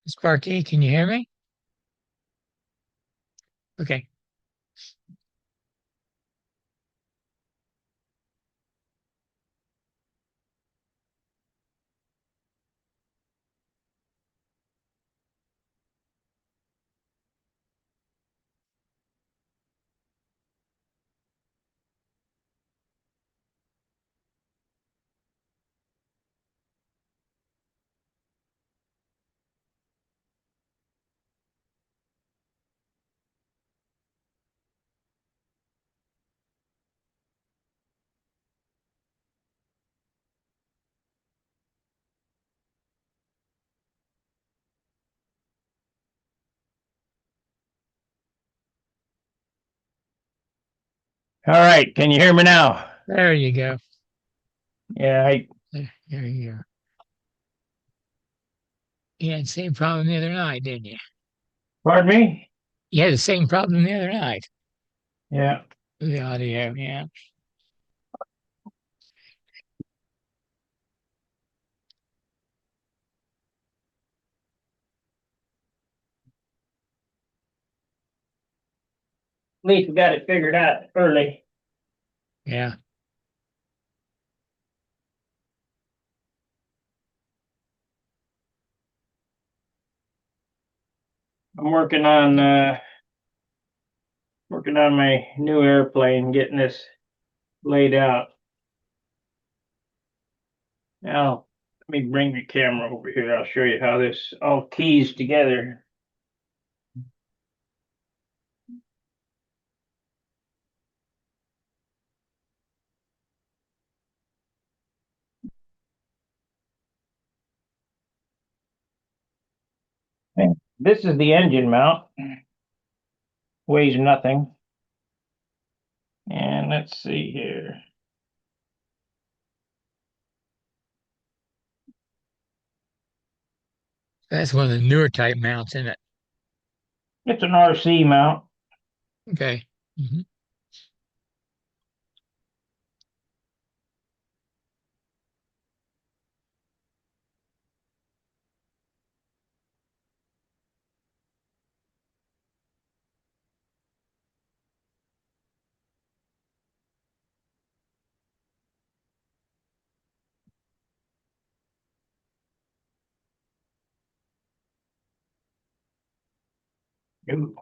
Sparky, can you hear me? Okay. All right, can you hear me now? There you go. Yeah, There you go. You had the same problem the other night, didn't you? pardon me? You had the same problem the other night Yeah, with the audio. Yeah. at least we got it figured out early. Yeah. I'm working on my new airplane, getting this laid out. Now, let me bring the camera over here. I'll show you how this all keys together. Okay, this is the engine mount. Weighs nothing. And let's see here. That's one of the newer type mounts, isn't it? It's an RC mount. Okay. Hmm. Ooh,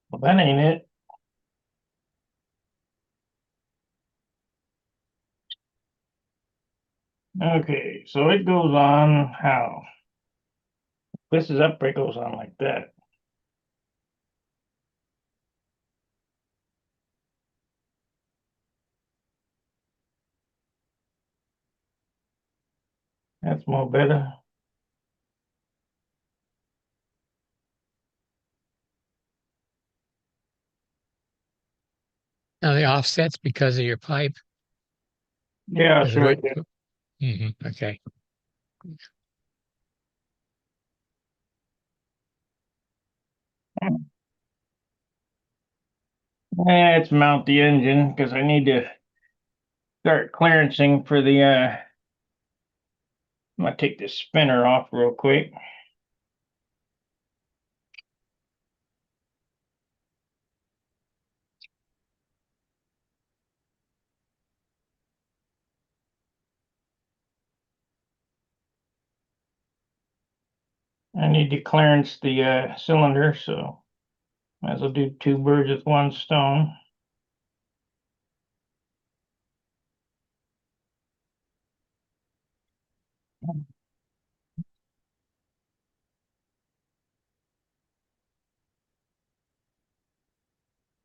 well, that ain't it. Okay, so it goes on how? This is up, it goes on like that. That's more better. Now the offsets because of your pipe. Yeah, I'll Is it show what? you. Okay. Let's mount the engine because I need to start clearancing for the I'm gonna take this spinner off real quick. I need to clearance the cylinder, so might as well do two birds with one stone.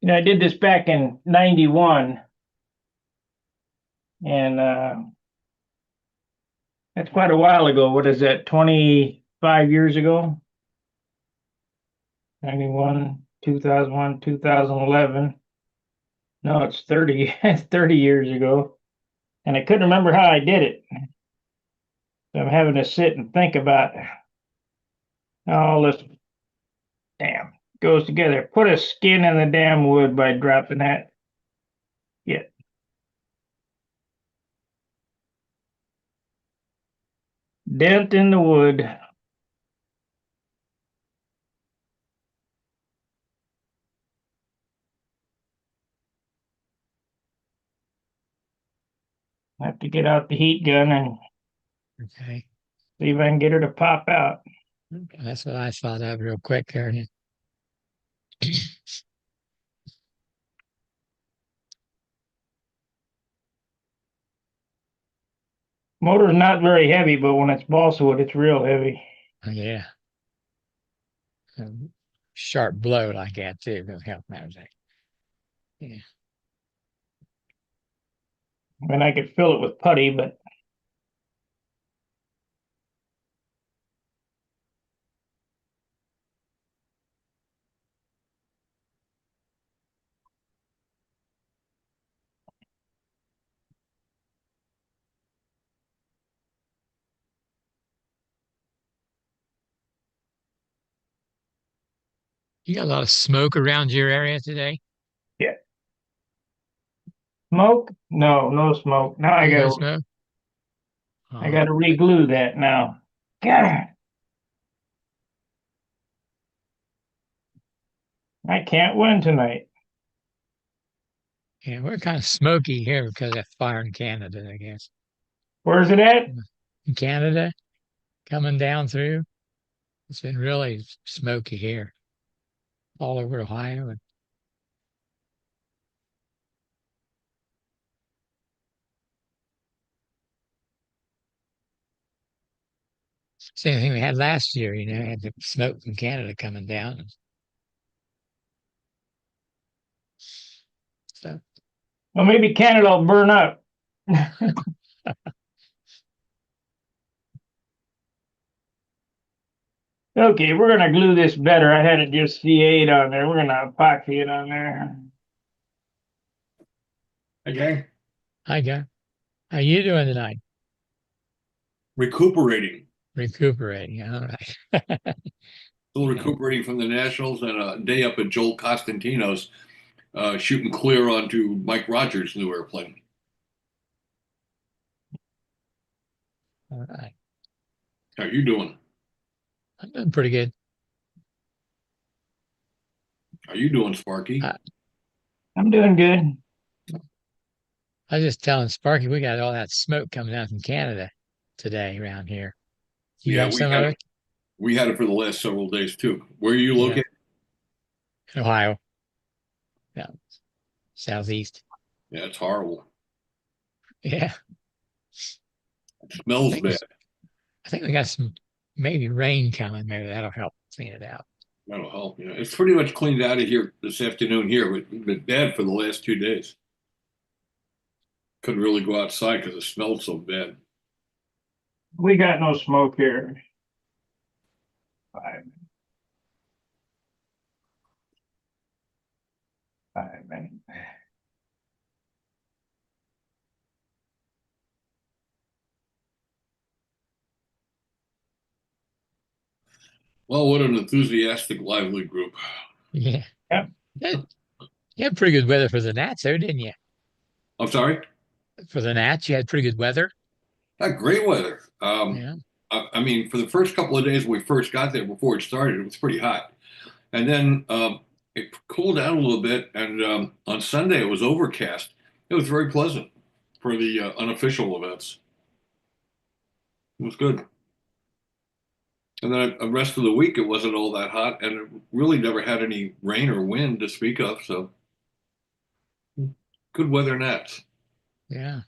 You know, I did this back in '91, and that's quite a while ago. What is that, 25 years ago? '91, 2001, 2011. No, it's 30, 30 years ago. And I couldn't remember how I did it. So I'm having to sit and think about all this. Damn. goes together. Put a skin in the damn wood by dropping that. Yeah. Dent in the wood. I have to get out the heat gun and Okay. see if I can get her to pop out. Okay, that's what I thought of real quick there. Motor's not very heavy, but when it's balsa wood, it's real heavy. Oh, yeah. A sharp blow like that too. Don't help matters. Yeah. I mean, I could fill it with putty, but You got a lot of smoke around your area today? yeah. Smoke? No, no smoke. Now I No gotta smoke? I Oh, gotta re-glue that now. God, I can't win tonight. yeah, we're kind of smoky here because of that fire in Canada, I guess. Where's it at? In Canada, coming down through, it's been really smoky here, all over Ohio. And same thing we had last year, had the smoke from Canada coming down. And so, Well, maybe Canada will burn up. Okay, we're gonna glue this better. I had it just C8 on there. We're gonna epoxy it on there. Okay. hi, guy. How you doing tonight? Recuperating. Recuperating. All right. Still Okay. recuperating from the Nationals and a day up at Joel Costantino's, shooting clear onto Mike Rogers' new airplane. All right. How you doing? I'm doing pretty good. How you doing, Sparky? I, I'm doing good. I was just telling Sparky we got all that smoke coming out from Canada today around here. You Yeah, have some of it? we had it for the last several days too. Where are you Yeah. located? In Ohio. Yeah. Southeast. Yeah, it's horrible. Yeah. It I smells think bad. I think we got some maybe rain coming. Maybe that'll help clean it out. That'll help. Yeah, it's pretty much cleaned out of here this afternoon here, but it's been bad for the last 2 days. Couldn't really go outside because it smelled so bad. We got no smoke here. 5 minutes. 5 minutes. Well, what an enthusiastic, lively group. Yeah. Yep. You had pretty good weather for the Nats there, didn't you? I'm sorry? For the Nats, you had pretty good weather. Great weather. Yeah. I mean, for the first couple of days when we first got there before it started, it was pretty hot. And then it cooled down a little bit. And on Sunday, it was overcast. It was very pleasant for the unofficial events. It was good. And then the rest of the week, it wasn't all that hot. And it really never had any rain or wind to speak of. So good weather nets. Yeah.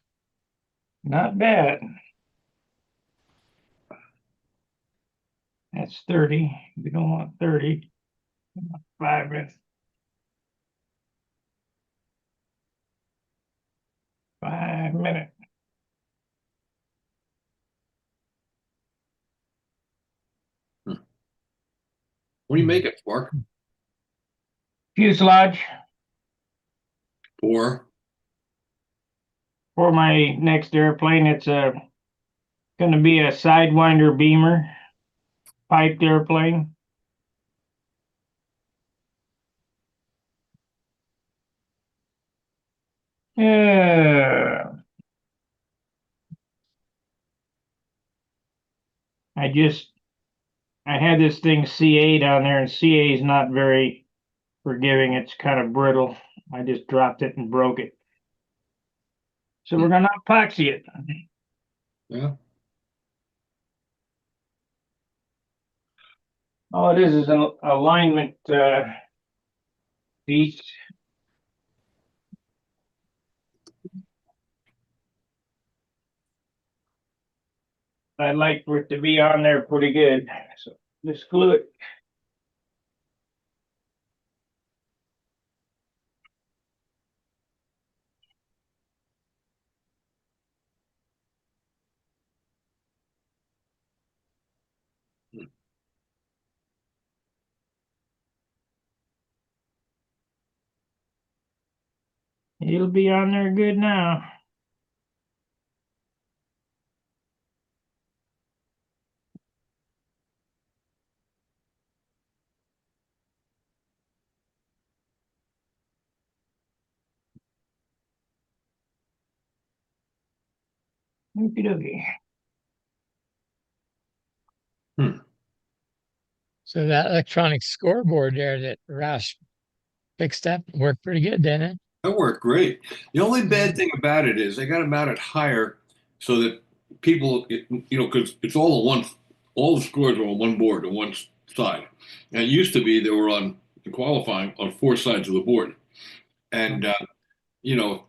Not bad. That's 30. We don't want 30. 5 minutes. 5 minutes. What do you make it, Spark? Fuselage Or for my next airplane. It's going to be a Sidewinder Beamer, piped airplane. Uh, I just I had this thing CA down there, and CA is not very forgiving. It's kind of brittle. I just dropped it and broke it. So we're gonna epoxy it. Yeah. All it is an alignment piece. I'd like for it to be on there pretty good. So just glue it. It'll be on there good now. Okie dokie. Hmm. So that electronic scoreboard there that Roush fixed up worked pretty good, didn't it? That worked great. The only Yeah. bad thing about it is they got it mounted higher so that people, because it's all on one, all the scores are on one board on one side. And it used to be they were on the qualifying on four sides of the board. And, you know,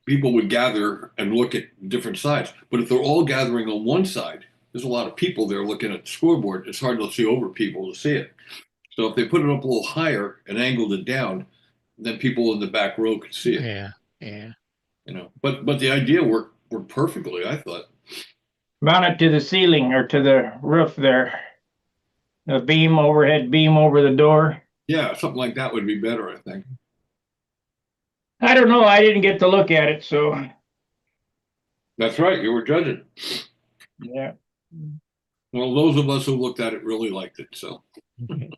people would gather and look at different sides. But if they're all gathering on one side, there's a lot of people there looking at the scoreboard. It's hard to see over people to see it. So if they put it up a little higher and angled it down, then people in the back row could see it. Yeah. Yeah. But the idea worked perfectly, I thought. Mount it to the ceiling or to the roof there. The beam, overhead beam over the door. Yeah, something like that would be better, I think. I don't know. I didn't get to look at it, so That's right, you were judging. yeah. Well, those of us who looked at it really liked it. So, Okay.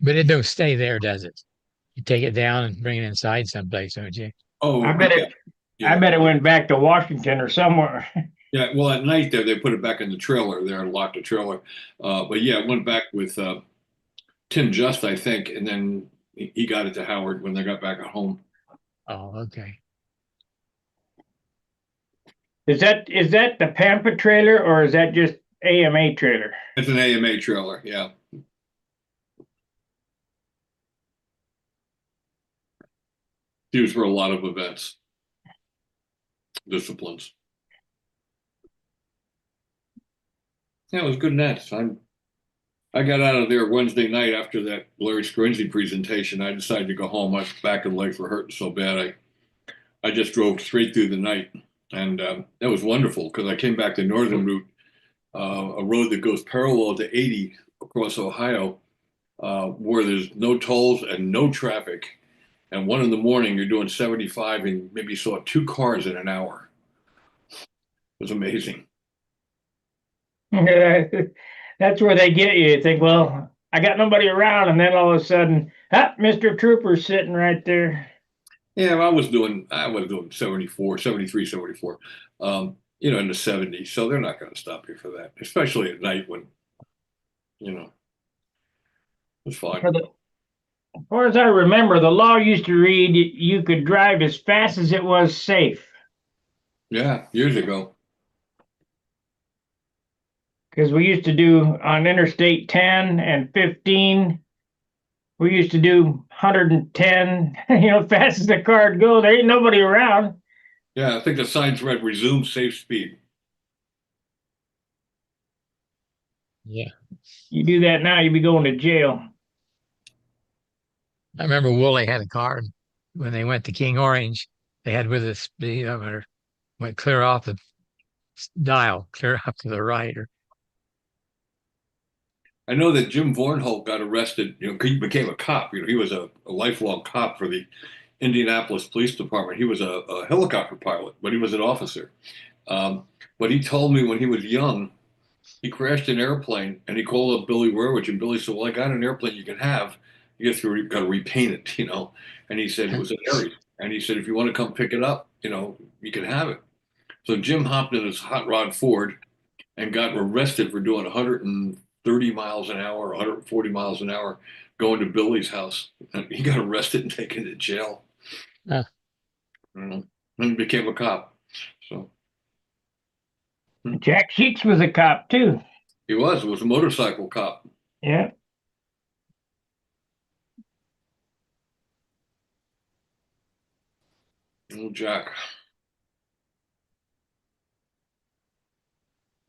But it don't stay there, does it? You take it down and bring it inside someplace, don't you? I oh bet yeah, it. I yeah, bet it went back to Washington or somewhere. yeah. Well, at night there, they put it back in the trailer there and locked the trailer. But yeah, it went back with Tim Just, I think, and then he got it to Howard when they got back at home. Oh, okay. Is that the Pampa trailer or is that just AMA trailer? It's an AMA trailer, yeah. Used for a lot of events, disciplines. Yeah, it was good nets. I got out of there Wednesday night after that Larry Scrinzi presentation. I decided to go home. My back and legs were hurting so bad. I just drove straight through the night, and that was wonderful because I came back the northern route, a road that goes parallel to 80 across Ohio, where there's no tolls and no traffic. And 1 in the morning, you're doing 75, and maybe saw two cars in an hour. It was amazing. That's where they get you. You think, well, I got nobody around, and then all of a sudden, Mr. Trooper's sitting right there. Yeah, I was doing 74, 73, 74, in the 70s. So they're not going to stop you for that, especially at night when, it's fine. As far as I remember, the law used to read you could drive as fast as it was safe. Yeah, years ago. Because we used to do on Interstate 10 and 15, we used to do 110, fast as the car would go. There ain't nobody around. Yeah, I think the signs read resume safe speed. Yeah. You do that now, you'd be going to jail. I remember Woolley had a car and when they went to King Orange. They had with a speedometer went clear off the dial, clear up to the right. Or I know that Jim Vornholt got arrested, he became a cop. He was a lifelong cop for the Indianapolis Police Department. He was a helicopter pilot, but he was an officer. But he told me when he was young, he crashed an airplane and he called up Billy Werwich, and Billy said, "Well, I got an airplane you can have. You got to repaint it." And he said it was an Aries. And he said, if you want to come pick it up, you can have it. So Jim hopped in his hot rod Ford and got arrested for doing 130 miles an hour, 140 miles an hour, going to Billy's house. And he got arrested and taken to jail. Uh, And became a cop. So Jack Sheets was a cop too. he was a motorcycle cop. Yeah. Little Jack.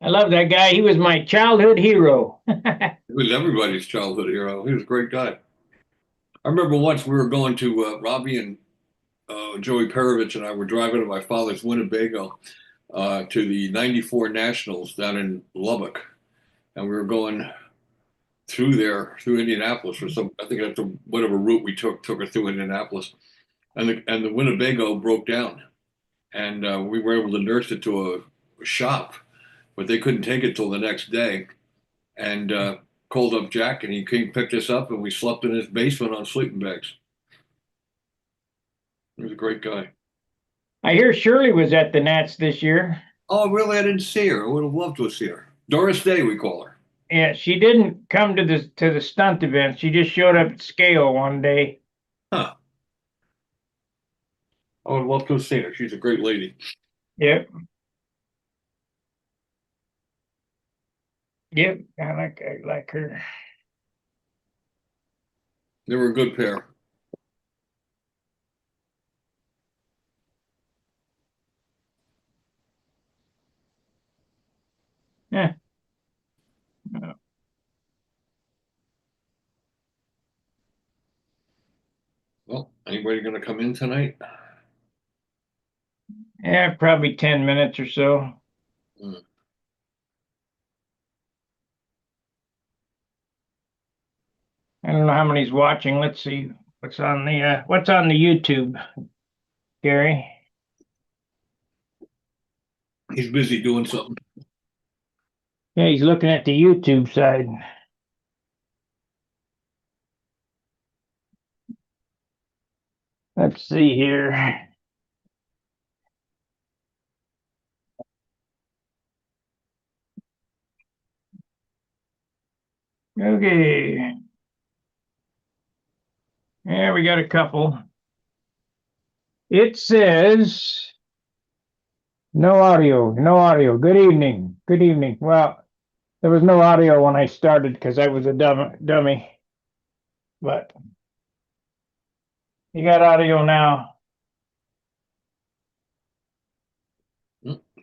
I love that guy. He was my childhood hero. He was everybody's childhood hero. He was a great guy. I remember once we were going to Robbie and Joey Perovich and I were driving to my father's Winnebago to the '94 Nationals down in Lubbock, and we were going through Indianapolis or some. I think that's whatever route we took us through Indianapolis, and the Winnebago broke down, and we were able to nurse it to a shop, but they couldn't take it till the next day, and called up Jack, and he came picked us up, and we slept in his basement on sleeping bags. He was a great guy. I hear Shirley was at the Nats this year. Oh, really? I didn't see her. I would have loved to see her. Doris Day, we call her. Yeah, she didn't come to the stunt event. She just showed up at scale one day. Huh. I would love to have seen her. She's a great lady. Yep. Yep. I like her. They were a good pair. Yeah. Well, anybody going to come in tonight? Yeah, probably 10 minutes or so. Mm. I don't know how many's watching. Let's see what's on the YouTube, Gary. He's busy doing something. Yeah, he's looking at the YouTube side. Let's see here. Okay. Yeah, we got a couple. It says no audio, no audio. Good evening. Good evening. Well, there was no audio when I started because I was a dummy. But you got audio now.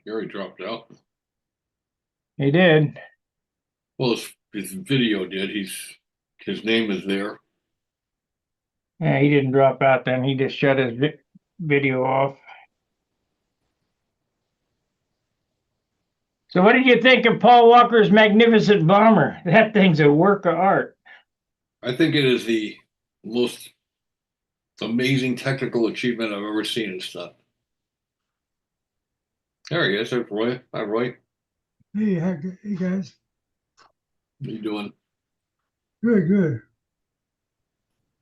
Gary dropped out. He did. Well, his video did. His name is there. Yeah, he didn't drop out then. He just shut his video off. So what did you think of Paul Walker's magnificent bomber? That thing's a work of art. I think it is the most amazing technical achievement I've ever seen in stuff. There he is. There's Roy. Hi, Roy. Hey, hey guys. How you doing? Good, good.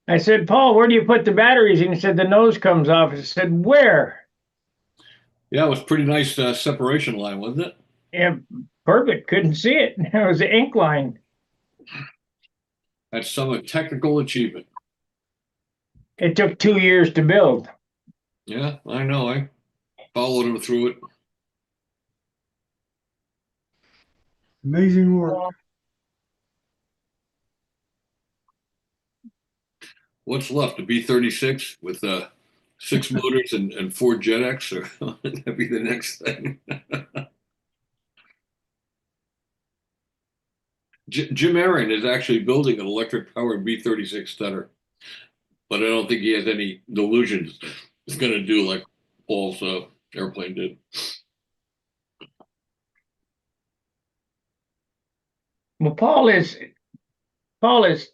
I said, Paul, where do you put the batteries? And he said, the nose comes off. I said, where? Yeah, it was pretty nice separation line, wasn't it? Yeah, perfect. Couldn't see it. It was an ink line. That's some technical achievement. It took 2 years to build. Yeah, I know. I followed him through it. Amazing work. What's left? A B-36 with 6 motors and 4 JetX, or that'd be the next thing. Jim Aaron is actually building an electric-powered B-36 stunner, but I don't think he has any delusions it's going to do like Paul's airplane did. Well, Paul is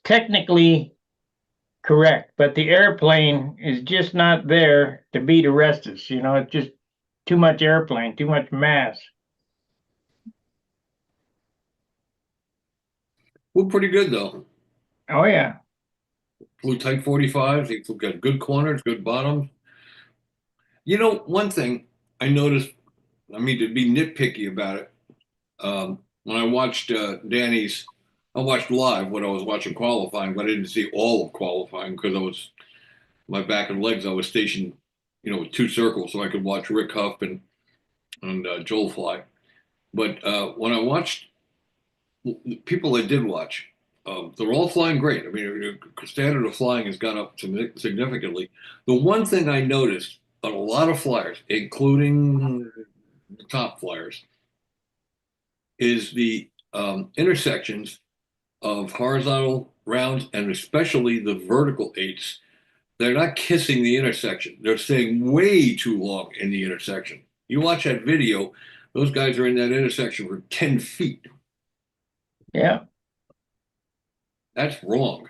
technically correct, but the airplane is just not there to beat Arestus. You know, it's just too much airplane, too much mass. Well, pretty good though. Oh yeah. Flew Type 45s. He got good corners, good bottoms. You know, one thing I noticed, I mean, to be nitpicky about it, when I watched Danny's, I watched live when I was watching qualifying, but I didn't see all of qualifying because I was my back and legs. I was stationed, with two circles, so I could watch Rick Huff and Joel fly. But when I watched the people I did watch, they're all flying great. I mean, the standard of flying has gone up significantly. The one thing I noticed on a lot of flyers, including the top flyers, is the intersections of horizontal rounds and especially the vertical eights. They're not kissing the intersection. They're staying way too long in the intersection. You watch that video, those guys are in that intersection for 10 feet. Yeah. That's wrong.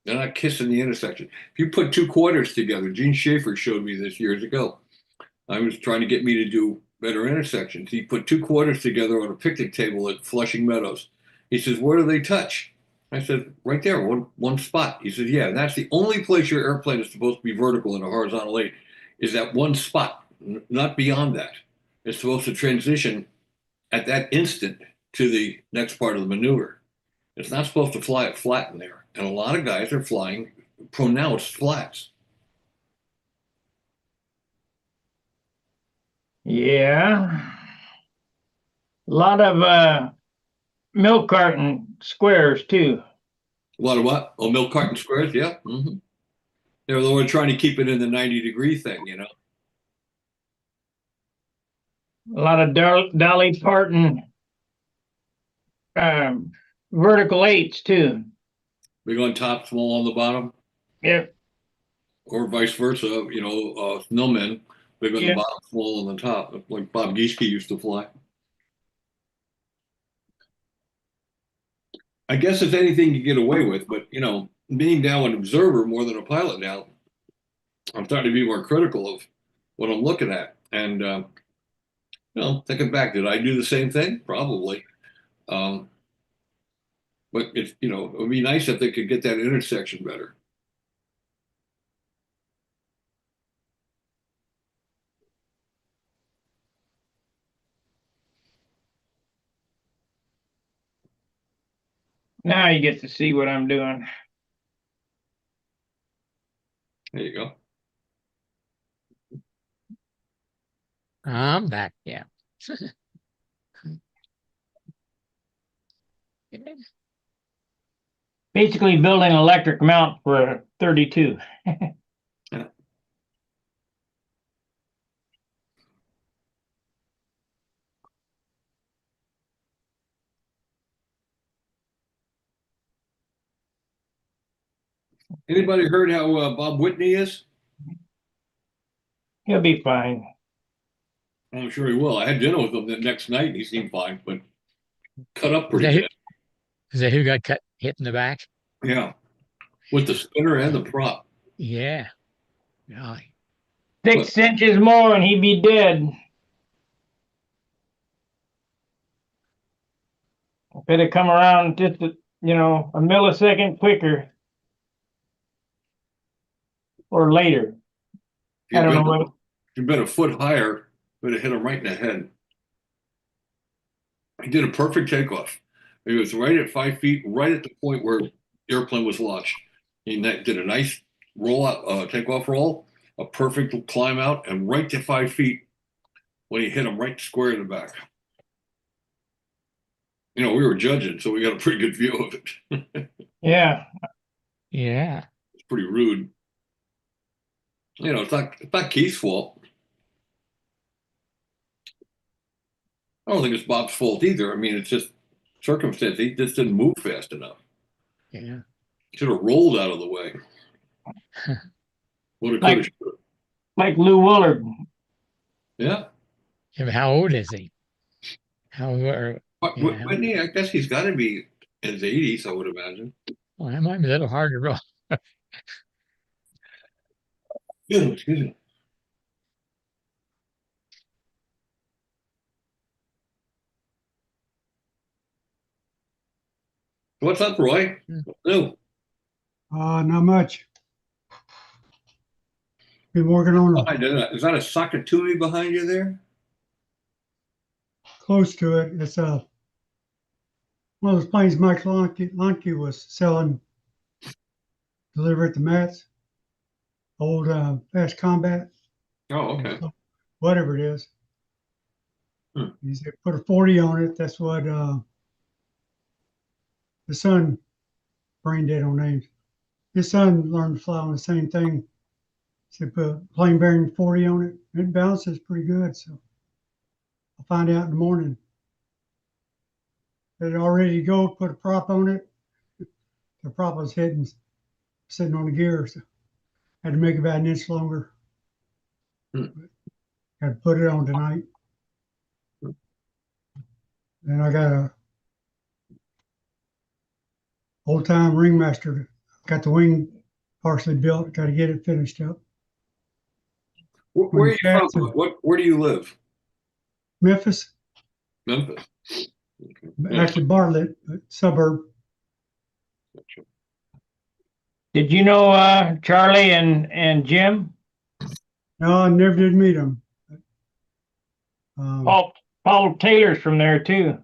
They're not kissing the intersection. If you put two quarters together, Gene Schaefer showed me this years ago. I was trying to get me to do better intersections. He put two quarters together on a picnic table at Flushing Meadows. He says, "Where do they touch?" I said, "Right there, one spot." He said, "Yeah, and that's the only place your airplane is supposed to be vertical in a horizontal eight, is that one spot, not beyond that. It's supposed to transition at that instant to the next part of the maneuver. It's not supposed to fly it flat in there." And a lot of guys are flying pronounced flats. Yeah. A lot of milk carton squares too. A lot of what? Oh, milk carton squares? Yeah. They're the one trying to keep it in the 90-degree thing. A lot of Dolly Parton um, vertical eights too. Big on top, small on the bottom, Yep. or vice versa. Snowmen, big on the Yep. bottom, small on the top, like Bob Gieske used to fly. I guess it's anything you get away with, but being now an observer more than a pilot now, I'm starting to be more critical of what I'm looking at. And thinking back, did I do the same thing? Probably. Um, but it would be nice if they could get that intersection better. Now you get to see what I'm doing. There you go. I'm back. Yeah. Basically building an electric mount for a 32. Yeah. Anybody heard how Bob Whitney is? He'll be fine. I'm sure he will. I had dinner with him the next night and he seemed fine, but cut up Is that pretty who, bad. is that who got hit in the back? Yeah. With the spinner and the prop. Yeah. Golly. 6 inches more and he'd be dead. If it had come around just a millisecond quicker or later. I don't know what. If you'd been a foot higher, would have hit him right in the head. He did a perfect takeoff. He was right at 5 feet, right at the point where the airplane was launched. He did a nice roll out, takeoff roll, a perfect climb out, and right to 5 feet when he hit him right square in the back. We were judging, so we got a pretty good view of it. Yeah. Yeah. It's pretty rude. It's not Keith's fault. I don't think it's Bob's fault either. I mean, it's just circumstance. He just didn't move fast enough. Yeah. Should have rolled out of the way. Would have, could have, Like like Lou Willard. yeah. Yeah, but how old is he? How or But yeah, Whitney, I guess he's got to be in his 80s, I would imagine. well, that might be a little hard to roll. Excuse me. What's up, Roy? Hmm. No. Not much. Been working on them Is that a Sakatumi behind you there? close to it. It's one of those planes Mike Lonke was selling, delivered to Matt's old fast combat, Oh, okay. whatever it is. Hmm. He said put a 40 on it. That's what the son, brain dead on names. His son learned to fly on the same thing. Said put plane bearing 40 on it. It bounces pretty good. So I'll find out in the morning. Had it all ready to go, put a prop on it. The prop was hidden, sitting on the gear. So had to make it about an inch longer. Hmm. Had to put it on tonight. Then I got a old time ringmaster. Got the wing partially built. Got to get it finished up. Where are you from? Where do you live? Memphis, Memphis. Okay. actually Bartlett, suburb. Did you know Charlie and Jim? No, I never did meet him. Paul Taylor's from there too.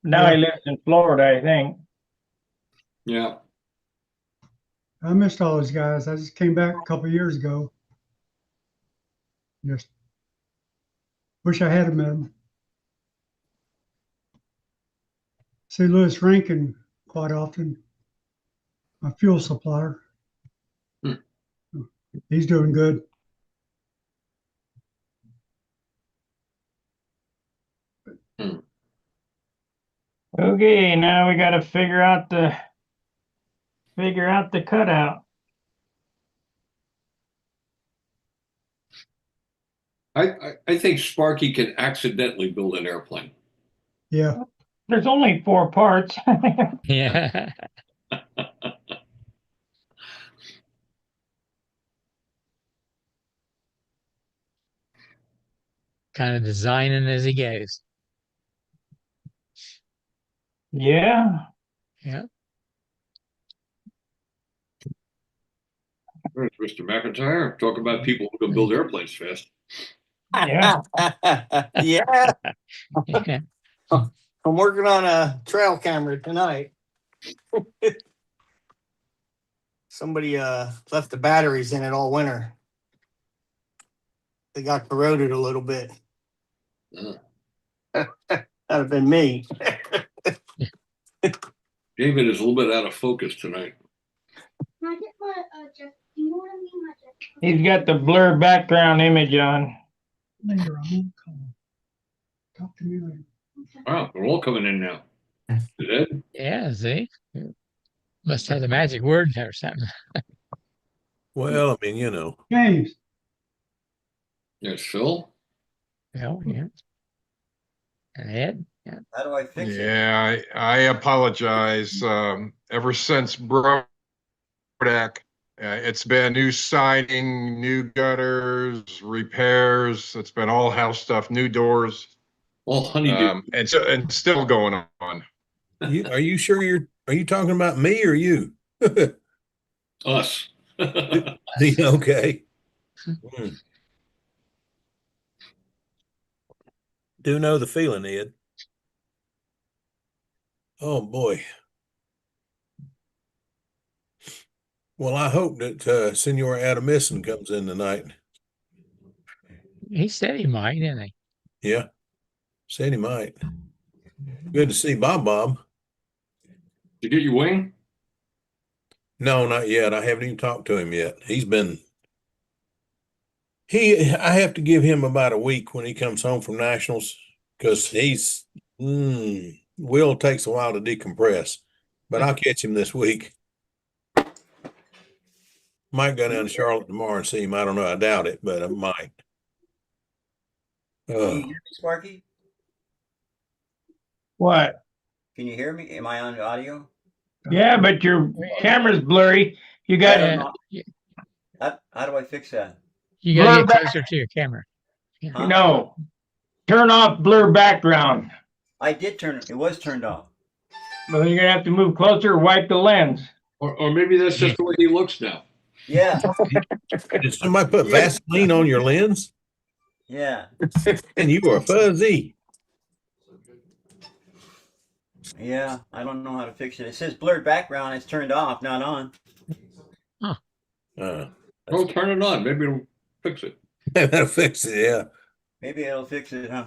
Now Yeah. he lives in Florida, I think. Yeah. I missed all those guys. I just came back a couple of years ago. Just wish I had met them. See Lewis Rankin quite often, my fuel supplier. Hmm. He's doing good. Hmm. Okay, now we got to figure out the cutout. I think Sparky can accidentally build an airplane. Yeah. There's only 4 parts. Yeah. Kind of designing as he goes. Yeah. Yeah. There's Mr. McIntyre. Talk about people who can build airplanes fast. Yeah. Yeah, Yeah. I'm working on a trail camera tonight. Somebody left the batteries in it all winter. They got corroded a little bit. That'd have been me. David is a little bit out of focus tonight. He's got the blur background image on. Later, I won't call. Talk to me later. Wow, they're all coming in now. Ed? Yeah, see? Must have the magic word or something. Well, I mean, you know. James. There's Phil. Well, yeah. And Ed. Yeah. How do I fix it? Yeah, I apologize. Ever since Brodak, it's been new siding, new gutters, repairs. It's been all house stuff, new doors, All honeydew. and still going on. Are you sure are you talking about me or you? Us. Okay. Hmm. Do know the feeling, Ed. Oh boy. Well, I hope that Senor Adamison comes in tonight. He said he might, didn't he? Yeah. Said he might. Good to see Bob. Did you get your wing? No, not yet. I haven't even talked to him yet. I have to give him about a week when he comes home from nationals because Will takes a while to decompress, but I'll catch him this week. Might go down to Charlotte tomorrow and see him. I don't know. I doubt it, but I might. Can you hear me, Sparky? What? Can you hear me? Am I on audio? Yeah, but your camera's blurry. You got Yeah. How do I fix that? You gotta Blur get back. closer to your camera. Yeah. Huh? No. Turn off blur background. I did turn it. It was turned off. Well, you're gonna have to move closer or wipe the lens. Or maybe that's just the way he looks now. Yeah, Did somebody put Yeah. Vaseline on your lens? yeah, And you are fuzzy. yeah. I don't know how to fix it. It says blurred background. It's turned off, not on. Huh. Uh, Well, turn it on. Maybe it'll fix it. that'll fix it. Yeah. Maybe it'll fix it, huh?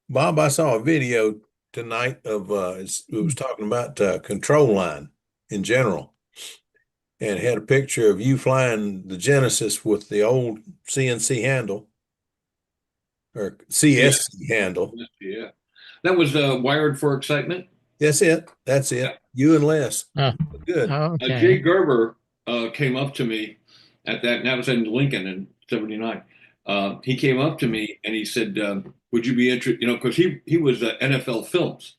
Bob, I saw a video tonight of it was talking about control line in general, and it had a picture of you flying the Genesis with the old CNC handle or CSC handle. Yeah. That was wired for excitement. That's it. That's it. Yeah. You and Les. Oh, Good. Jay okay. Gerber came up to me at that, and that was in Lincoln in '79. He came up to me and he said, "Would you be interested?" You know, because he was NFL Films,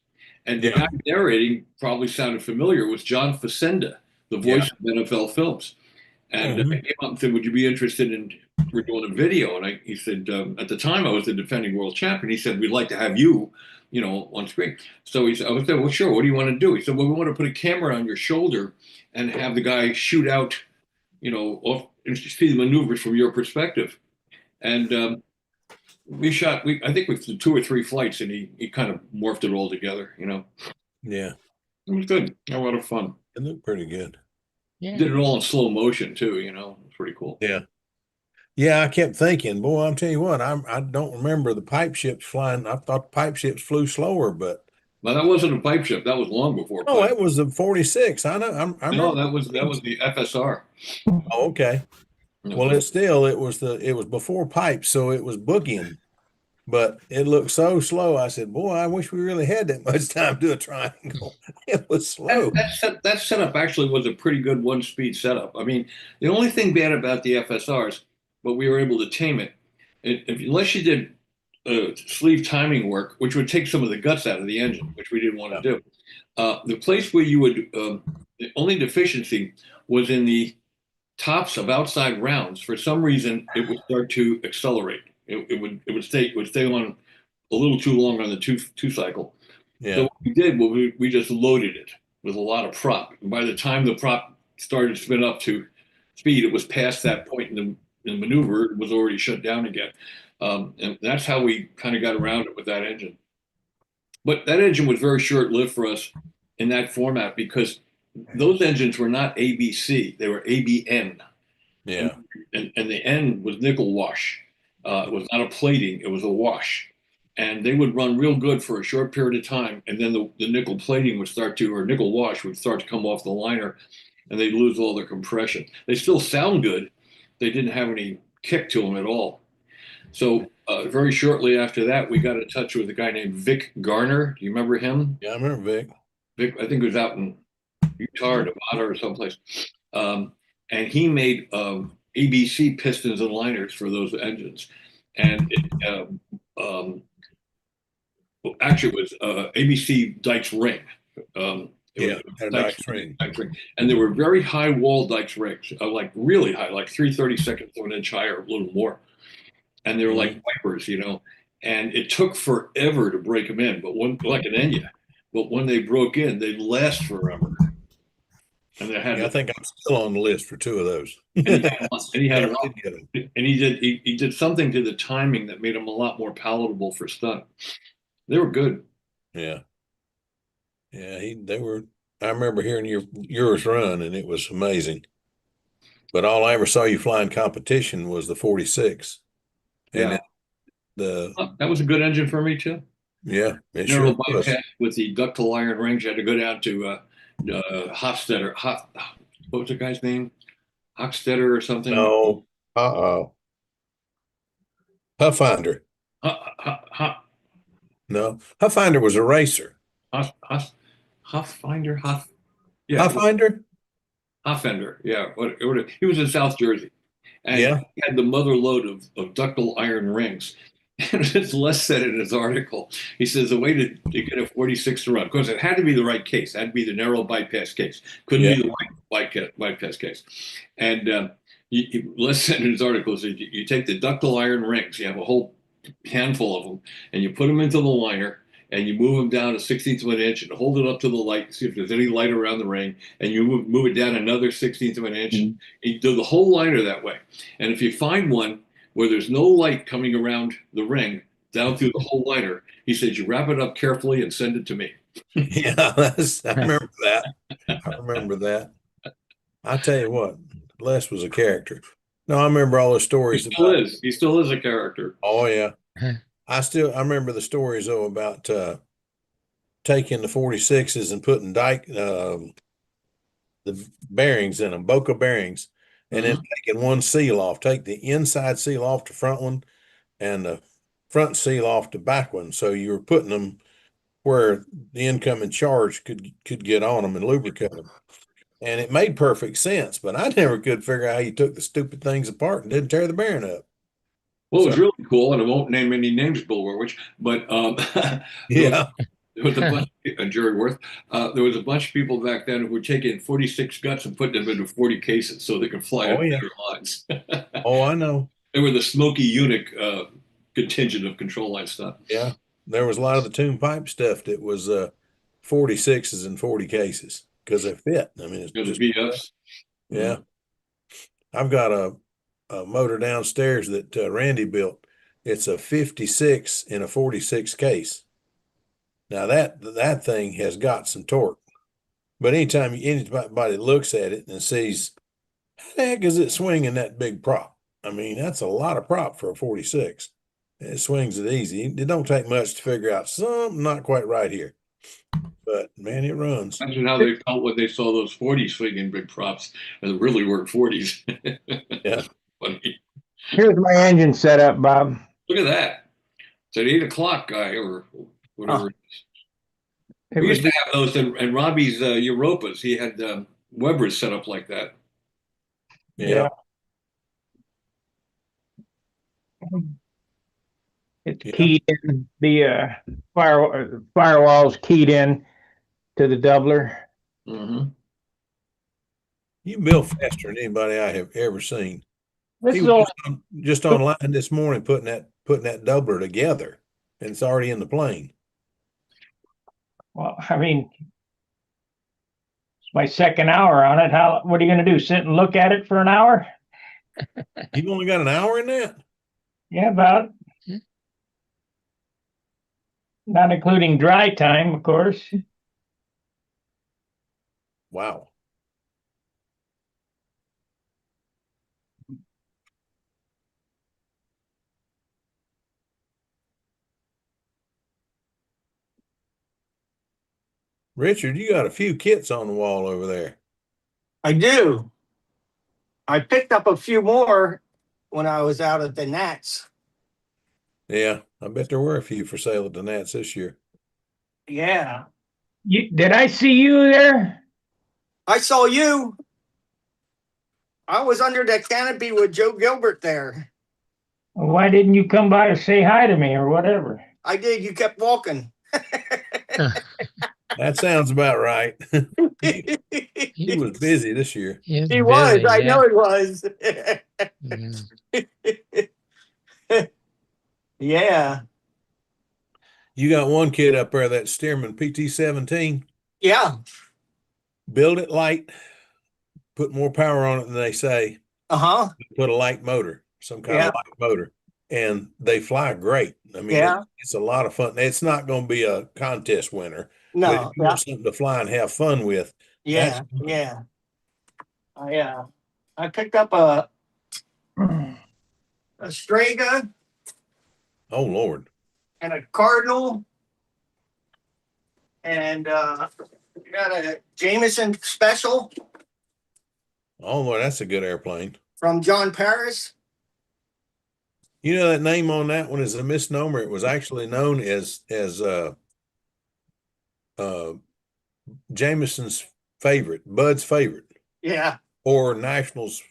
and the Yeah. guy narrating probably sounded familiar. Was John Facenda, the voice of NFL Films, and Mhm. he came up and said, "Would you be interested in?" We're doing a video, and he said, at the time I was the defending world champion. He said, "We'd like to have you, you know, on screen." So he said, "I was there. Well, sure. What do you want to do?" He said, "Well, we want to put a camera on your shoulder and have the guy shoot out, you know, off and see the maneuvers from your perspective." And we shot. I think we flew 2 or 3 flights, and he kind of morphed it all together. You know, Yeah. it was good. A lot of fun. It looked pretty good. Yeah. Did it all in slow motion too. You know, it's pretty cool. Yeah. Yeah, I kept thinking, boy, I'm telling you what, I don't remember the pipe ships flying. I thought the pipe ships flew slower, but But that wasn't a pipe ship. That was long before oh, pipe. that was the 46. I know. I No, remember. that was the FSR. Oh, okay. It Well, was- it was before pipes, so it was boogieing, but it looked so slow. I said, boy, I wish we really had that much time to do a triangle. It was slow. that setup actually was a pretty good one-speed setup. I mean, the only thing bad about the FSRs, but we were able to tame it, unless you did sleeve timing work, which would take some of the guts out of the engine, which we didn't want to do. The place where you would, the only deficiency was in the tops of outside rounds. For some reason, it would start to accelerate. It would stay on a little too long on the two cycle. So Yeah. what we did, well, we just loaded it with a lot of prop. And by the time the prop started to spin up to speed, it was past that point in the maneuver. It was already shut down again. And that's how we kind of got around it with that engine. But that engine was very short-lived for us in that format because those engines were not ABC, they were ABN. Yeah. And the N was nickel wash. It was not a plating, it was a wash. And they would run real good for a short period of time. And then the nickel plating would start to, or nickel wash would start to come off the liner and they'd lose all their compression. They still sound good. They didn't have any kick to them at all. So very shortly after that, we got in touch with a guy named Vic Garner. Do you remember him? Yeah, I remember Vic. Vic, I think he was out in Utah or Nevada or someplace. And he made ABC pistons and liners for those engines. And actually, it was ABC Dykes Ring. Yeah, had a Dykes ring. Dykes Ring. And they were very high wall Dykes rings, like really high, like 3/32 of an inch higher, a little more. And they were like wipers, you know. And it took forever to break them in, but like an Enya. But when they broke in, they last forever. And they had Yeah, I think I'm still on the list for 2 of those. and he had Never did get 'em. and he did something to the timing that made them a lot more palatable for stunt. They were good. Yeah. Yeah, they were. I remember hearing yours run, and it was amazing. But all I ever saw you fly in competition was the 46. And Yeah. the That was a good engine for me too. yeah, it Narrow sure was. bypass with the ductile iron rings. You had to go down to Hofstetter. What was the guy's name? Hochstetter or something. No, uh-oh. Pathfinder. No, Pathfinder was a racer. Hoffinder. Yeah, Pathfinder? Hoffender. Yeah, he was in South Jersey, and Yeah. he had the mother load of ductile iron rings. And as Les said in his article, he says the way to get a 46 to run, because it had to be the right case, it had to be the narrow bypass case, couldn't be the wide bypass case. And Les said in his article, said you take the ductile iron rings, you have a whole handful of them, and you put them into the liner, and you move them down a 16th of an inch and hold it up to the light, see if there's any light around the ring, and you move it down another 16th of an inch, and you do the whole liner that way. And if you find one where there's no light coming around the ring down through the whole liner, he says you wrap it up carefully and send it to me. Yeah, I remember that. I remember that. I tell you what, Les was a character. No, I remember all the stories about. He still is a character. Oh yeah, I remember the stories though about taking the 46s and putting the bearings in them, Boca bearings, and then taking one seal off. Take the inside seal off the front one, and the front seal off the back one. So you were putting them where the incoming charge could get on them and lubricate them. And it made perfect sense, but I never could figure out how you took the stupid things apart and didn't tear the bearing up. Well, it was really cool, and I won't name any names, Bill Warwich, but Yeah. there was a bunch, Jerry Worth. There was a bunch of people back then who were taking 46 guts and putting them into 40 cases so they could fly up their lines. Oh, I know. They were the smoky eunuch contingent of control line stuff. Yeah. There was a lot of the tune pipe stuff that was 46s and 40 cases because they fit. I mean, it's just BS. Yeah. I've got a motor downstairs that Randy built. It's a 56 in a 46 case. Now that thing has got some torque, but anytime anybody looks at it and sees, how the heck is it swinging that big prop? I mean, that's a lot of prop for a 46. It swings it easy. It don't take much to figure out something not quite right here, but man, it runs. Imagine how they felt when they saw those 40s swinging big props and really work 40s. Yeah. Funny. Here's my engine set up, Bob. Look at that. It's an 8 o'clock guy or whatever. We used to have those in Robbie's Europas. He had Weber's set up like that. Yeah. It's keyed in, the firewall's keyed in to the doubler. Mm-hmm. You build faster than anybody I have ever seen. This He is was all, just online this morning putting that doubler together, and it's already in the plane. well, I mean, it's my second hour on it. What are you going to do? Sit and look at it for an hour? You've only got an hour in that? Yeah, about. Not including dry time, of course. Wow. Richard, you got a few kits on the wall over there. I do. I picked up a few more when I was out at the Nats. Yeah, I bet there were a few for sale at the Nats this year. Yeah. Did I see you there? I saw you. I was under the canopy with Joe Gilbert there. Why didn't you come by to say hi to me or whatever? I did. You kept walking. That sounds about right. He was busy this year. He was. I know it was. Yeah. You got one kid up there, that Stearman PT-17. Yeah. Build it light, put more power on it than they say. Uh-huh. Put a light motor, some kind of light motor, and they fly great. I mean, it's a lot of fun. It's not going to be a contest winner. No. But if you want something to fly and have fun with. Yeah. Yeah. I picked up a Strega. Oh, Lord. And a Cardinal. And got a Jameson Special. Oh, Lord, that's a good airplane. From John Paris. You know, that name on that one is a misnomer. It was actually known as Jameson's favorite, Bud's favorite. Yeah. Or Nationals,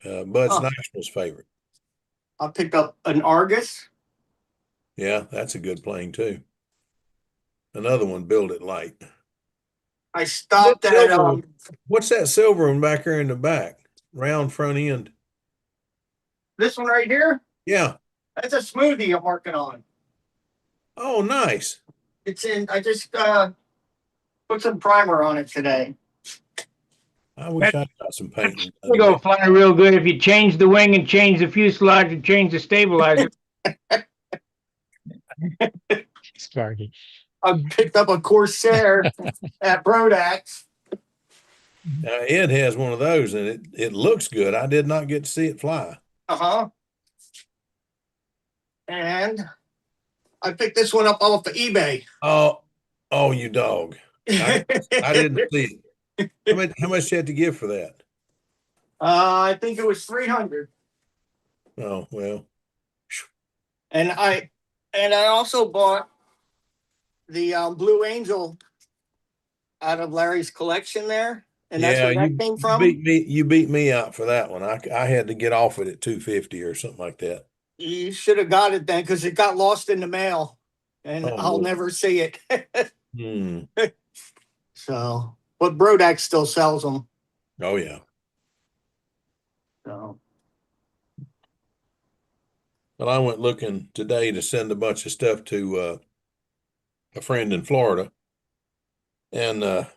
Bud's Nationals favorite. I picked up an Argus. Yeah, that's a good plane too. Another one, build it light. I stopped at what's that silver one back there in the back? Round front end. This one right here? Yeah. That's a smoothie I'm working on. Oh, nice. It's in. I just put some primer on it today. I wish I got some painting done They go today. fly real good if you change the wing and change the fuselage and change the stabilizer. Sparky. I picked up a Corsair at Brodax. Ed has one of those, and it looks good. I did not get to see it fly. Uh-huh. And I picked this one up off of eBay. Oh, you dog! I didn't see it. How much you had to give for that? I think it was 300. Oh well. And I also bought the Blue Angel out of Larry's collection there, and that's Yeah, where that came from. You beat me out for that one. I had to get off it at 250 or something like that. You should have got it then, because it got lost in the mail, and Oh, I'll Lord. never see it. Hmm. So, but Brodax still sells them. Oh yeah. So, Well, I went looking today to send a bunch of stuff to a friend in Florida, and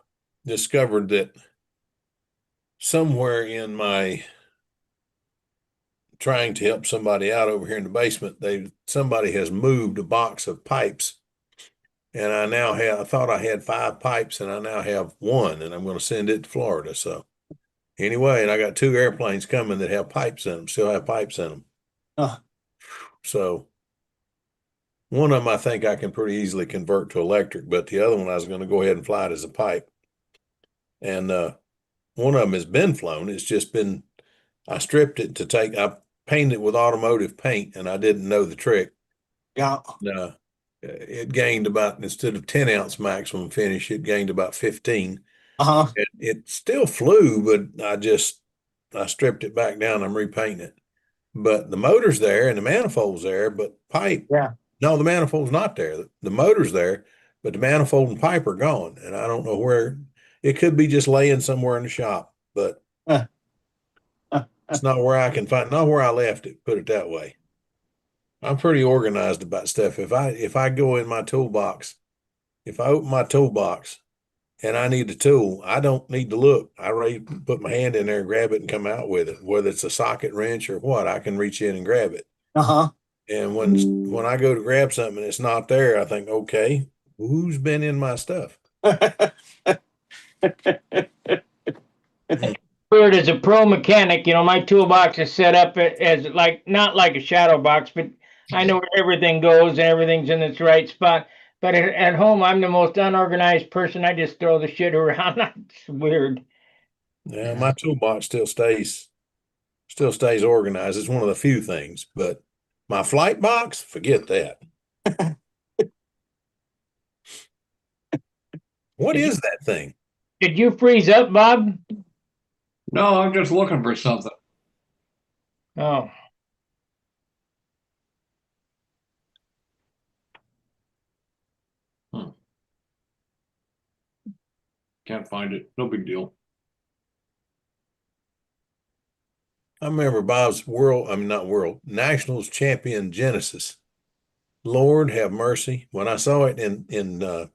discovered that somewhere in my trying to help somebody out over here in the basement, somebody has moved a box of pipes, and I thought I had 5 pipes, and I now have one, and I'm going to send it to Florida. So anyway, and I got 2 airplanes coming that have pipes in them, still have pipes in them. So one of them I think I can pretty easily convert to electric, but the other one I was going to go ahead and fly it as a pipe. And one of them has been flown. It's just been, I painted it with automotive paint, and I didn't know the trick. yeah. It gained about, instead of 10-ounce maximum finish, it gained about 15. Uh-huh. It still flew, but I stripped it back down. I'm repainting it. But the motor's there and the manifold's there, but pipe. Yeah. No, the manifold's not there. The motor's there, but the manifold and pipe are gone. And I don't know where. It could be just laying somewhere in the shop, but it's not where I can find, not where I left it, put it that way. I'm pretty organized about stuff. If I go in my toolbox, if I open my toolbox and I need a tool, I don't need to look. I already put my hand in there, grab it, and come out with it. Whether it's a socket wrench or what, I can reach in and grab it. Uh-huh. And when I go to grab something and it's not there, I think, okay, who's been in my stuff? Weird, as a pro mechanic, my toolbox is set up as like, not like a shadow box, but I know where everything goes and everything's in its right spot. But at home, I'm the most unorganized person. I just throw the shit around. It's weird. Yeah, my toolbox still stays organized. It's one of the few things, but my flight box, forget that. What is that thing? Did you freeze up, Bob? No, I'm just looking for something. Oh, Can't find it. No big deal. I remember Bob's Nationals champion Genesis. Lord have mercy. When I saw it in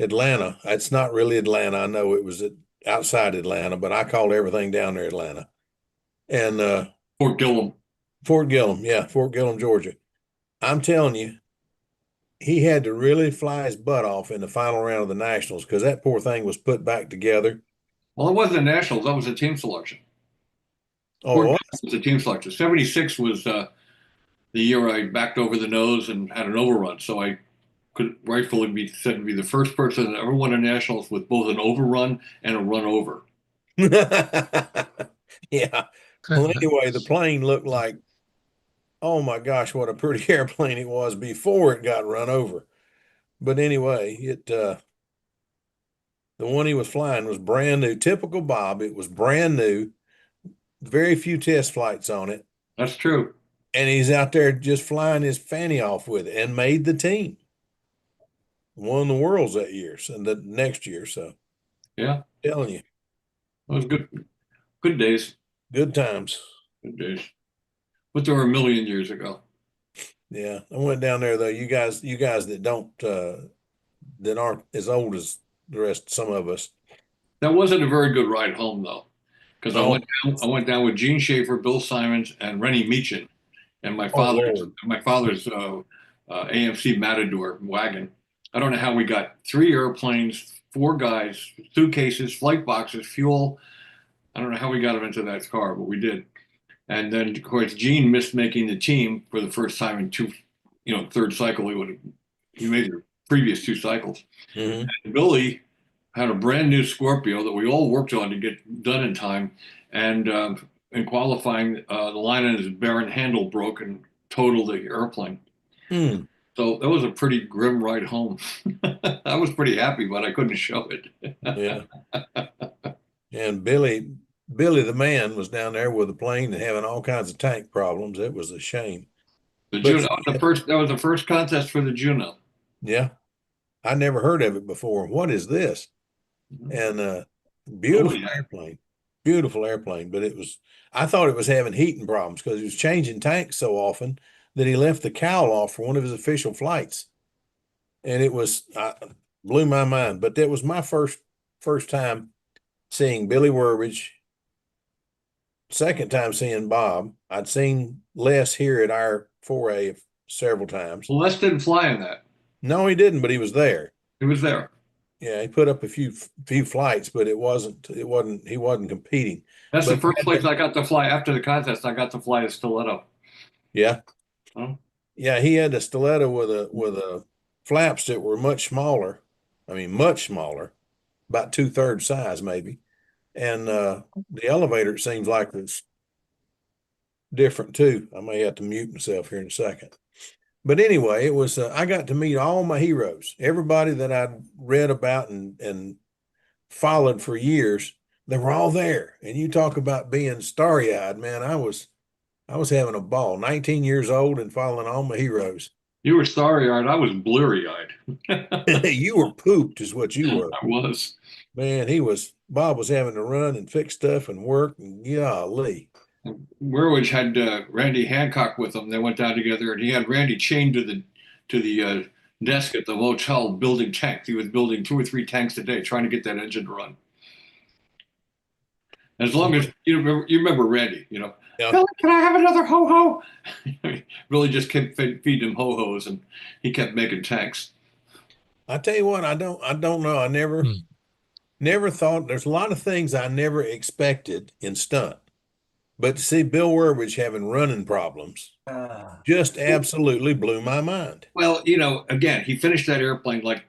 Atlanta, it's not really Atlanta. I know it was outside Atlanta, but I called everything down there Atlanta. And Fort Gillum. Fort Gillum, Georgia. I'm telling you, he had to really fly his butt off in the final round of the Nationals because that poor thing was put back together. Well, it wasn't a nationals. That was a team selection. Oh, Fort what? Gillum was a team selection. 76 was the year I backed over the nose and had an overrun. So I could rightfully be said to be the first person that ever won a nationals with both an overrun and a run over. Yeah. Well, anyway, the plane looked like, oh my gosh, what a pretty airplane it was before it got run over. But anyway, the one he was flying was brand new, typical Bob. It was brand new, very few test flights on it. That's true. And he's out there just flying his fanny off with it and made the team. Won the Worlds that year, and the next year. So, Yeah, I'm telling you, it was good. Good days. good times. Good days. But they were a million years ago. Yeah, I went down there though. You guys that don't that aren't as old as the rest, some of us. That wasn't a very good ride home though, because Oh, I went down with Gene Schaefer, Bill Simons, and Rennie Meechin, and oh Lord. my father's AMC Matador wagon. I don't know how we got three airplanes, four guys, suitcases, flight boxes, fuel. I don't know how we got them into that car, but we did. And then, of course, Gene missed making the team for the first time in third cycle. He made the previous two cycles. Hmm. And Billy had a brand new Scorpio that we all worked on to get done in time. And in qualifying, the line on his barren handle broke and totaled the airplane. Mm. So that was a pretty grim ride home. I was pretty happy, but I couldn't show it. Yeah. And Billy the man was down there with a plane and having all kinds of tank problems. It was a shame. The But Juno, that was the first contest for the Juno. yeah, I never heard of it before. What is this? And Oh beautiful yeah. airplane. Beautiful airplane. But I thought it was having heating problems because he was changing tanks so often that he left the cowl off for one of his official flights. And it was blew my mind. But that was my first time seeing Billy Wurbridge. Second time seeing Bob. I'd seen Les here at our 4A several times. Well, Les didn't fly in that. No, he didn't, but he was there. He was there. Yeah, he put up a few flights, but he wasn't competing. That's the But first place I got to fly after the contest. I got to fly a stiletto. yeah, Huh? yeah, he had a stiletto with a flaps that were much smaller. I mean, much smaller, about 2/3 size maybe. And the elevator, it seems like, was different too. I may have to mute myself here in a second. But anyway, it was I got to meet all my heroes, everybody that I'd read about and followed for years. They were all there. And you talk about being starry-eyed, man. I was having a ball. 19 years old and following all my heroes. You were starry-eyed. I was bleary-eyed. You were pooped, is what you were. I was. Man, Bob was having to run and fix stuff and work, and golly. Werwich had Randy Hancock with him. They went down together, and he had Randy chained to the desk at the motel building tanks. He was building 2 or 3 tanks a day, trying to get that engine to run. As long as you remember Randy, Yeah. Billy, can I have another ho ho? Really just kept feeding him ho hos, and he kept making tanks. I tell you what, I don't know. I never thought. There's a lot of things I never expected in stunt, but to see Bill Wurbridge having running problems just absolutely blew my mind. Well, again, he finished that airplane like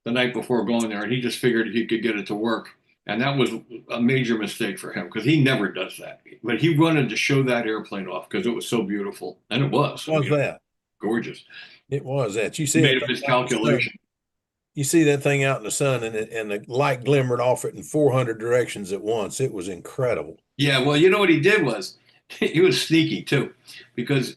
the night before going there, and he just figured he could get it to work. And that was a major mistake for him because he never does that. But he wanted to show that airplane off because it was so beautiful. And it was. What was that? Gorgeous. It was that. You He see made it up his calculation. You see that thing out in the sun and the light glimmered off it in 400 directions at once. It was incredible. Yeah, well, you know what he did was he was sneaky too, because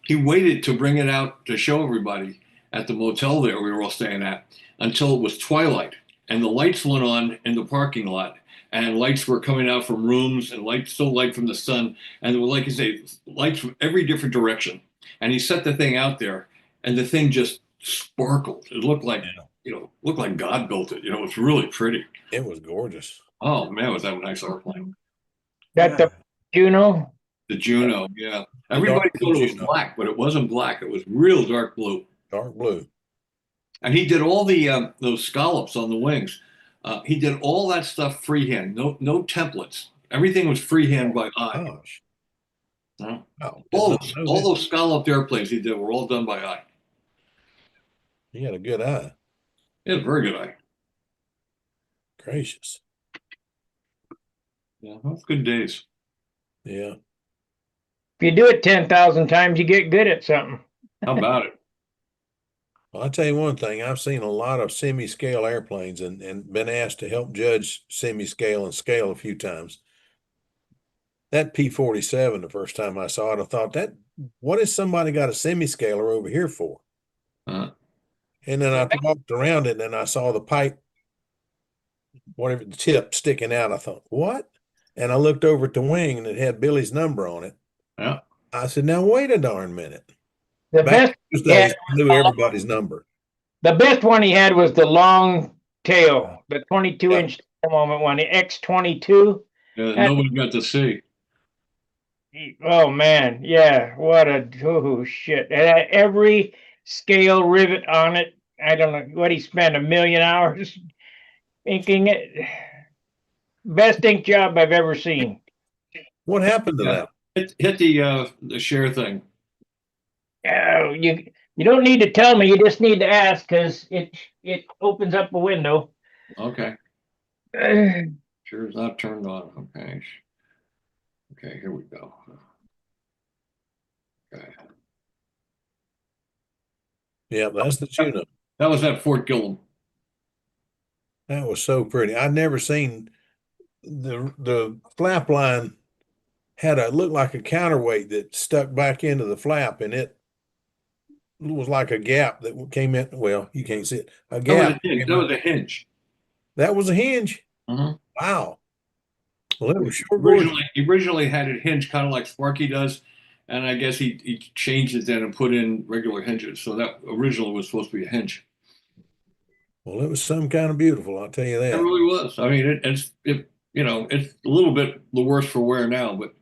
he waited to bring it out to show everybody at the motel there we were all staying at until it was twilight and the lights went on in the parking lot and lights were coming out from rooms and light from the sun and there were, like you say, lights from every different direction. And he set the thing out there and the thing just sparkled. It looked like looked like God built it. It was really pretty. It was gorgeous. Oh man, was that a nice airplane? That the Juno? The Juno, yeah. Everybody thought it was Juno. black, but it wasn't black. It was real dark blue. Dark blue. And he did all the those scallops on the wings. He did all that stuff freehand. No templates. Everything was freehand by eye. Gosh. No. Wow. All those scalloped airplanes he did were all done by eye. He had a good eye. He had a very good eye. Gracious. Yeah, that's good days. Yeah. If you do it 10,000 times, you get good at something. How about it? Well, I'll tell you one thing. I've seen a lot of semi-scale airplanes and been asked to help judge semi-scale and scale a few times. That P-47, the first time I saw it, I thought, what has somebody got a semi-scaler over here for? Uh, And then I walked around it and I saw the pipe, whatever, the tip sticking out. I thought, what? And I looked over at the wing and it had Billy's number on it. yeah. I said, now wait a darn minute. The Back best, in those yeah, days, I knew everybody's number. the best one he had was the long tail, the 22 Yeah. inch moment one, the X22. Nobody got to see. Oh man, yeah, what a oh shit! It had every scale rivet on it. I don't know what he spent 1,000,000 hours inking it. Best ink job I've ever seen. What happened to Yeah. that? Hit the share thing. Oh, you don't need to tell me. You just need to ask because it opens up a window. Okay. Sure is not turned on. Okay. Okay, here we go. Okay. Yeah, that's the tuna. That was at Fort Gillem. That was so pretty. I'd never seen the flap line had a looked like a counterweight that stuck back into the flap, and it was like a gap that came in. Well, you can't see it. A That was gap. a hinge. came That out. was a hinge. That was a hinge. Mhm. Wow. Well, it was sure gorgeous. He originally had it hinged kind of like Sparky does, and I guess he changed it then and put in regular hinges. So that originally was supposed to be a hinge. Well, it was some kind of beautiful, I'll tell you It that. really was. I mean, it's it's a little bit the worse for wear now, but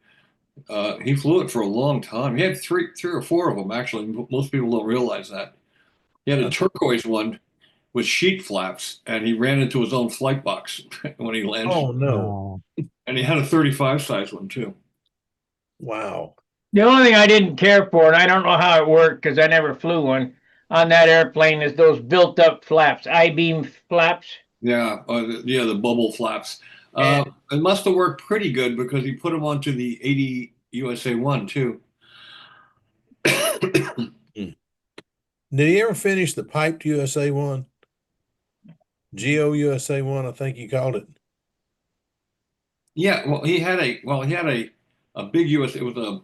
he flew it for a long time. He had three or four of them actually. Most people don't realize that. He had a turquoise one with sheet flaps, and he ran into his own flight box when he landed. Oh no. And he had a 35 size one too. Wow. The only thing I didn't care for, and I don't know how it worked because I never flew one on that airplane, is those built up flaps, I-beam flaps. Yeah, the bubble flaps. And It must have worked pretty good because he put them onto the 80 USA one too. Did he ever finish the piped USA one? Geo USA one, I think he called it. Yeah, well, he had a big US. It was a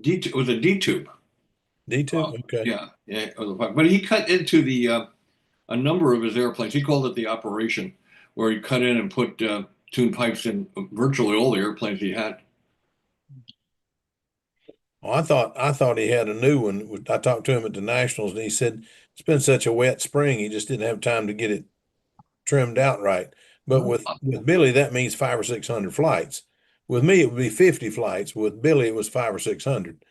D. It was a D tube. D2? Okay. Yeah, yeah. It was a pipe. But he cut into the a number of his airplanes. He called it the operation, where he cut in and put tuned pipes in virtually all the airplanes he had. Oh, I thought he had a new one. I talked to him at the Nationals, and he said it's been such a wet spring, he just didn't have time to get it trimmed out right. But with Billy, that means 500 or 600 flights. With me, it would be 50 flights. With Billy, it was 500 or 600.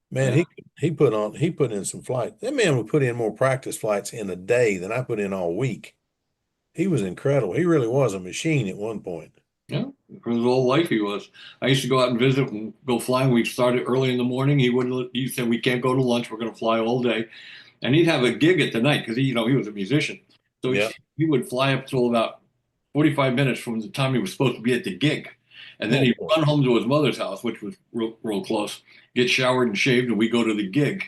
Man, Yeah. he put in some flights. That man would put in more practice flights in a day than I put in all week. He was incredible. He really was a machine at one point. Yeah, for his whole life he was. I used to go out and visit and go flying. We started early in the morning. He said we can't go to lunch. We're going to fly all day, and he'd have a gig at the night because he was a musician. So Yeah. he would fly up till about 45 minutes from the time he was supposed to be at the gig, and then Oh, he'd boy. run home to his mother's house, which was real close. Get showered and shaved, and we go to the gig,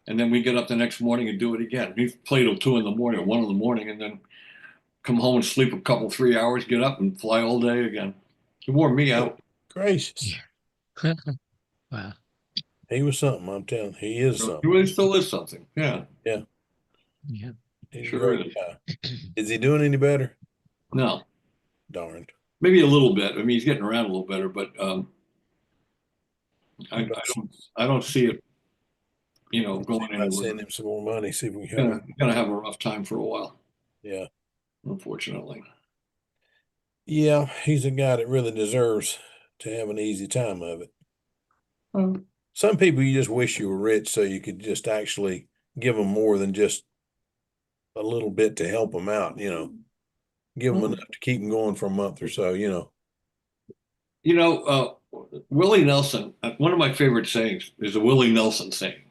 and then we get up the next morning and do it again. He played till 2 in the morning or 1 in the morning, and then come home and sleep a couple 3 hours, get up and fly all day again. He wore me out. Gracious. Wow. He was something, I'm telling you. He is He something. really still is something. Yeah, Yeah. He's a sure great is. guy. Is he doing any better? No, Darned. maybe a little bit. I mean, he's getting around a little better, but I don't see it, going Might anywhere. send him some more money, see if we can help him. Gonna have a rough time for a while, Yeah. unfortunately. Yeah, he's a guy that really deserves to have an easy time of it. Some people you just wish you were rich so you could just actually give them more than just a little bit to help them out, give them enough to keep them going for a month or so, Willie Nelson. One of my favorite sayings is a Willie Nelson saying,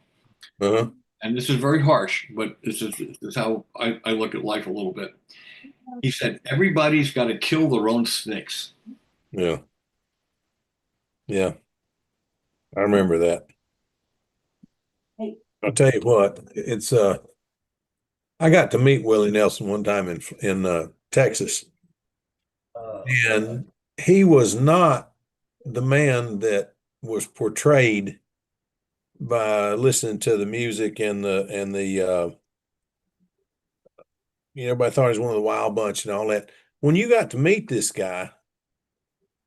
Uh-huh. and this is very harsh, but this is how I look at life a little bit. He said, "Everybody's got to kill their own snakes." Yeah. Yeah. I remember that. I'll tell you what, it's I got to meet Willie Nelson one time in Texas, and he was not the man that was portrayed by listening to the music and the everybody thought he was one of the wild bunch and all that. When you got to meet this guy,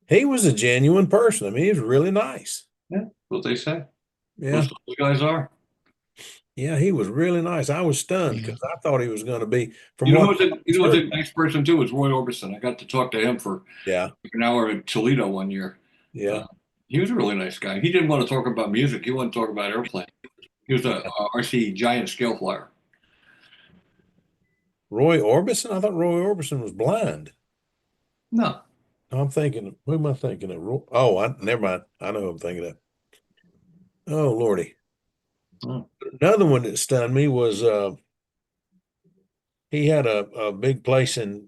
he was a genuine person. I mean, he was really nice. Yeah, what they say. Yeah. Most of the guys are. Yeah, he was really nice. I was stunned Yeah. because I thought he was going to be from You know what who's a nice person too is Roy Orbison. I got to talk to him for Yeah, an hour in Toledo one year. yeah. He was a really nice guy. He didn't want to talk about music. He wanted to talk about airplane. He was a RC giant scale flyer. Roy Orbison? I thought Roy Orbison was blind. No. I'm thinking, who am I thinking of? Oh, never mind. I know who I'm thinking of. Oh, Lordy. Oh. Another one that stunned me was he had a big place in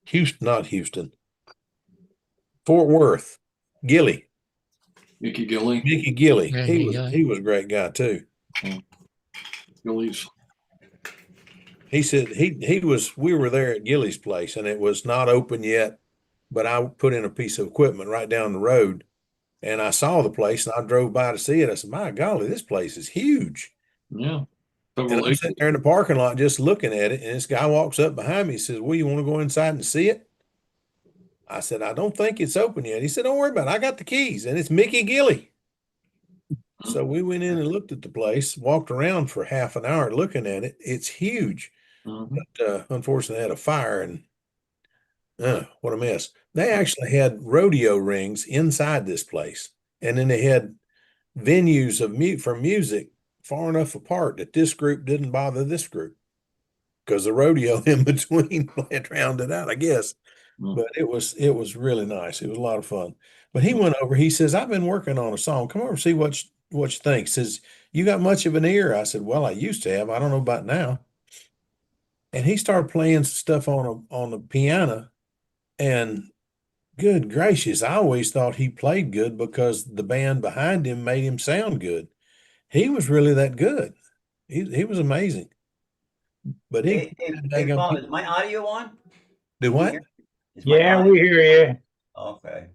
Houston, not Houston, Fort Worth, Gilly, Mickey Gilly. Mickey Gilly. Yeah, He was a great guy too. Gilly's. He said we were there at Gilly's place and it was not open yet, but I put in a piece of equipment right down the road and I saw the place and I drove by to see it. I said, my golly, this place is huge. Yeah. And Several I'm sitting there in the parking lot just looking at it. And this guy walks up behind me and says, well, you want to go inside and see it? I said, I don't think it's open yet. He said, don't worry about it. I got the keys and it's Mickey Gilly. So we went in and looked at the place, walked around for half an hour looking at it. It's huge. But unfortunately, had a fire and what a mess. They actually had rodeo rings inside this place. And then they had venues of for music far enough apart that this group didn't bother this group because the rodeo in between had drowned it out, I guess. But it was really nice. It was a lot of fun. But he went over, he says, I've been working on a song. Come over and see what you think. He says, you got much of an ear? I said, well, I used to have. I don't know about now. And he started playing stuff on the piano. And good gracious, I always thought he played good because the band behind him made him sound good. He was really that good. He was amazing. But Hey, Bob, is my audio on? Do what? Is my Yeah, audio? we hear you. Okay.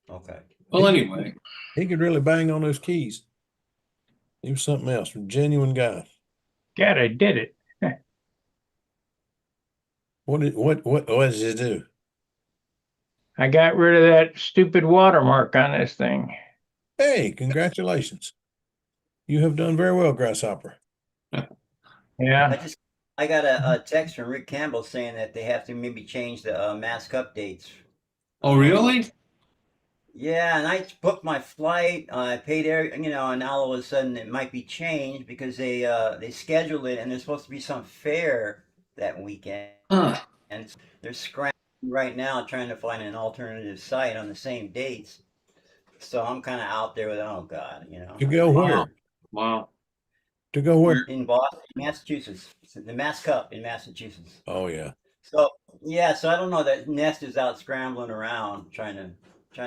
Okay. Well, anyway. He could really bang on those keys. He was something else, a genuine guy. God, I did it. What did he do? I got rid of that stupid watermark on this thing. Hey, congratulations. You have done very well, Grasshopper. Yeah. I got a text from Rick Campbell saying that they have to maybe change the mask updates. Oh, really? Yeah, and I booked my flight. I paid and now all of a sudden it might be changed because they scheduled it and there's supposed to be some fair that weekend, and they're scrambling right now trying to find an alternative site on the same dates. So I'm kind of out there with, oh God, To go where? Wow. To go where? In Boston, Massachusetts, the Mass Cup in Massachusetts. Oh yeah. So yeah, so I don't know. That Nest is out scrambling around trying to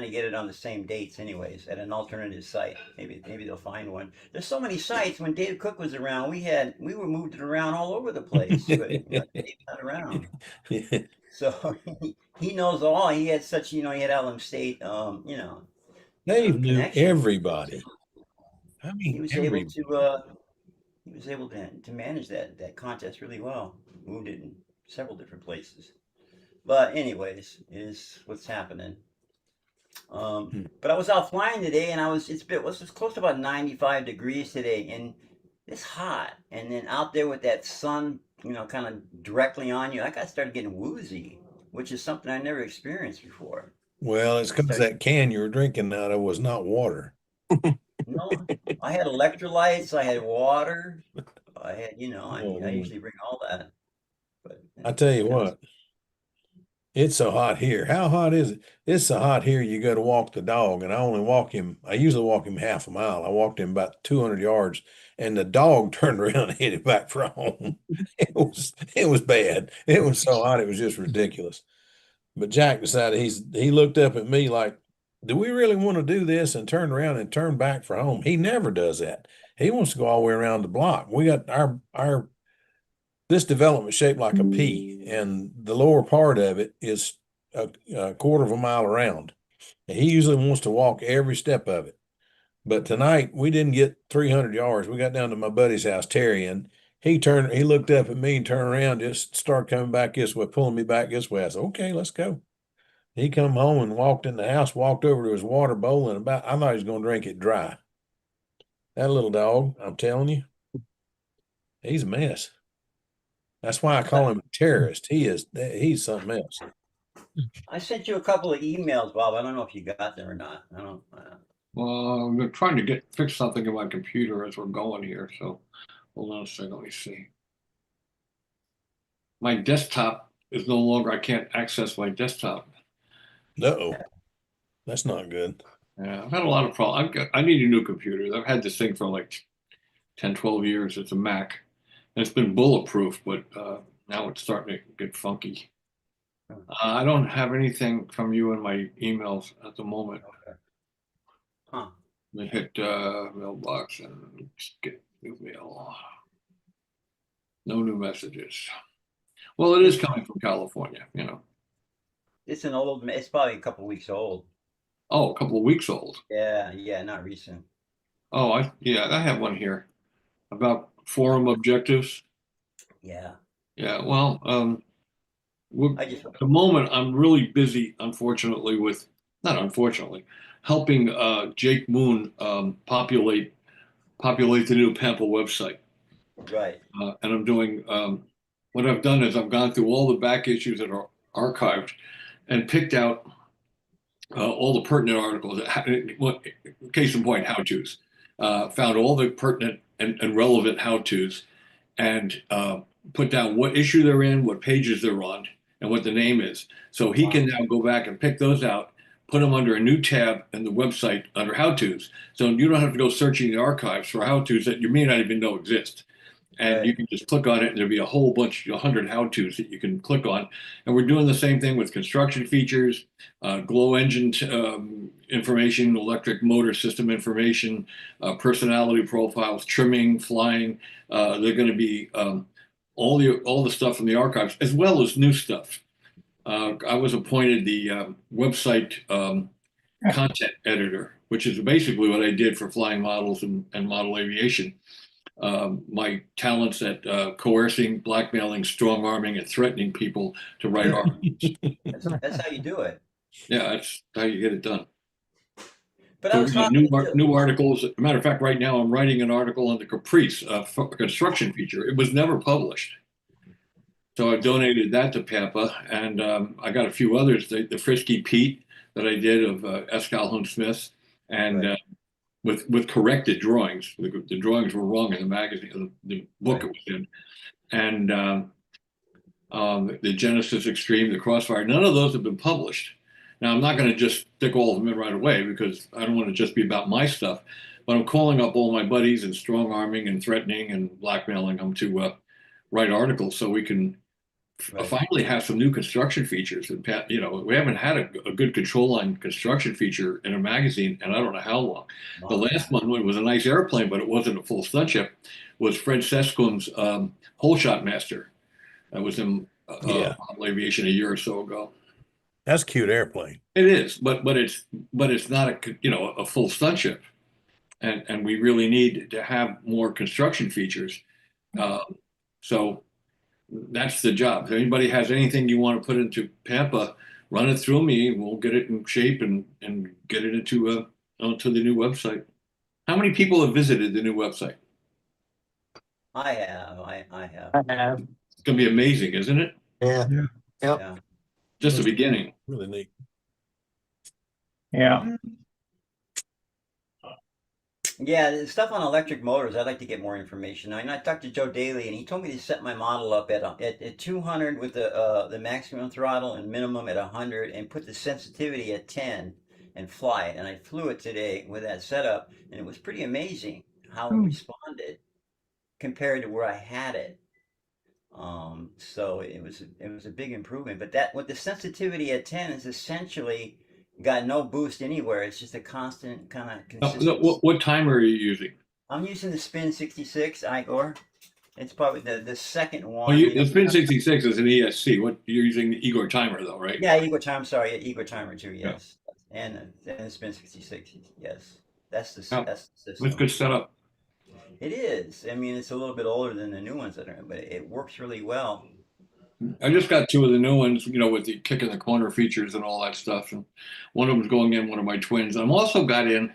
get it on the same dates, anyways, at an alternative site. Maybe they'll find one. There's so many sites. When Dave Cook was around, we were moved it around all over the place. But Dave's not around, so he knows all. He had such he had Allen State, Dave knew connection. everybody. I mean, he was everybody. able to manage that contest really well. Moved it in several different places. But anyways, is what's happening. But I was out flying today, and it's close to about 95 degrees today, and it's hot. And then out there with that sun, kind of directly on you, I started getting woozy, which is something I never experienced before. Well, it's because that can you were drinking out of was not water. No, I had electrolytes, I had water, I had, I usually bring all that. But I tell you what, it's so hot here. How hot is it? It's so hot here. You got to walk the dog, and I usually walk him half a mile. I walked him about 200 yards, and the dog turned around and headed back for home. It was bad. It was so hot. It was just ridiculous. But Jack decided he looked up at me like, do we really want to do this? And turned around and turned back for home. He never does that. He wants to go all the way around the block. We got this development shaped like a pea, and the lower part of it is a quarter of a mile around. And he usually wants to walk every step of it. But tonight we didn't get 300 yards. We got down to my buddy's house, Terry, and he looked up at me and turned around, just started coming back this way, pulling me back this way. I said, okay, let's go. He come home and walked in the house, walked over to his water bowl, and I thought he was going to drink it dry. That little dog, I'm telling you, he's a mess. That's why I call him a terrorist. He's something else. I sent you a couple of emails, Bob. I don't know if you got them or not. I don't. Well, I'm trying to fix something in my computer as we're going here. So hold on a second. Let me see. My desktop is no longer. I can't access my desktop. Uh-oh. That's not good. Yeah, I've had a lot of problems. I need a new computer. I've had this thing for like 10, 12 years. It's a Mac. And it's been bulletproof, but now it's starting to get funky. I don't have anything from you in my emails at the moment. Okay. Huh. Let me hit mailbox and get new mail. No new messages. Well, it is coming from California, you know. It's an old. It's probably a couple weeks old. Oh, a couple of weeks old. Yeah, yeah, not recent. Oh, I have one here about forum objectives. Yeah. Yeah, well, I just. at the moment I'm really busy, unfortunately, not unfortunately, helping Jake Moon populate the new Pampa website. Right. And I'm doing what I've done is I've gone through all the back issues that are archived and picked out all the pertinent articles. Case in point, how-tos. Found all the pertinent and relevant how-tos and put down what issue they're in, what pages they're on, and what the name is. So he can now go back and pick those out, put them under a new tab in the website under how-tos. So you don't have to go searching the archives for how-tos that you may not even know exist. And you Right. can just click on it, and there'll be a whole bunch, 100 how-tos that you can click on. And we're doing the same thing with construction features, glow engine information, electric motor system information, personality profiles, trimming, flying. They're going to be all the stuff from the archives, as well as new stuff. I was appointed the website content editor, which is basically what I did for flying models and model aviation. My talents at coercing, blackmailing, strong arming, and threatening people to write articles. That's how you do it. Yeah, that's how you get it done. But I So was we got talking to. new articles. As a matter of fact, right now I'm writing an article on the Caprice construction feature. It was never published. So I donated that to Pampa, and I got a few others. The Frisky Pete that I did of S. Calhoun Smith, and Right. With corrected drawings. The drawings were wrong in the magazine, the book it was in, and the Genesis Extreme, the Crossfire. None of those have been published. Now I'm not going to just stick all of them in right away because I don't want to just be about my stuff. But I'm calling up all my buddies and strong arming and threatening and blackmailing them to write articles so we can Right. finally have some new construction features. And we haven't had a good control line construction feature in a magazine, and I don't know how long. The Wow. last one was a nice airplane, but it wasn't a full stunt ship. Was Fred Sescombe's Hole Shot Master. That was in Yeah. aviation a year or so ago. That's a cute airplane. It is, but it's not a full stunt ship, and we really need to have more construction features. So that's the job. If anybody has anything you want to put into Pampa, run it through me. We'll get it in shape and get it onto the new website. How many people have visited the new website? I have. I have. I have. It's going to be amazing, isn't it? Yeah. Yeah. Yep. Yeah. Just the beginning. Really neat. Yeah. Yeah, the stuff on electric motors, I'd like to get more information. I talked to Joe Daly, and he told me to set my model up at 200 with the maximum throttle and minimum at 100, and put the sensitivity at 10 and fly it. And I flew it today with that setup, and it was pretty amazing how it responded compared to where I had it. So it was a big improvement. But that with the sensitivity at 10 is essentially got no boost anywhere. It's just a constant kind of consistent. What timer are you using? I'm using the Spin 66 Igor. It's probably the second Oh, one. the Spin 66 is an ESC. What you're using the Igor timer though, right? Yeah, Igor timer. Sorry, Igor timer too. Yeah. Yes, and the Spin 66. Yes, that's the Yeah. that's the That's system. good setup. It is. I mean, it's a little bit older than the new ones that are, but it works really well. I just got two of the new ones, with the kick in the corner features and all that stuff. And one of them's going in one of my twins. I'm also got in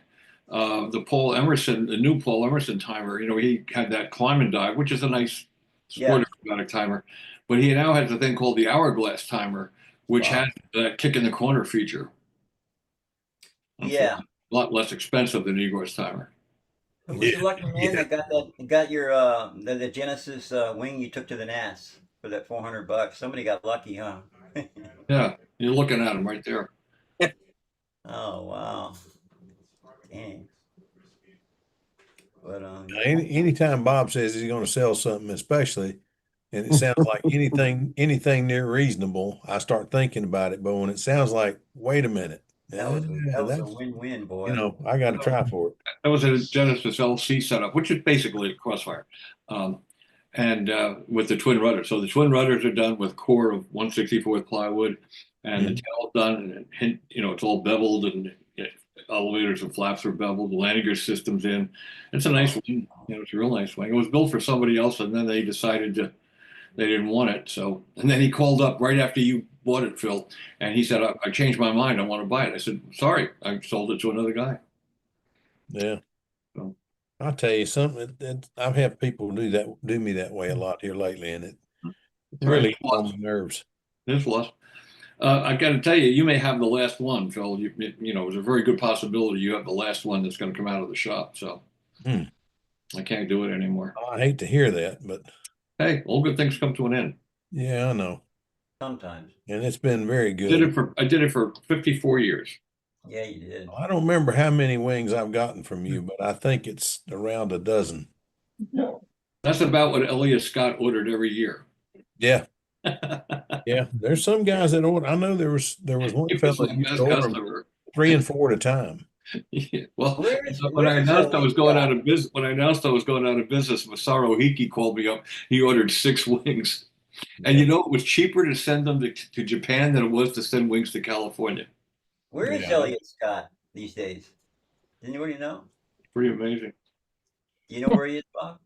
the Paul Emerson, the new Paul Emerson timer. He had that climb and dive, which is a nice Yeah. sport acrobatic timer. But he now has a thing called the hourglass timer, which Wow. has that kick in the corner feature. Yeah. A lot less expensive than Igor's timer. Who was Yeah, the lucky man yeah. that got your the Genesis wing you took to the NAS for that $400? Somebody got lucky, huh? Yeah, you're looking at them right there. Oh wow. Dang. But Anytime Bob says he's going to sell something, especially, and it sounds like anything near reasonable, I start thinking about it. But when it sounds like, wait a minute, that was a that's win-win, boy. I got to try for it. That was a Genesis LC setup, which is basically a crossfire, and with the twin rudders. So the twin rudders are done with core of 1/64 plywood, and the tail's done, and it's all beveled, and elevators and flaps are beveled. The landing gear system's in. It's a nice wing. It's a real nice wing. It was built for somebody else, and then they decided they didn't want it. So, and then he called up right after you bought it, Phil, and he said, I changed my mind. I want to buy it. I said, sorry, I sold it to another guy. Yeah. So, I'll tell you something. I've had people do me that way a lot here lately, and it really gets on my nerves. There's lots. I got to tell you, you may have the last one, Phil. It's a very good possibility you have the last one that's going to come out of the shop. So I can't do it anymore. I hate to hear that, but hey, all good things come to an end. yeah, I know. Sometimes. And it's been very good. I did it for 54 years. Yeah, you did. I don't remember how many wings I've gotten from you, but I think it's around a dozen. That's about what Elliot Scott ordered every year. Yeah. Yeah. There's some guys that order. I know there was one He was fellow my that used best to order them customer. 3 and 4 at a time. Yeah. Well, when Where I is announced I was Elliot going Scott? out of business, Masaru Hiki called me up. He ordered 6 wings, and it was cheaper to send them to Japan than it was to send wings to California. Where is Yeah. Elliot Scott these days? Does anybody know? Pretty amazing. Do you know where he is, Bob?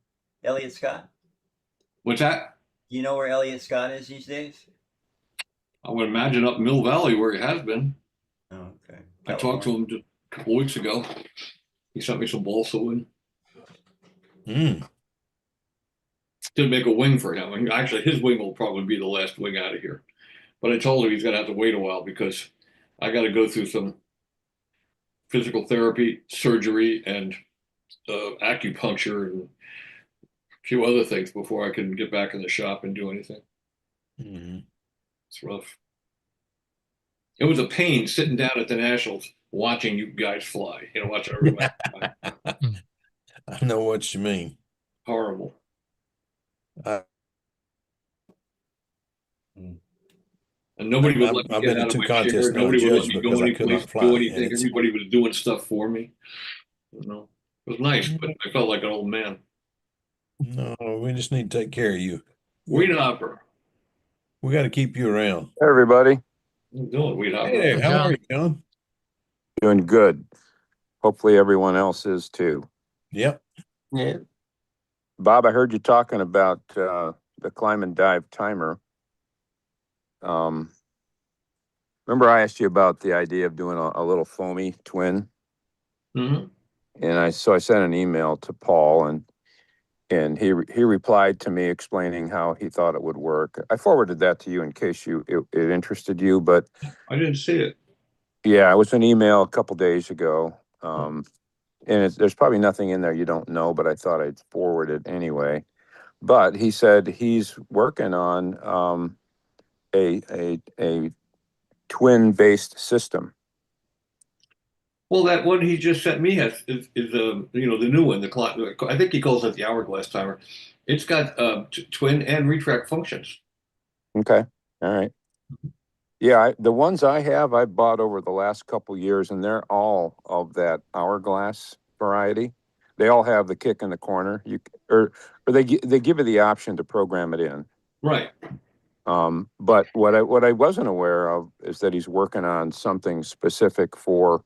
Elliot Scott? What's that? Do you know where Elliot Scott is these days? I would imagine up Mill Valley where he has been. Oh, okay. I talked to him just a couple weeks ago. He sent me some balsa wood. Did make a wing for him. And actually, his wing will probably be the last wing out of here. But I told him he's going to have to wait a while because I got to go through some physical therapy, surgery, and acupuncture and a few other things before I can get back in the shop and do anything. It's rough. It was a pain sitting down at the Nationals watching you guys fly, watching everybody fly. I know what you mean. Horrible. And nobody would let me I've get been in out of 2 my contests chair. now Nobody would let judged me go because I any could place, not do fly. anything. Everybody was doing stuff for me. It was nice, but I felt like an old man. No, we just need to take care of you. Weed Hopper. We got to keep you around. Hey, everybody. What are you doing, Weed Hopper? Hey, how are you, John? Doing good. Hopefully everyone else is too. Yep. Yeah. Bob, I heard you talking about the climb and dive timer. Remember I asked you about the idea of doing a little foamy twin? Mm-hmm. And I sent an email to Paul and he replied to me explaining how he thought it would work. I forwarded that to you in case it interested you, but I didn't see it. yeah, it was an email a couple days ago. And there's probably nothing in there you don't know, but I thought I'd forward it anyway. But he said he's working on a twin-based system. Well, that one he just sent me is the new one. I think he calls it the hourglass timer. It's got twin and retract functions. Okay, all right. Yeah, the ones I have, I bought over the last couple years, and they're all of that hourglass variety. They all have the kick in the corner. Or they give you the option to program it in. Right. But what I wasn't aware of is that he's working on something specific for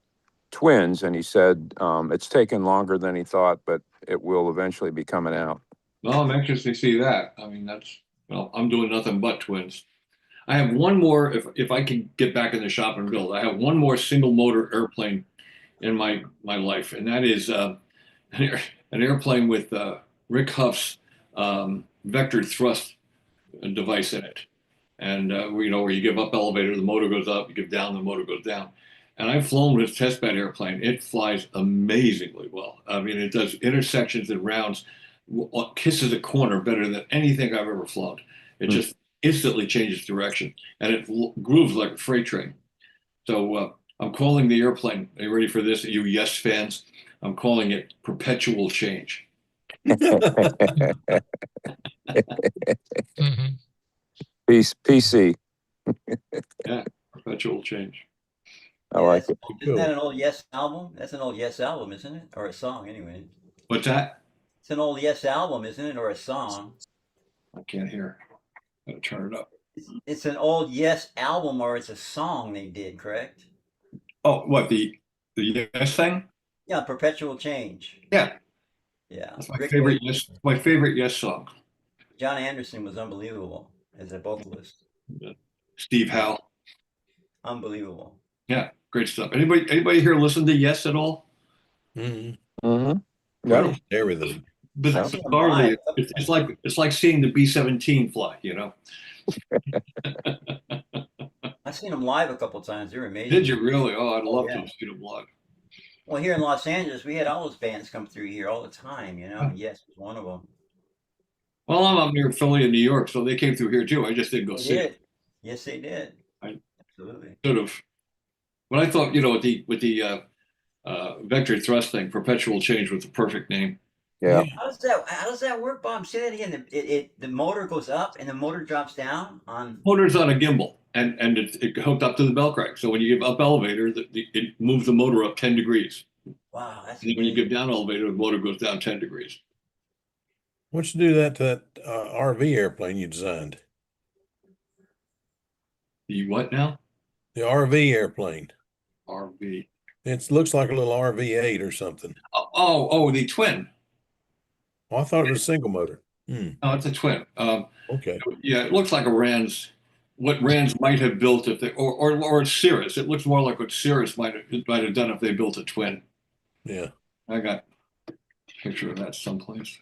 twins, and he said it's taken longer than he thought, but it will eventually be coming out. Well, I'm anxious to see that. I mean, that's Well, I'm doing nothing but twins. I have one more, if I can get back in the shop and build, I have one more single motor airplane in my life, and that is an airplane with Rick Huff's vector thrust device in it. And where you give up elevator, the motor goes up, you give down, the motor goes down. And I've flown with test bed airplane. It flies amazingly well. I mean, it does intersections and rounds, kisses a corner better than anything I've ever flown. It just instantly changes direction, and it grooves like a freight train. So I'm calling the airplane. Are you ready for this, you Yes fans? I'm calling it perpetual change. Mhm. PC. Yeah, perpetual change. I like it. Isn't that Cool. an old Yes album? That's an old Yes album, isn't it? Or a song, anyway. What's that? It's an old Yes album, isn't it? Or a song. I can't hear. Gotta turn it up. It's an old Yes album, or it's a song they did, correct? Oh, what the Yes thing? Yeah, Perpetual Change. Yeah, Yeah. that's my Rick favorite Wakeman. Yes. My favorite Yes song. John Anderson was unbelievable as a vocalist. Steve Howe. Unbelievable. Yeah, great stuff. Anybody here listen to Yes at all? Mm-hmm. Mm-hmm. Incredible. Yep. Everything. I've seen them live Bizarrely, a couple it's like seeing the B-17 fly. I've seen them live a couple times. They're amazing. Did you really? Oh, I'd Oh, love to yeah. have seen them live. Well, here in Los Angeles, we had all those bands come through here all the time, and Yes was one of them. Well, I'm up near Philly and New York, so they came through here too. I just didn't go They see it. did. Yes, they did. I Absolutely. should have. But I thought, with the vector thrust thing, perpetual change was the perfect name. Yeah. How does that work, Bob? Say that again. The motor goes up and the motor drops down on. Motor's on a gimbal, and it hooked up to the belt crank. So when you give up elevator, it moves the motor up 10 degrees. Wow, that's And then when you give amazing. down elevator, the motor goes down 10 degrees. What'd you do that to that RV airplane you designed? The what now? The RV airplane. RV. It looks like a little RV-8 or something. Oh, the twin. Oh, I thought it was a single motor. No, it's a twin. Okay. Yeah, it looks like a Rand's. What Rand's might have built if they, or Cirrus. It looks more like what Cirrus might have done if they built a twin. Yeah. I got a picture of that someplace.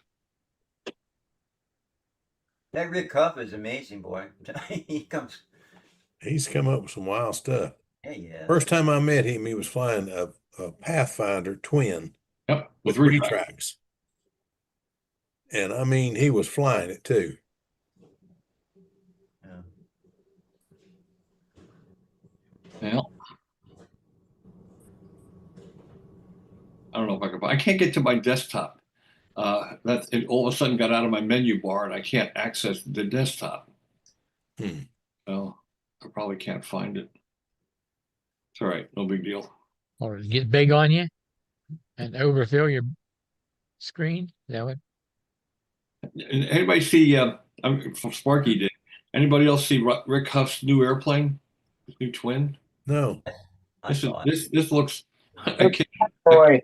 That Rick Huff is amazing, boy. He comes. He's come up with some wild stuff. Yeah. First time I met him, he was flying a Pathfinder twin Yep, with with retracts. And I mean, he was flying it too. Yeah. I don't know if I can. I can't get to my desktop. That it all of a sudden got out of my menu bar, and I can't access the desktop. So I probably can't find it. It's all right, no big deal. Or get big on you and overfill your screen. Is that what? And anybody see? Sparky did. Anybody else see Rick Huff's new airplane, his new twin? No. This looks. Boy.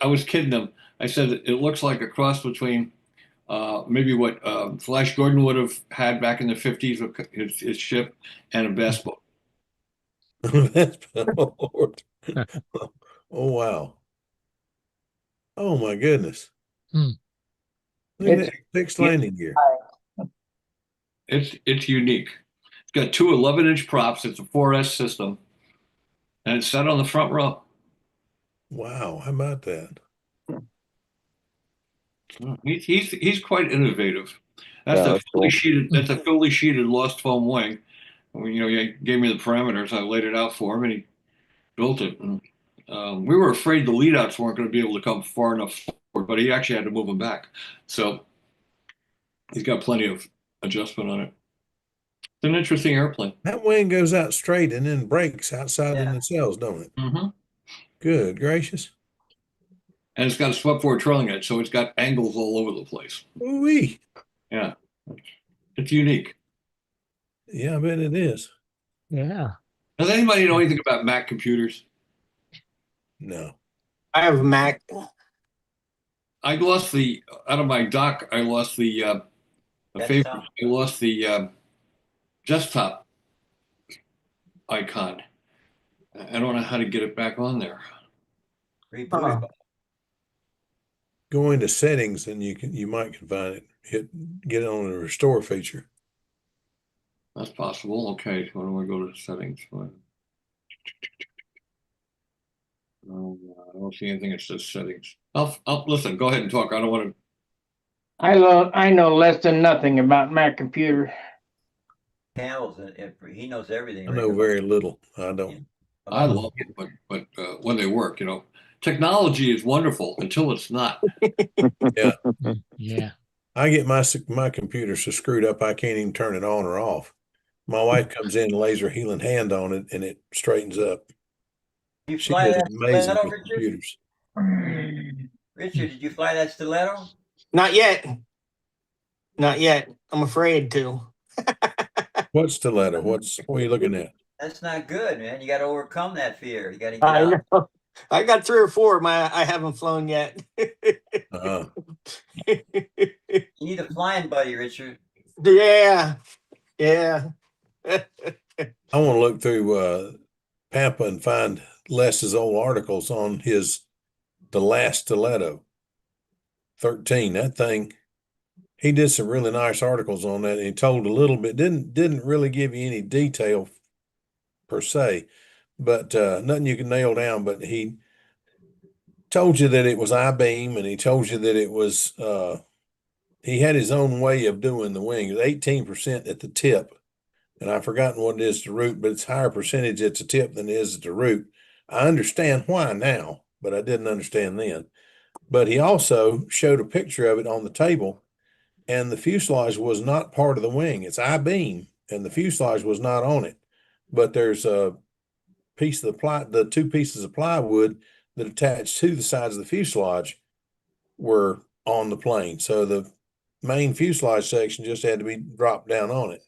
I was kidding them. I said it looks like a cross between maybe what Flash Gordon would have had back in the 50s with his ship and a bass boat. That's Lord. Oh wow. Oh my goodness. Look at that fixed landing gear. It's unique. It's got two 11-inch props. It's a 4S system, and it's set on the front row. Wow, how about that? He's quite innovative. Yeah, that's cool. That's a fully sheeted lost foam wing. He gave me the parameters. I laid it out for him, and he built it. And, we were afraid the lead outs weren't going to be able to come far enough forward, but he actually had to move them back. So he's got plenty of adjustment on it. It's an interesting airplane. That wing goes out straight and then breaks outside in the cells, don't it? Mm-hmm. Good gracious. And it's got a swept forward trailing edge, so it's got angles all over the place. Ooh-wee. Yeah. It's unique. Yeah, I bet it is. Yeah. Does anybody know anything about Mac computers? No. I have a Mac. Out of my dock, I lost the a favorite. Desktop? I lost the desktop icon. I don't know how to get it back on there. Reboot it. Go into settings and you might can find it. Get it on the restore feature. That's possible. Okay, so where do I go to settings? I don't see anything that says settings. I'll listen. Go ahead and talk. I don't want to. I know less than nothing about Mac computer. Panels, he knows everything. I know very little. I don't. I love it, but when they work, technology is wonderful until it's not. Yeah. Yeah. I get my computer so screwed up I can't even turn it on or off. My wife comes in, lays her healing hand on it, and it straightens up. You She fly is that amazing stiletto, with Richard? computers. Richard, did you fly that stiletto? Not yet. Not yet. I'm afraid to. What's stiletto? What are you looking at? That's not good, man. You got to overcome that fear. You got to get I out. know. I got 3 or 4. I haven't flown yet. Uh-huh. You need a flying buddy, Richard. Yeah. Yeah. I want to look through Pampa and find Les's old articles on the last stiletto 13. That thing, he did some really nice articles on that. And he told a little bit, didn't really give you any detail per se, but nothing you can nail down. But he told you that it was I-beam, and he told you that it was he had his own way of doing the wing. It was 18% at the tip. And I've forgotten what it is to root, but it's higher percentage at the tip than it is at the root. I understand why now, but I didn't understand then. But he also showed a picture of it on the table, and the fuselage was not part of the wing. It's I-beam, and the fuselage was not on it. But there's a piece of the 2 pieces of plywood that attached to the sides of the fuselage were on the plane. So the main fuselage section just had to be dropped down on it.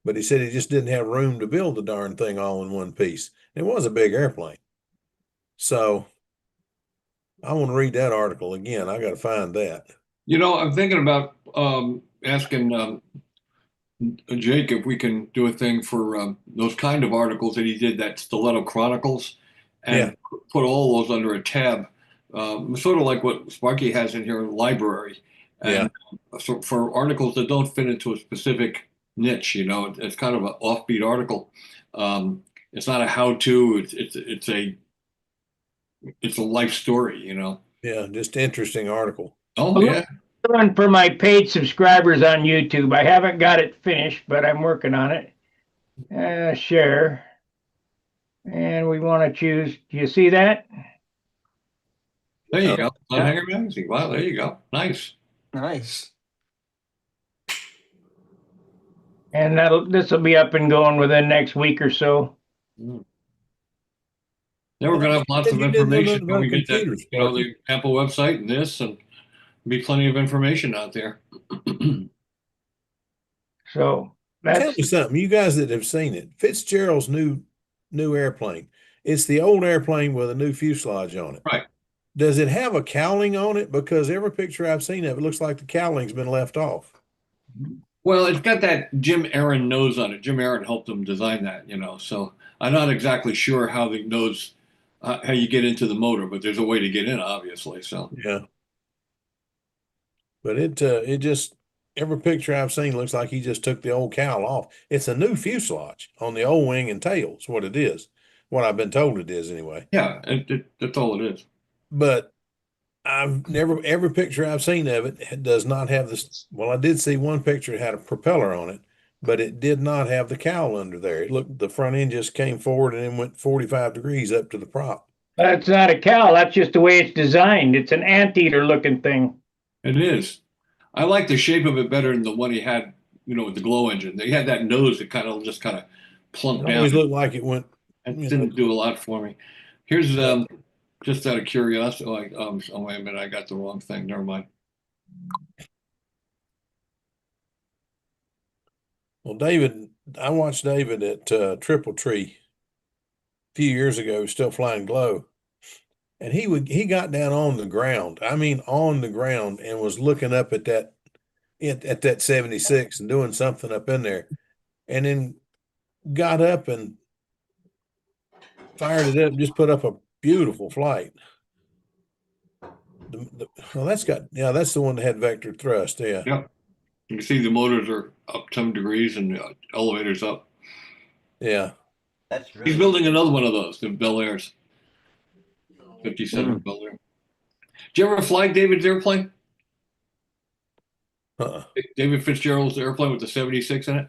But he said he just didn't have room to build the darn thing all in one piece. It was a big airplane. So I want to read that article again. I got to find that. I'm thinking about asking Jake if we can do a thing for those kind of articles that he did, that Stiletto Chronicles, and put all those under a tab, sort of like what Sparky has in here in the library. And so for articles that don't fit into a specific niche, it's kind of an offbeat article. It's not a how-to. It's a life story. Yeah, just interesting article. Oh yeah. One for my paid subscribers on YouTube. I haven't got it finished, but I'm working on it. Share. And we want to choose. Do you see that? There you go. Stunt Hangar magazine. Wow, there you go. Nice. Nice. And this will be up and going within next week or so. Then we're going to have lots of information when we get that, the Apple website and this, and be plenty of information out there. So tell me something, you guys that have seen it. Fitzgerald's new airplane. It's the old airplane with a new fuselage on it. Right. Does it have a cowling on it? Because every picture I've seen of it looks like the cowling's been left off. Well, it's got that Jim Aaron nose on it. Jim Aaron helped them design that, so I'm not exactly sure how the nose, how you get into the motor, but there's a way to get in, obviously. So yeah. But it just, every picture I've seen looks like he just took the old cowl off. It's a new fuselage on the old wing and tail. Is what it is. What I've been told it is anyway. Yeah, that's all it is. But every picture I've seen of it does not have this. Well, I did see one picture that had a propeller on it, but it did not have the cowl under there. It looked, the front end just came forward and then went 45 degrees up to the prop. That's not a cowl. That's just the way it's designed. It's an anteater looking thing. It is. I like the shape of it better than the one he had, with the glow engine. They had that nose that kind of plunked down. It always looked like it went. It didn't do a lot for me. Here's just out of curiosity. Like, oh wait a minute, I got the wrong thing. Never mind. Well, I watched David at Triple Tree a few years ago, still flying glow. And he got down on the ground. I mean, on the ground, and was looking up at that at that 76 and doing something up in there, and then got up and fired it up, just put up a beautiful flight. Well, that's the one that had vector thrust. Yeah. Yep. You can see the motors are up 10 degrees and the elevator's up. Yeah. That's really He's building another one of those, the Bel Airs. 57 Bel Air. Did you ever fly David's airplane? Uh-uh. David Fitzgerald's airplane with the 76 in it?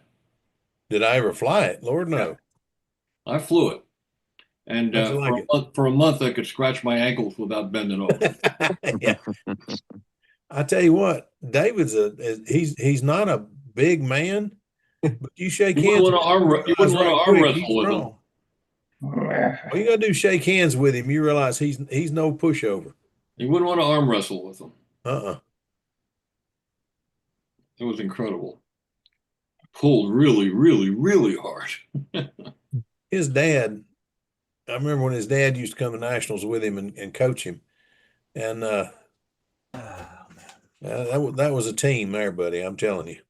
Did I ever fly it? Lord, no. I flew it. And How'd you like it? for a month, I could scratch my ankles without bending over. Yeah. I tell you what, David's he's not a big man, but you shake You hands. wouldn't want to arm wrestle with him. All you gotta do is shake hands with him. You realize he's no pushover. You wouldn't want to arm wrestle with him. It was incredible. Pulled really, really, really hard. His dad, I remember when his dad used to come to nationals with him and coach him, and that was a team there, buddy. I'm telling you.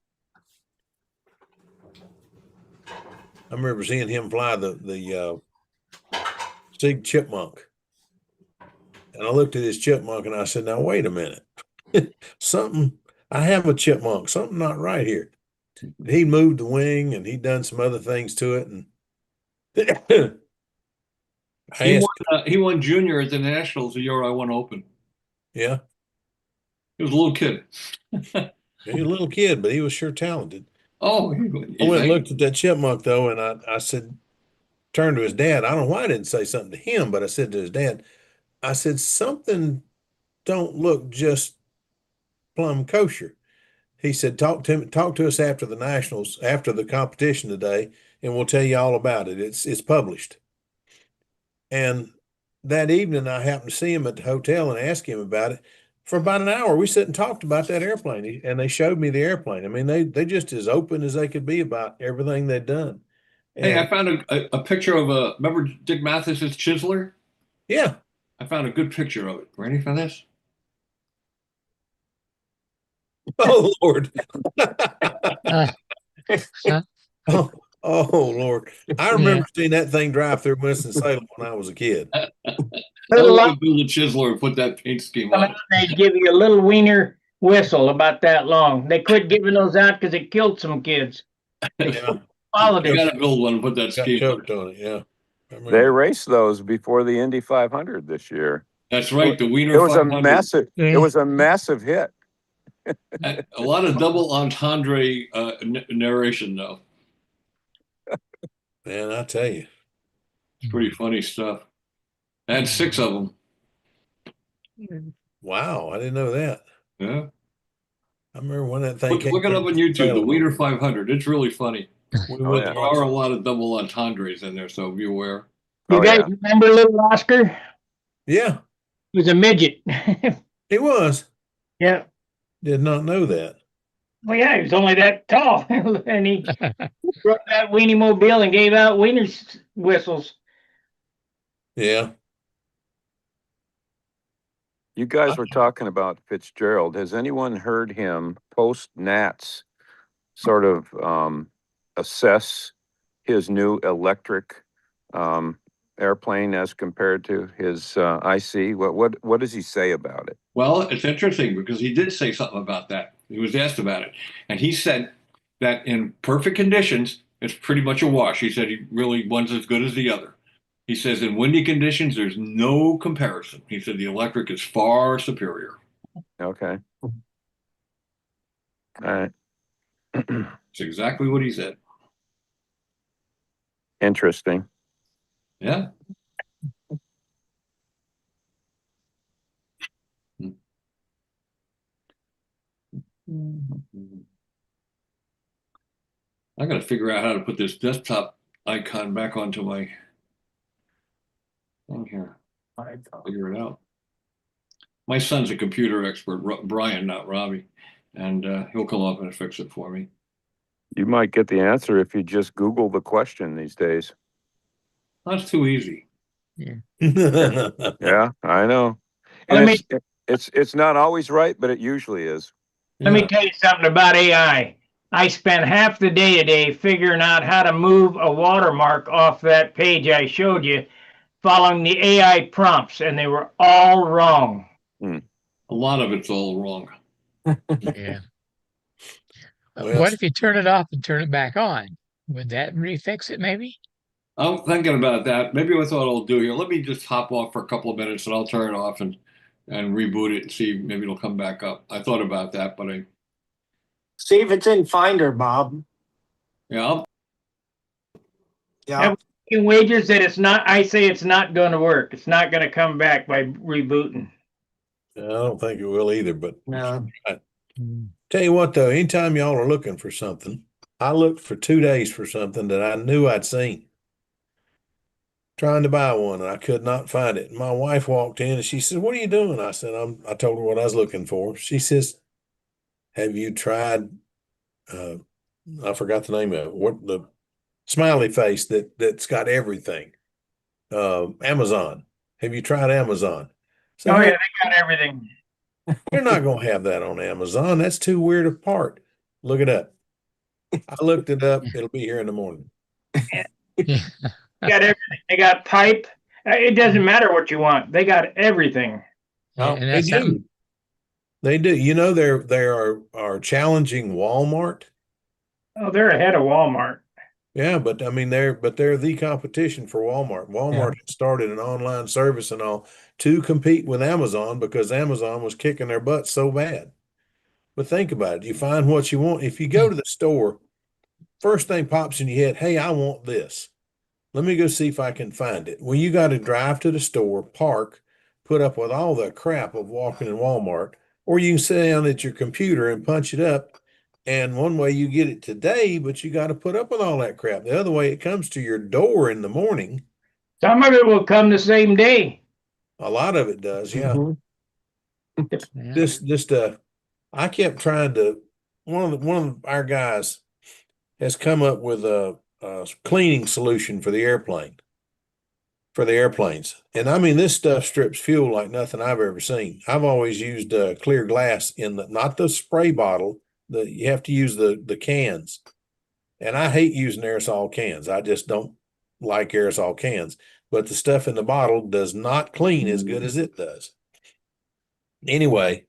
I remember seeing him fly the Sig Chipmunk, and I looked at his chipmunk and I said, "Now wait a minute, something. I have a chipmunk. Something not right here." He moved the wing and he'd done some other things to it, and he won junior at the nationals the year I won open. Yeah, he was a little kid. He was a little kid, but he was sure talented. Oh, I went and looked at that chipmunk though, and I said, turned to his dad. I don't know why I didn't say something to him, but I said to his dad, I said, something don't look just plumb kosher. He said, talk to us after the nationals, after the competition today, and we'll tell you all about it. It's published. And that evening I happened to see him at the hotel and ask him about it. For about an hour, we sat and talked about that airplane, and they showed me the airplane. I mean, they just as open as they could be about everything they'd done. Hey, I found a picture of remember Dick Mathis's Chiseler? Yeah. I found a good picture of it. Ready for this? Oh, Lord. Oh, Lord. I remember seeing that thing drive through Winston-Salem when I was a kid. I would build a Chiseler and put that paint scheme on it. They'd give you a little wiener whistle about that long. They quit giving those out because it killed some kids. Yeah. You got to build one and put that scheme on it. Yeah. They raced those before the Indy 500 this year. That's right. The Wiener. It was 500. It was a massive hit. A lot of double entendre narration, though. Man, I tell you, it's pretty funny stuff. I had 6 of them. Wow, I didn't know that. Yeah. I remember when that thing came. Look it up on YouTube, the Wiener 500. It's really funny. There are a lot of double entendres in there, so be aware. You guys remember little Oscar? Yeah. He was a midget. He was. Yeah. Did not know that. Well, yeah, he was only that tall. And he brought that weenie mobile and gave out wiener whistles. Yeah. You guys were talking about Fitzgerald. Has anyone heard him post Nats sort of assess his new electric airplane as compared to his IC? What does he say about it? Well, it's interesting because he did say something about that. He was asked about it. And he said that in perfect conditions, it's pretty much a wash. He said he really one's as good as the other. He says in windy conditions, there's no comparison. He said the electric is far superior. Okay. All right. That's exactly what he said. Interesting. Yeah. I got to figure out how to put this desktop icon back onto my thing here. Figure it out. My son's a computer expert, Brian, not Robbie, and he'll come up and fix it for me. You might get the answer if you just Google the question these days. That's too easy. Yeah. Yeah, I know. And it's not always right, but it usually is. Let me Yeah. tell you something about AI. I spent half the day today figuring out how to move a watermark off that page I showed you, following the AI prompts, and they were all wrong. A lot of it's all wrong. Yeah. Well, What if you turn it off and turn it back on? Would that refix it maybe? I'm thinking about that. Maybe that's what I'll do here. Let me just hop off for a couple of minutes and I'll turn it off and reboot it and see maybe it'll come back up. I thought about that, but See if it's in Finder, Bob. yeah, Yeah. Have we taken wagers that it's not? I say it's not going to work. It's not going to come back by rebooting. I don't think it will either, but No. tell you what though, anytime y'all are looking for something, I looked for 2 days for something that I knew I'd seen. Trying to buy one, and I could not find it. My wife walked in and she said, "What are you doing?" I said, I told her what I was looking for. She says, "Have you tried I forgot the name of it. What the smiley face that's got everything. Amazon. Have you tried Amazon?" So Oh yeah, hey, they got everything. you're not gonna have that on Amazon. That's too weird a part. Look it up. I looked it up. It'll be here in the morning. Yeah. They got everything. They got pipe. It doesn't matter what you want. They got everything. Yeah, Oh, and they that's something. do. They do. You know, they are challenging Walmart. Oh, they're ahead of Walmart. Yeah, but I mean they're the competition for Walmart. Walmart had started an online service and all to compete with Amazon because Amazon was kicking their butt so bad. But think about it. You find what you want. If you go to the store, first thing pops in your head, hey, I want this. Let me go see if I can find it. Well, you got to drive to the store, park, put up with all the crap of walking in Walmart, or you can sit down at your computer and punch it up. And one way you get it today, but you got to put up with all that crap. The other way, it comes to your door in the morning. Some of it will come the same day. A lot of it does, yeah. Mhm. Yeah. This I kept trying to. One of our guys has come up with a cleaning solution for the airplane, for the airplanes. And I mean, this stuff strips fuel like nothing I've ever seen. I've always used clear glass in the, not the spray bottle, you have to use the cans. And I hate using aerosol cans. I just don't like aerosol cans. But the stuff in the bottle does not clean as good as it does. Anyway,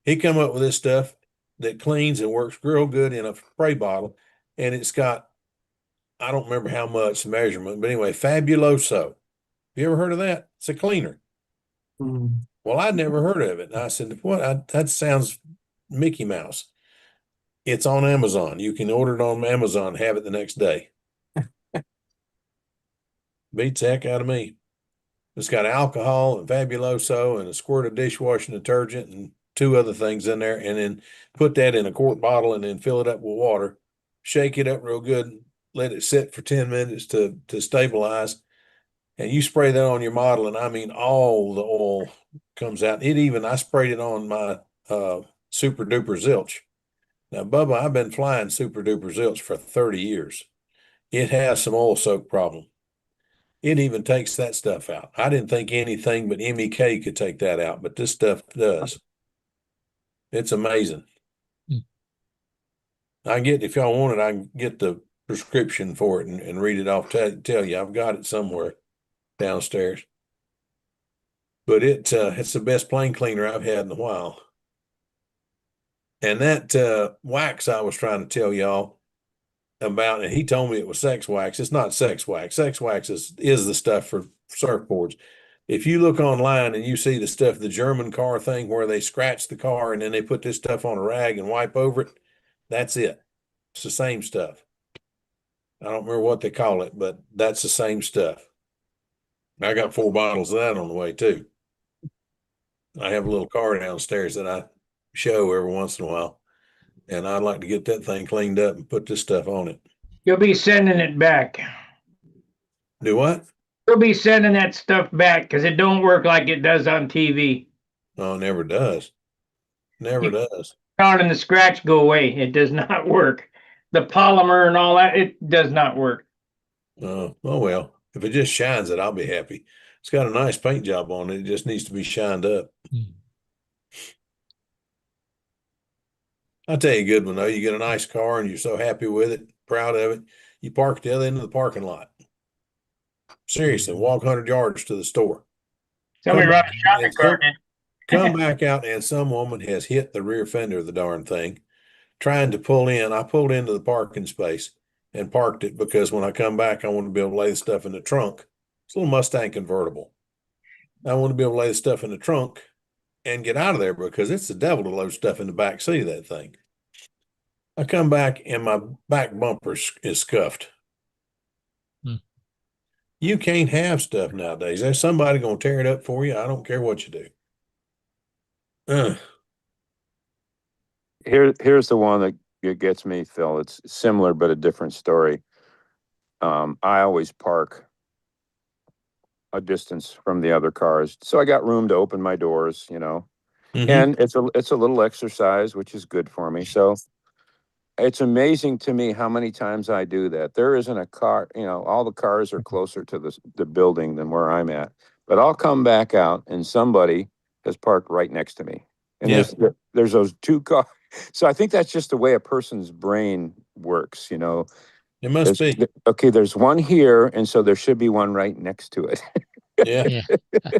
he come up with this stuff that cleans and works real good in a spray bottle. And it's got, I don't remember how much measurement, but anyway, Fabuloso. You ever heard of that? It's a cleaner. Mhm. Well, I'd never heard of it. And I said, "What? That sounds Mickey Mouse." It's on Amazon. You can order it on Amazon, have it the next day. Beats the heck out of me. It's got alcohol and Fabuloso and a squirt of dishwashing detergent and two other things in there. And then put that in a quart bottle and then fill it up with water. Shake it up real good. Let it sit for 10 minutes to stabilize. And you spray that on your model, and I mean, all the oil comes out. I sprayed it on my Super Duper Zilch. Now, Bubba, I've been flying Super Duper Zilch for 30 years. It has some oil soak problem. It even takes that stuff out. I didn't think anything but MEK could take that out, but this stuff does. It's amazing. If y'all want it, I can get the prescription for it and read it off. Tell you, I've got it somewhere downstairs. But it's the best plane cleaner I've had in a while. And that wax I was trying to tell y'all about, and he told me it was sex wax. It's not sex wax. Sex wax is the stuff for surfboards. If you look online and you see the stuff, the German car thing where they scratch the car and then they put this stuff on a rag and wipe over it, that's it. It's the same stuff. I don't remember what they call it, but that's the same stuff. I got 4 bottles of that on the way too. I have a little car downstairs that I show every once in a while, and I'd like to get that thing cleaned up and put this stuff on it. You'll be sending it back. Do what? You'll be sending that stuff back because it don't work like it does on TV. Oh, never does. Never does. Card and the scratch go away. It does not work. The polymer and all that, it does not work. Oh well. If it just shines it, I'll be happy. It's got a nice paint job on it. It just needs to be shined up. I'll tell you a good one though. You get a nice car and you're so happy with it, proud of it. You park at the other end of the parking lot. Seriously, walk 100 yards to the store. Somebody Come brought back, a shopping and cart in. come back out, and some woman has hit the rear fender of the darn thing, trying to pull in. I pulled into the parking space and parked it because when I come back, I want to be able to lay the stuff in the trunk. It's a little Mustang convertible. I want to be able to lay the stuff in the trunk and get out of there because it's the devil to load stuff in the back seat of that thing. I come back and my back bumper is scuffed. Hmm. You can't have stuff nowadays. There's somebody going to tear it up for you. I don't care what you do. Here's the one that gets me, Phil. It's similar but a different story. I always park a distance from the other cars, so I got room to open my doors, Mhm. and it's a little exercise, which is good for me. So it's amazing to me how many times I do that. There isn't a car, all the cars are closer to the building than where I'm at, but I'll come back out and somebody has parked right next to me, and Yeah. there's those two cars. So I think that's just the way a person's brain works. It must be. Okay, there's one here, and so there should be one right next to it. Yeah. Yeah. Yeah,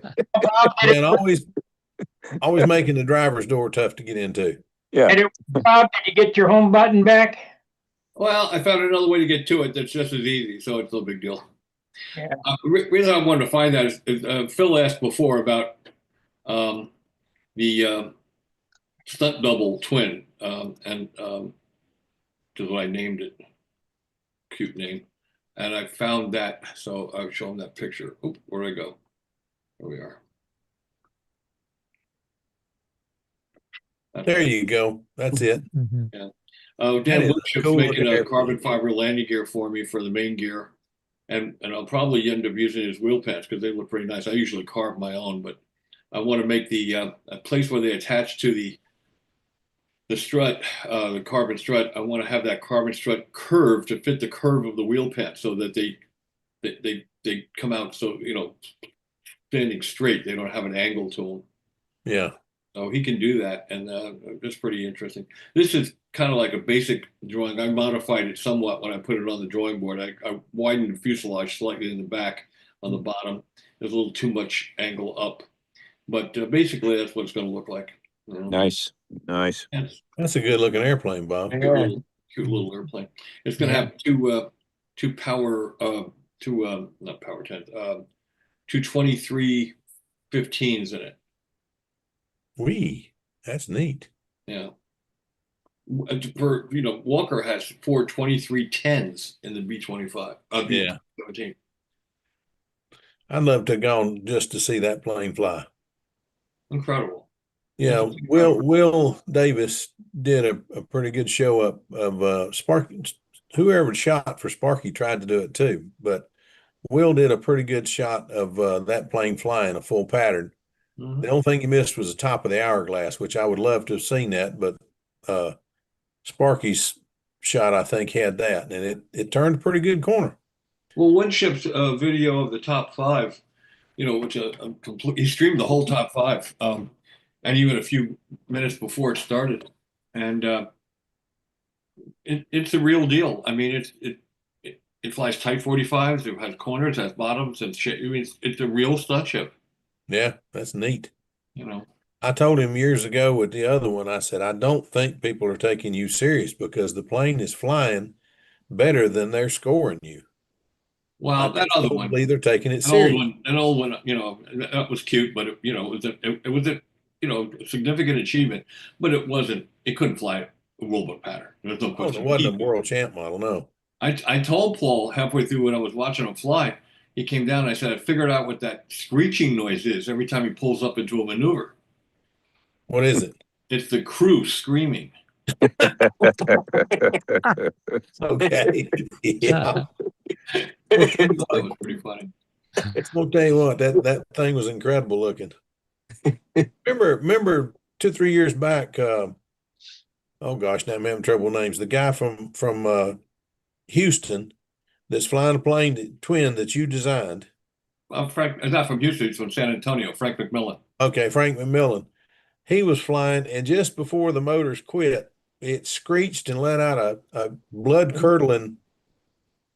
and always making the driver's door tough to get into. Yeah. And Bob, did you get your home button back? Well, I found another way to get to it that's just as easy, so it's no big deal. Yeah. Reason I wanted to find that is Phil asked before about the stunt double twin, and which is what I named it. Cute name. And I found that, so I'll show him that picture. Oop, where'd I go? There we are. There you go. That's it. Mhm. Yeah. That Dan is a Woodship's cool making looking a airplane. carbon fiber landing gear for me for the main gear. And I'll probably end up using his wheel pants because they look pretty nice. I usually carve my own, but I want to make the a place where they attach to the strut, the carbon strut. I want to have that carbon strut curved to fit the curve of the wheel pants so that they come out so standing straight. They don't have an angle to them. Yeah. So he can do that, and that's pretty interesting. This is kind of like a basic drawing. I modified it somewhat when I put it on the drawing board. I widened the fuselage slightly in the back on the bottom. There's a little too much angle up, but basically that's what it's going to look like. Nice. Yes, That's a good looking airplane, Bob. cute little airplane. It's going to have two power, two not power 10, two 2315s in it. That's neat. Yeah. Walker has four 2310s in the B-25. Yeah. B-17. I'd love to go on just to see that plane fly. Incredible. Yeah, Will Davis did a pretty good show up of Sparky. Whoever shot for Sparky tried to do it too, but Will did a pretty good shot of that plane flying a full pattern. Mhm. The only thing he missed was the top of the hourglass, which I would love to have seen that, but Sparky's shot I think had that, and it turned a pretty good corner. Well, Winship's video of the top five, which he streamed the whole top five, and even a few minutes before it started, and it's the real deal. I mean, it flies Type 45s. It has corners, it has bottoms, and shit. I mean, it's a real stunt ship. Yeah, that's neat. You know. I told him years ago with the other one, I said, I don't think people are taking you serious because the plane is flying better than they're scoring you. Well, that other one, they're taking it serious. an old one, that was cute, but it was a significant achievement, but it couldn't fly a rulebook pattern. There's no Oh, question. it wasn't a world champ model, no. I told Paul halfway through when I was watching him fly, he came down and I said, I figured out what that screeching noise is every time he pulls up into a maneuver. What is it? It's the crew screaming. Okay. Yeah. That was pretty funny. I'll tell you what, that thing was incredible looking. Remember 2-3 years back, oh gosh, now I'm having trouble with names. The guy from Houston that's flying a plane twin that you designed. Frank, not from Houston, he's from San Antonio, Frank McMillan. Okay, Frank McMillan. He was flying, and just before the motors quit, it screeched and let out a blood curdling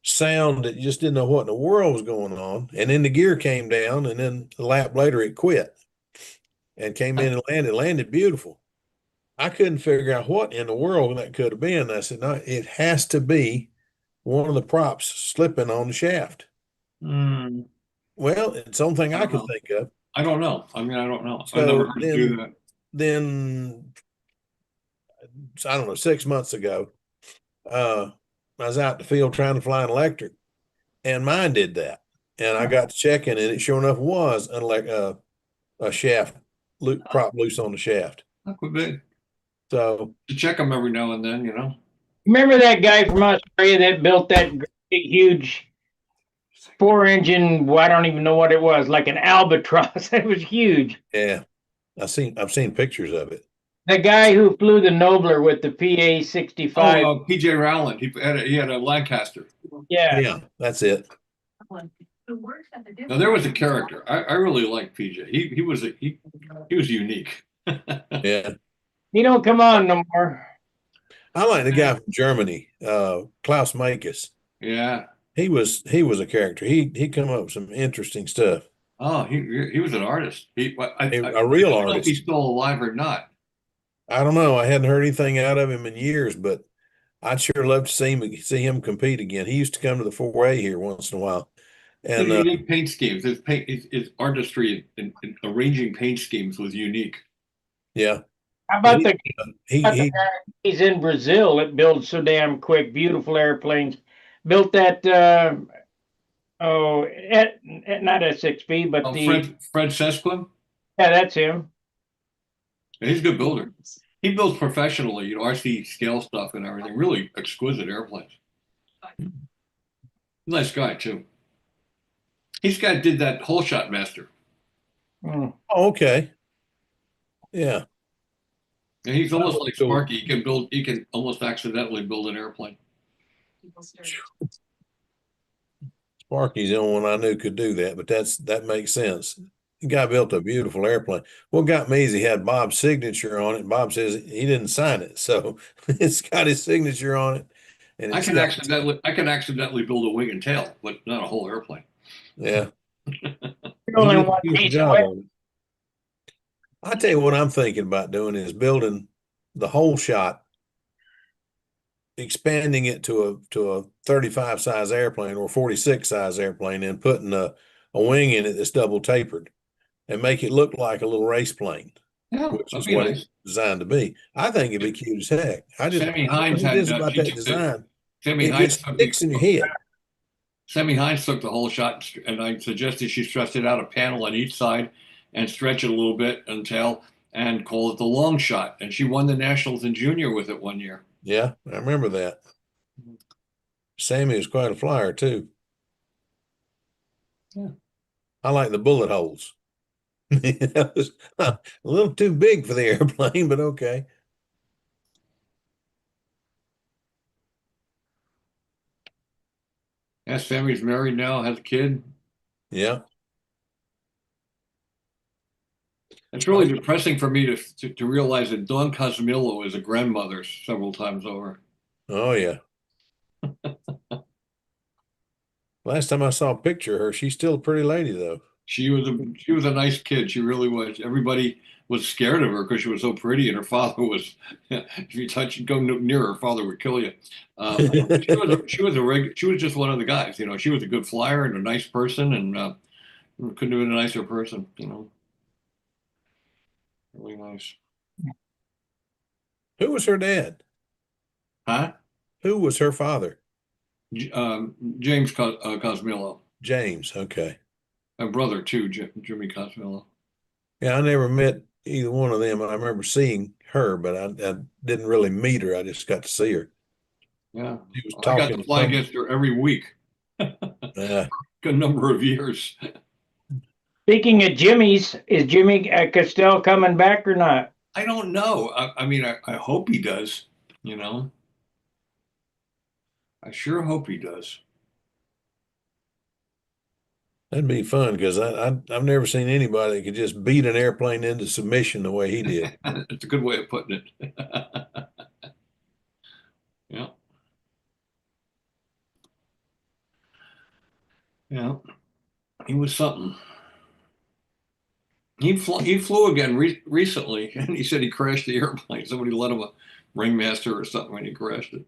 sound that you just didn't know what in the world was going on. And then the gear came down, and then a lap later it quit and came in and landed beautiful. I couldn't figure out what in the world that could have been. I said, no, it has to be one of the props slipping on the shaft. Hmm. Well, it's the only thing I could think of. I don't know. I mean, I don't know. I've never So heard it do that. then I don't know, 6 months ago, I was out in the field trying to fly an electric, and mine did that. And I got to checking, and it sure enough was a shaft prop loose on the shaft. That could be. So To check them every now and then, you know. Remember that guy from Australia that built that big, huge 4-engine? Well, I don't even know what it was, like an albatross. It was huge. yeah, I've seen pictures of it. The guy who flew the Nobler with the PA 65. Oh, PJ Rowland. He had a Lancaster. Yeah. Yeah, that's it. Now there was a character. I really liked PJ. He was unique. Yeah. He don't come on no more. I like the guy from Germany, Klaus Makis. Yeah. He was a character. He come up with some interesting stuff. Oh, he was an artist. A real I don't know if artist. he's still alive or not. I don't know. I hadn't heard anything out of him in years, but I'd sure love to see him compete again. He used to come to the 4A here once in a while. And Unique paint schemes. His artistry in arranging paint schemes was unique. yeah. How about But the guy? He's in Brazil that builds so damn quick, beautiful airplanes. Built that not S6B, but Oh, the Fred Sesquim. yeah, that's him. Yeah, he's a good builder. He builds professionally, you know, RC scale stuff and everything. Really exquisite airplanes. Nice guy too. Did that whole shot master. Hmm. Oh, okay. Yeah. And he's almost like Cool. Sparky. He can almost accidentally build an airplane. Sparky's the only one I knew could do that, but that makes sense. The guy built a beautiful airplane. What got me is he had Bob's signature on it. Bob says he didn't sign it, so it's got his signature on it. And I can accidentally build a wing and tail, but not a whole airplane. Yeah. Only He did a one beautiful piece job away. on it. I tell you what I'm thinking about doing is building the whole shot, expanding it to a 35 size airplane or 46 size airplane, and putting a wing in it that's double tapered and make it look like a little race plane, Yeah, which that'd is be what nice. it's designed to be. I think it'd be cute as heck. Sammy I don't know Hines what it had is about she that took design. Sammy It Hines just took sticks in your head. Sammy Hines took the whole shot, and I suggested she stretch it out a panel on each side and stretch it a little bit until and call it the long shot. And she won the nationals in junior with it one year. Yeah, I remember that. Sammy was quite a flyer too. Yeah. I like the bullet holes. It was a little too big for the airplane, but okay. Yeah, Sammy's married now, has a kid. Yeah. It's really depressing for me to realize that Dawn Cosmillo is a grandmother several times over. Oh yeah. Last time I saw a picture of her, she's still a pretty lady though. She was a nice kid. She really was. Everybody was scared of her because she was so pretty, and her father was. If you go near her, father would kill you. She was just one of the guys. You know, she was a good flyer and a nice person, and couldn't have been a nicer person. You know, really nice. Who was her dad? Huh? Who was her father? James Cosmillo, James. Okay. a brother too, Jimmy Cosmillo. Yeah, I never met either one of them. I remember seeing her, but I didn't really meet her. I just got to see her. Yeah, She was I got talking to to fly some. against her every week, a number of years. Speaking of Jimmy's, is Jimmy Castell coming back or not? I don't know. I mean, I hope he does. You know, I sure hope he does. That'd be fun because I've never seen anybody that could just beat an airplane into submission the way he did. It's a good way of putting it. He was something. He flew again recently, and he said he crashed the airplane. Somebody let him a ringmaster or something when he crashed it.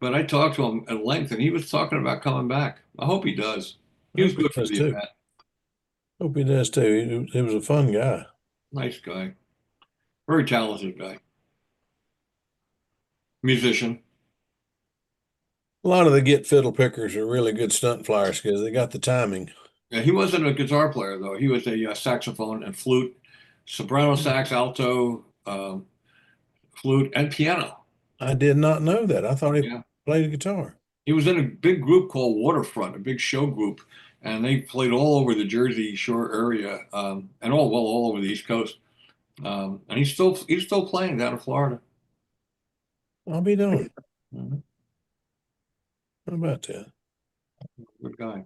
But I talked to him at length, and he was talking about coming back. I hope he does. He was Hope he good for does the too. event. Hope he does too. He was a fun guy. Nice guy. Very talented guy. Musician. A lot of the get fiddle pickers are really good stunt flyers because they got the timing. Yeah, he wasn't a guitar player though. He was a saxophone and flute, soprano sax, alto, flute, and piano. I did not know that. I thought he Yeah, played a guitar. he was in a big group called Waterfront, a big show group, and they played all over the Jersey Shore area, and all over the East Coast. And he's still playing down in Florida. I'll be doing. Mhm. How about that? Good guy.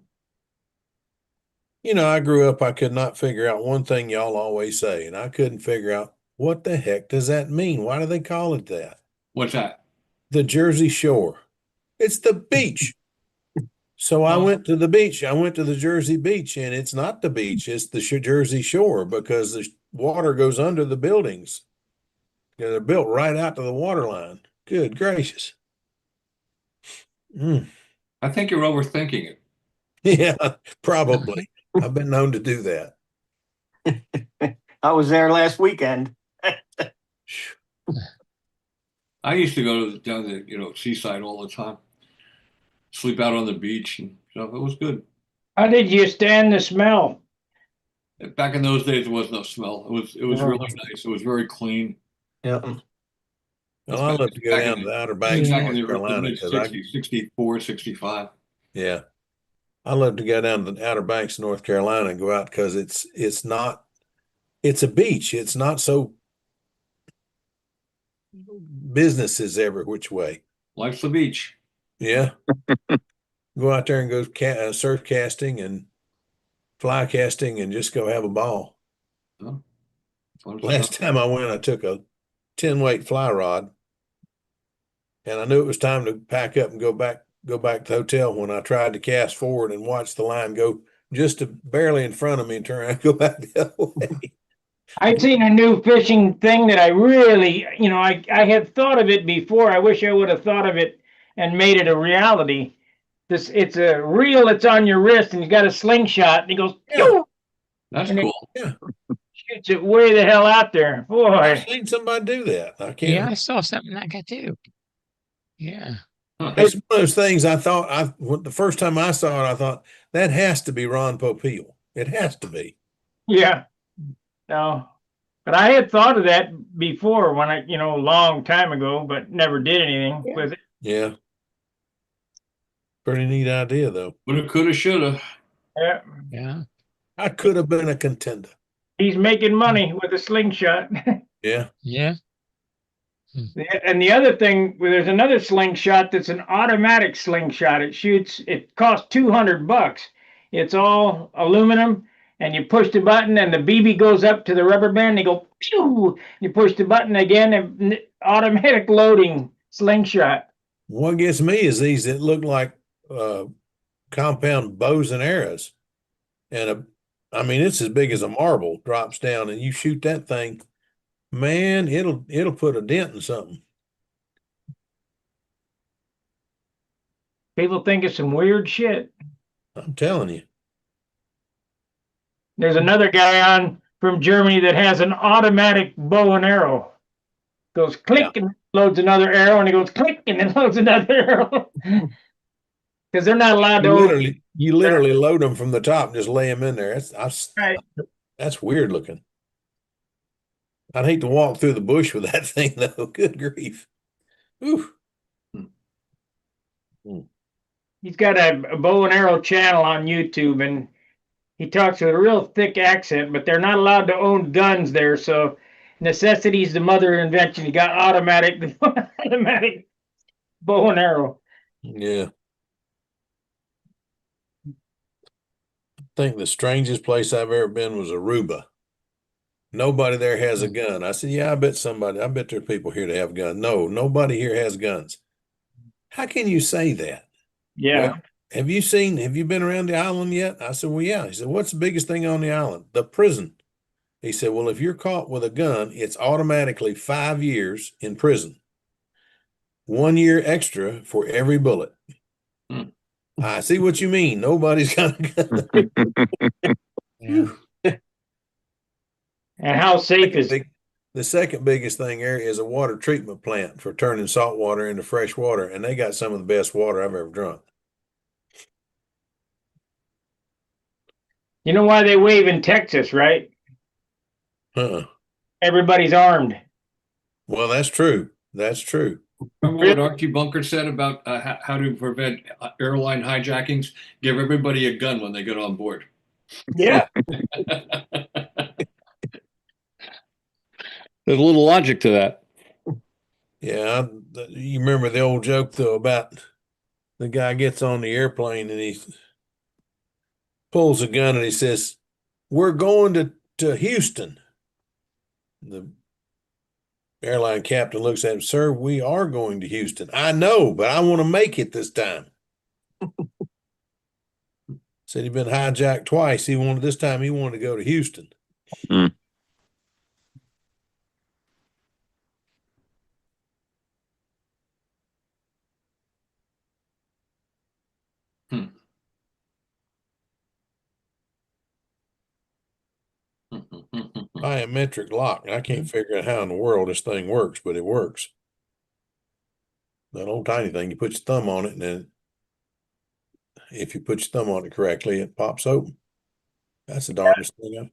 You know, I grew up, I could not figure out one thing y'all always say, and I couldn't figure out what the heck does that mean? Why do they call it that? What's that? The Jersey Shore. It's the beach. So I went to the beach. I went to the Jersey beach, and it's not the beach. It's the Jersey Shore because the water goes under the buildings. They're built right out to the water line. Good gracious. Mm. I think you're overthinking it. Yeah, probably. I've been known to do that. I was there last weekend. I used to go down the seaside all the time, sleep out on the beach and stuff. It was good. How did you stand the smell? Back in those days, there was no smell. It was really nice. It was very clean. Yeah. Well, I love to go Back in down to the Outer Back Banks, in North the Carolina, mid because 60s, 64, 65. yeah, I love to go down to the Outer Banks, North Carolina, and go out because it's a beach. It's not so businesses every which way. Life's the beach. Yeah, go out there and go surf casting and fly casting and just go have a ball. Huh? Fun Last stuff. time I went, I took a 10-weight fly rod, and I knew it was time to pack up and go back to the hotel when I tried to cast forward and watch the line go just barely in front of me and turn around and go back the other way. I've seen a new fishing thing that I really, I had thought of it before. I wish I would have thought of it and made it a reality. It's a reel that's on your wrist, and you got a slingshot, and he goes, Yeah. "Pew!" That's and cool. Yeah, shoots it way the hell out there. I've Boy, seen somebody do that. I Yeah, can't. I saw something like that too. Yeah. Huh. It's one of those things I thought the first time I saw it, I thought that has to be Ron Popeil. It has to be. yeah, no. But I had thought of that before when a long time ago, but never did anything with it. Yeah. Pretty neat idea though. Woulda, coulda, shoulda. Yeah. Yeah. I could have been a contender. He's making money with a slingshot. Yeah. Yeah. And the other thing, there's another slingshot that's an automatic slingshot. It costs $200. It's all aluminum, and you push the button, and the BB goes up to the rubber band. They go, pew! You push the button again, and automatic loading slingshot. What gets me is these that look like compound bows and arrows. And I mean, it's as big as a marble, drops down, and you shoot that thing, man, it'll put a dent in something. People think it's some weird shit. I'm telling you. There's another guy on from Germany that has an automatic bow and arrow. Goes click and loads another arrow, and it goes click and then loads another arrow. Because they're not allowed You literally load them from the top and just lay them in there. Right. That's weird looking. I'd hate to walk through the bush with that thing though. Good grief. Ooh. He's got a bow and arrow channel on YouTube, and he talks with a real thick accent, but they're not allowed to own guns there, so necessity's the mother of invention. He got automatic bow and arrow. Yeah. I think the strangest place I've ever been was Aruba. Nobody there has a gun. I said, yeah, I bet there are people here that have guns. No, nobody here has guns. How can you say that? Yeah. Well, have you been around the island yet? I said, well, yeah. He said, what's the biggest thing on the island? The prison. He said, well, if you're caught with a gun, it's automatically 5 years in prison. 1 year extra for every bullet. Hmm. I see what you mean. Nobody's got a gun. Yeah. And how safe is it? The second biggest thing there is a water treatment plant for turning salt water into fresh water, and they got some of the best water I've ever drunk. You know why they wave in Texas, right? Huh. Everybody's armed. Well, that's true. That's true. Remember what Archie Bunker said about how to prevent airline hijackings? Give everybody a gun when they get on board. Yeah. There's a little logic to that. Yeah, you remember the old joke though about the guy gets on the airplane and he pulls a gun and he says, "We're going to Houston." The airline captain looks at him, "Sir, we are going to Houston." "I know, but I want to make it this time." Said he'd been hijacked twice. This time he wanted to go to Houston. Mm. Biometric lock. I can't figure out how in the world this thing works, but it works. That old tiny thing, you put your thumb on it, and then if you put your thumb on it correctly, it pops open. That's the darndest thing.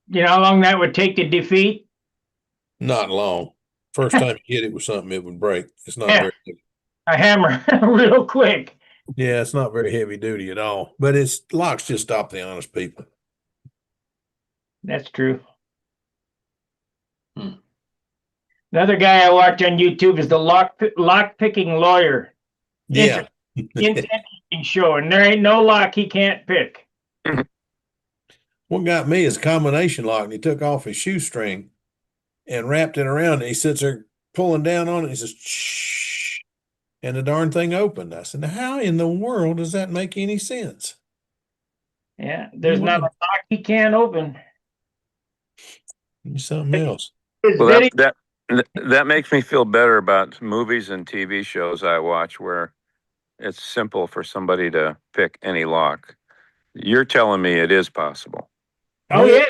You know how long that would take to defeat? Not long. First time you hit it with something, it would break. It's not Yeah. very heavy. A hammer real quick. Yeah, it's not very heavy duty at all. But it's locks just stop the honest people. That's true. Another guy I watch on YouTube is the lock picking lawyer. Yeah. Interesting show, and there ain't no lock he can't pick. What got me is a combination lock, and he took off his shoestring and wrapped it around, and he sits there pulling down on it. And he says, "Shh," and the darn thing opened. I said, "Now, how in the world does that make any sense?" Yeah, there's not a lock he can't open. Something else. Well, that makes me feel better about movies and TV shows I watch where it's simple for somebody to pick any lock. You're telling me it is possible. Oh, yeah.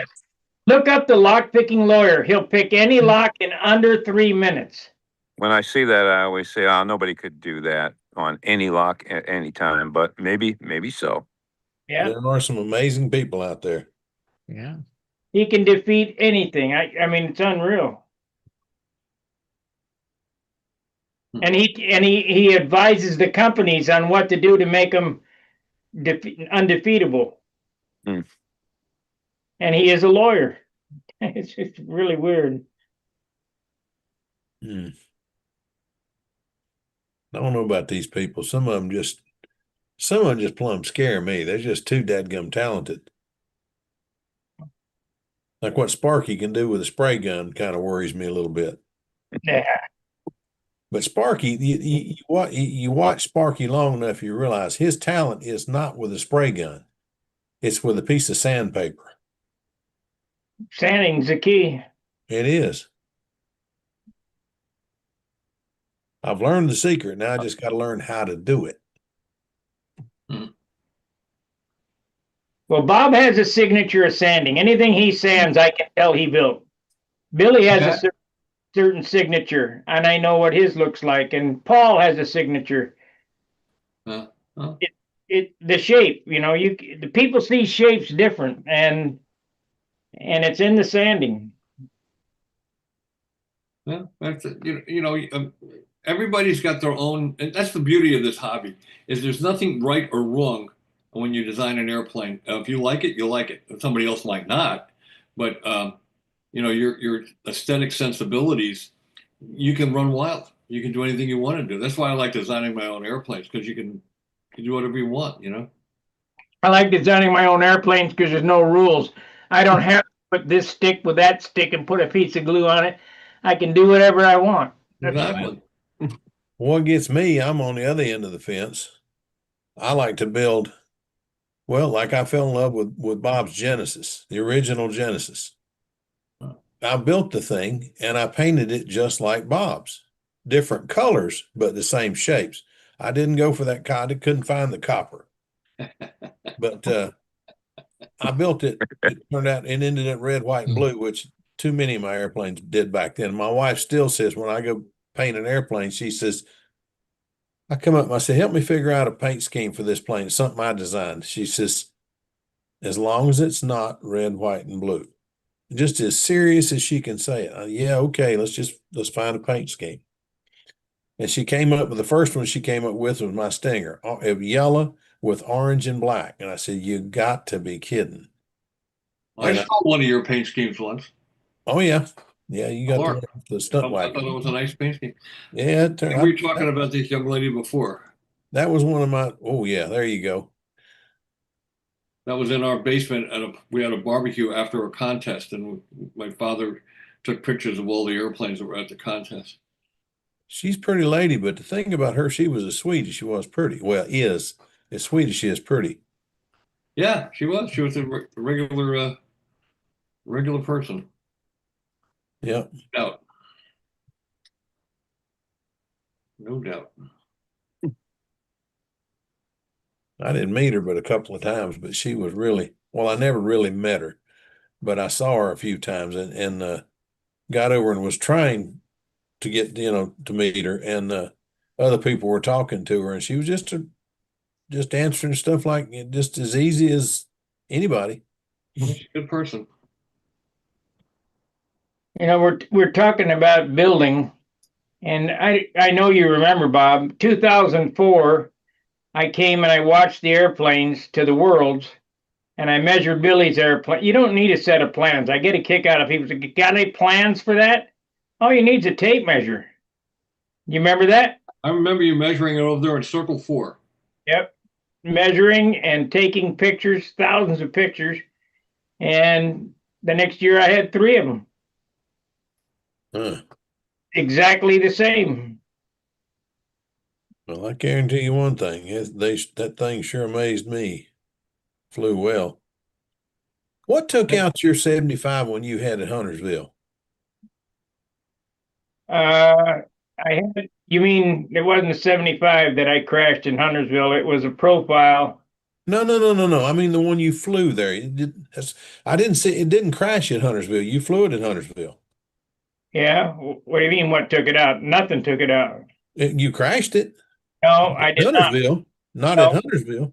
Look up the lock picking lawyer. He'll pick any lock in under 3 minutes. When I see that, I always say, "Oh, nobody could do that on any lock at any time," but maybe so. Yeah. There are some amazing people out there. Yeah. He can defeat anything. I mean, it's unreal. And he advises the companies on what to do to make them undefeatable. Hmm. And he is a lawyer. It's just really weird. I don't know about these people. Some of them just plumb scare me. They're just too dadgum talented. Like what Sparky can do with a spray gun kind of worries me a little bit. Yeah. But Sparky, you watch Sparky long enough, you realize his talent is not with a spray gun. It's with a piece of sandpaper. Sanding's the key. It is. I've learned the secret. Now I just got to learn how to do it. Well, Bob has a signature of sanding. Anything he sands, I can tell he built. Billy has a certain signature, and I know what his looks like. And Paul has a signature. The shape, the people see shapes different, and it's in the sanding. Well, that's everybody's got their own, and that's the beauty of this hobby. Is there's nothing right or wrong when you design an airplane. If you like it, you like it. Somebody else might not, but your aesthetic sensibilities, you can run wild. You can do anything you want to do. That's why I like designing my own airplanes, because you can do whatever you want. I like designing my own airplanes because there's no rules. I don't have to put this stick with that stick and put a piece of glue on it. I can do whatever I want. Exactly. What gets me, I'm on the other end of the fence. I like to build, well, like I fell in love with Bob's Genesis, the original Genesis. I built the thing and I painted it just like Bob's, different colors, but the same shapes. I didn't go for that. I couldn't find the copper, but I built it. It turned out it ended up red, white, and blue, which too many of my airplanes did back then. My wife still says when I go paint an airplane, she says, I come up and I say, help me figure out a paint scheme for this plane. It's something I designed. She says, as long as it's not red, white, and blue. Just as serious as she can say it. Yeah, okay, let's find a paint scheme. And she came up with the first one she came up with was my Stinger, yellow with orange and black. And I said, you got to be kidding. I saw one of your paint schemes once. Oh yeah. Yeah, you got the stunt I wagon. thought it was a nice paint scheme. Yeah, we were talking about this young lady before. That was one of my, oh yeah, there you go. That was in our basement we had a barbecue after a contest, and my father took pictures of all the airplanes that were at the contest. She's a pretty lady, but the thing about her, she was as sweet as she was pretty. Well, is as sweet as she is pretty. Yeah, she was. She was a regular person. Yeah. No doubt. No doubt. I didn't meet her but a couple of times, but she was really, well, I never really met her, but I saw her a few times and got over and was trying to get, to meet her. And other people were talking to her and she was just answering stuff like just as easy as anybody. She's a good person. We're talking about building, and I know you remember, Bob, 2004, I came and I watched the airplanes to the Worlds, and I measured Billy's airplane. You don't need a set of plans. I get a kick out of people say, got any plans for that? All you need is a tape measure. You remember that? I remember you measuring it over there in Circle 4. Yep. Measuring and taking pictures, thousands of pictures. And the next year I had 3 of them. Huh. Exactly the same. Well, I guarantee you one thing, that thing sure amazed me. Flew well. What took out your 75 when you had at Huntersville? I had, you mean it wasn't a 75 that I crashed in Huntersville? It was a profile. No. I mean the one you flew there. I didn't see it didn't crash at Huntersville. You flew it at Huntersville. Yeah. What do you mean? What took it out? Nothing took it out. You crashed it. No, I did not. Huntersville, not No. at Huntersville.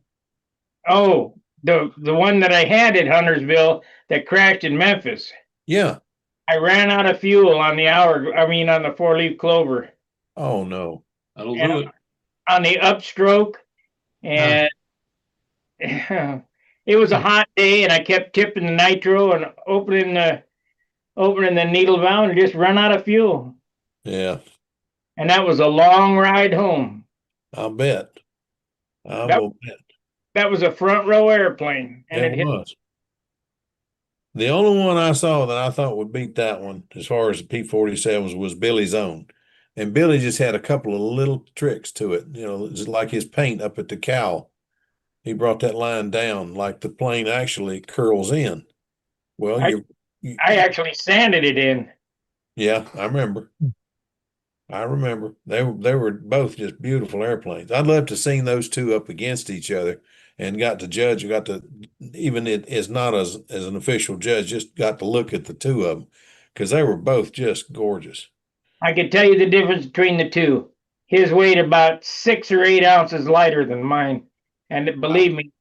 Oh, the one that I had at Huntersville that crashed in Memphis. Yeah. I ran out of fuel on the on the 4-leaf clover. Oh no. That'll do it. On the upstroke, and it was a hot day, and I kept tipping the nitro and opening the needle valve and just run out of fuel. Yeah. And that was a long ride home. I'll bet. I will bet. That was a front row airplane, and It was. The only one I saw that I thought would beat that one, as far as the P-47s, was Billy's own. And Billy just had a couple of little tricks to it, just like his paint up at the cowl. He brought that line down like the plane actually curls in. Well, I actually sanded it in. Yeah, I remember. They were both just beautiful airplanes. I'd love to seen those two up against each other and got to judge, even it is not as an official judge, just got to look at the two of them because they were both just gorgeous. I could tell you the difference between the two. His weighed about 6 or 8 ounces lighter than mine. And believe me,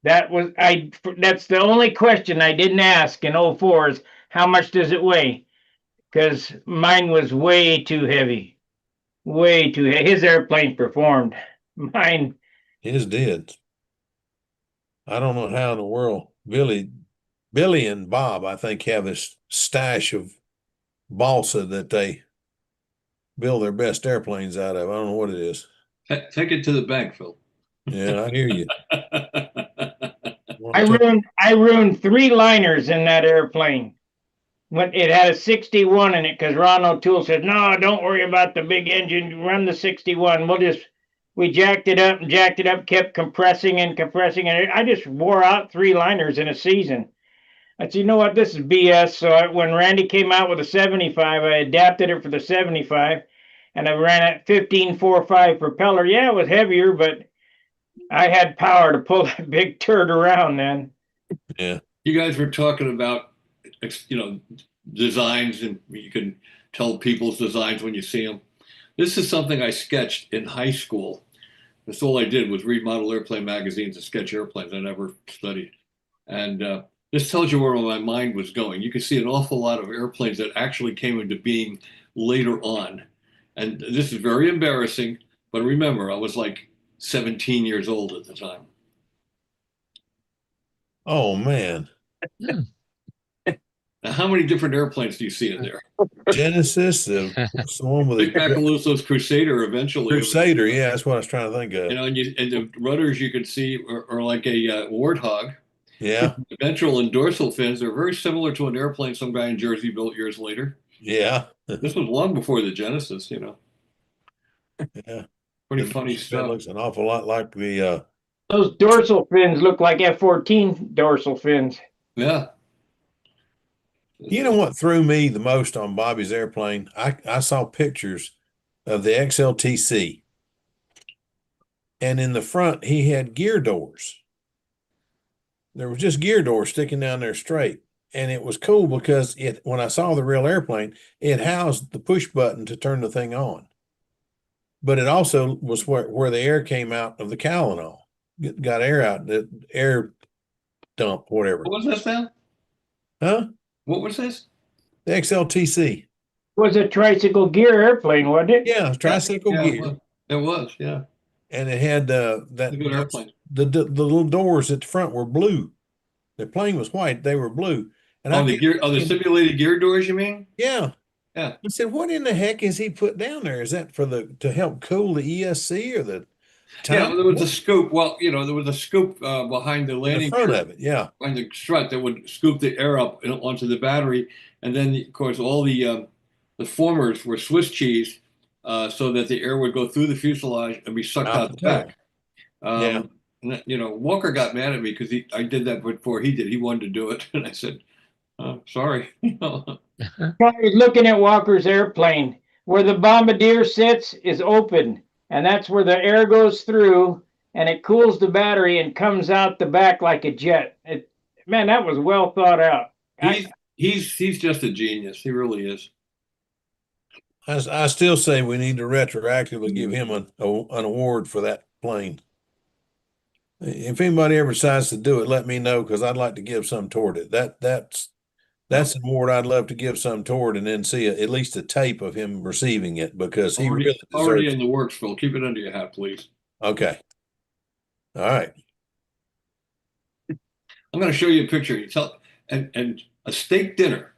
that's the only question I didn't ask in 04 is how much does it weigh? Because mine was way too heavy. Way too heavy. His airplane performed. Mine. His did. I don't know how in the world Billy and Bob, I think, have this stash of balsa that they build their best airplanes out of. I don't know what it is. Take it to the bank, Phil. Yeah, I hear you. I ruined 3 liners in that airplane. When it had a 61 in it, because Ron O'Toole said, no, don't worry about the big engine. Run the 61. we jacked it up and jacked it up, kept compressing and compressing, and I just wore out 3-liners in a season. I said, you know what, this is BS. So when Randy came out with a 75, I adapted it for the 75, and I ran at 15.45 propeller. Yeah, it was heavier, but I had power to pull that big turd around then. Yeah. You guys were talking about, designs, and you can tell people's designs when you see them. This is something I sketched in high school. That's all I did was read model airplane magazines and sketch airplanes. I never studied. And this tells you where my mind was going. You can see an awful lot of airplanes that actually came into being later on. And this is very embarrassing, but remember, I was like 17 years old at the time. Oh man. Hmm. Now, how many different airplanes do you see in there? Genesis, what's the one with Big the Macaluso's Crusader eventually. Crusader? Yeah, that's what I was trying to think You of. know, and the rudders you can see are like a warthog. Yeah, The ventral and dorsal fins are very similar to an airplane some guy in Jersey built years later. yeah, This was long before the Genesis, yeah. Pretty The funny dorsal fin stuff. looks an awful lot like the Those dorsal fins look like F-14 dorsal fins. Yeah. You know what threw me the most on Bobby's airplane? I saw pictures of the XLTC, and in the front he had gear doors. There was just gear doors sticking down there straight. And it was cool because when I saw the real airplane, it housed the push button to turn the thing on. But it also was where the air came out of the Calinol. Got air out, the air dump, whatever. What was this now? Huh? What was this? The XLTC. It was a tricycle gear airplane, wasn't it? Yeah, tricycle Yeah, gear. it was, yeah. And it had It's a good airplane. the little doors at the front were blue. The plane was white, they were blue. And On the gear, on the simulated gear doors, you mean? yeah. Yeah. I said, what in the heck is he put down there? Is that for to help cool the ESC or the Yeah, time? there was a scoop. Well, there was a scoop behind the In landing the front gear, of it, yeah. behind the strut that would scoop the air up onto the battery, and then of course all the formers were Swiss cheese, so that the air would go through the fuselage and be sucked out the tail. back. Yeah. Walker got mad at me because I did that before he did. He wanted to do it, and I said, "Sorry." I was looking at Walker's airplane. Where the bombardier sits is open, and that's where the air goes through, and it cools the battery and comes out the back like a jet. Man, that was well thought out. He's just a genius. He really is. I still say we need to retroactively give him an award for that plane. If anybody ever decides to do it, let me know because I'd like to give some toward it. That's an award I'd love to give some toward, and then see at least a tape of him receiving it because he really already deserves in it. the works, Phil. Keep it under your hat, please. Okay. All right. I'm going to show you a picture. You tell, and a steak dinner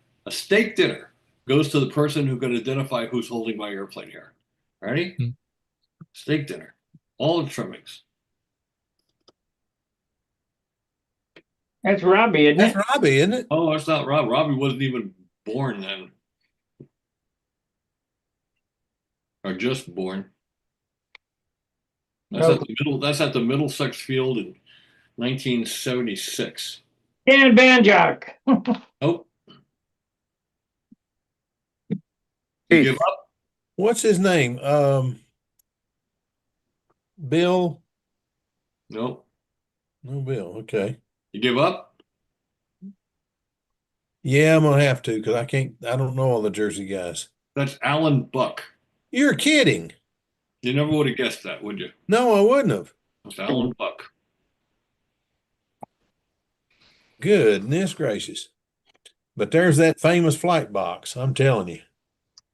goes to the person who can identify who's holding my airplane here. Ready? Hmm. Steak dinner, all the trimmings. That's Robbie, isn't it? That's Robbie, isn't it? Oh, that's not Rob. Robbie wasn't even born then, or just born. That's at the middle. That's at the Middlesex Field in 1976. Dan Banjock. Nope. You Keith. give up? What's his name? Bill. Nope. No, Bill. Okay. You give up? Yeah, I'm gonna have to because I don't know all the Jersey guys. That's Alan Buck. You're kidding. You never would have guessed that, would you? No, I wouldn't have. That's Alan Buck. Goodness gracious. But there's that famous flight box. I'm telling you.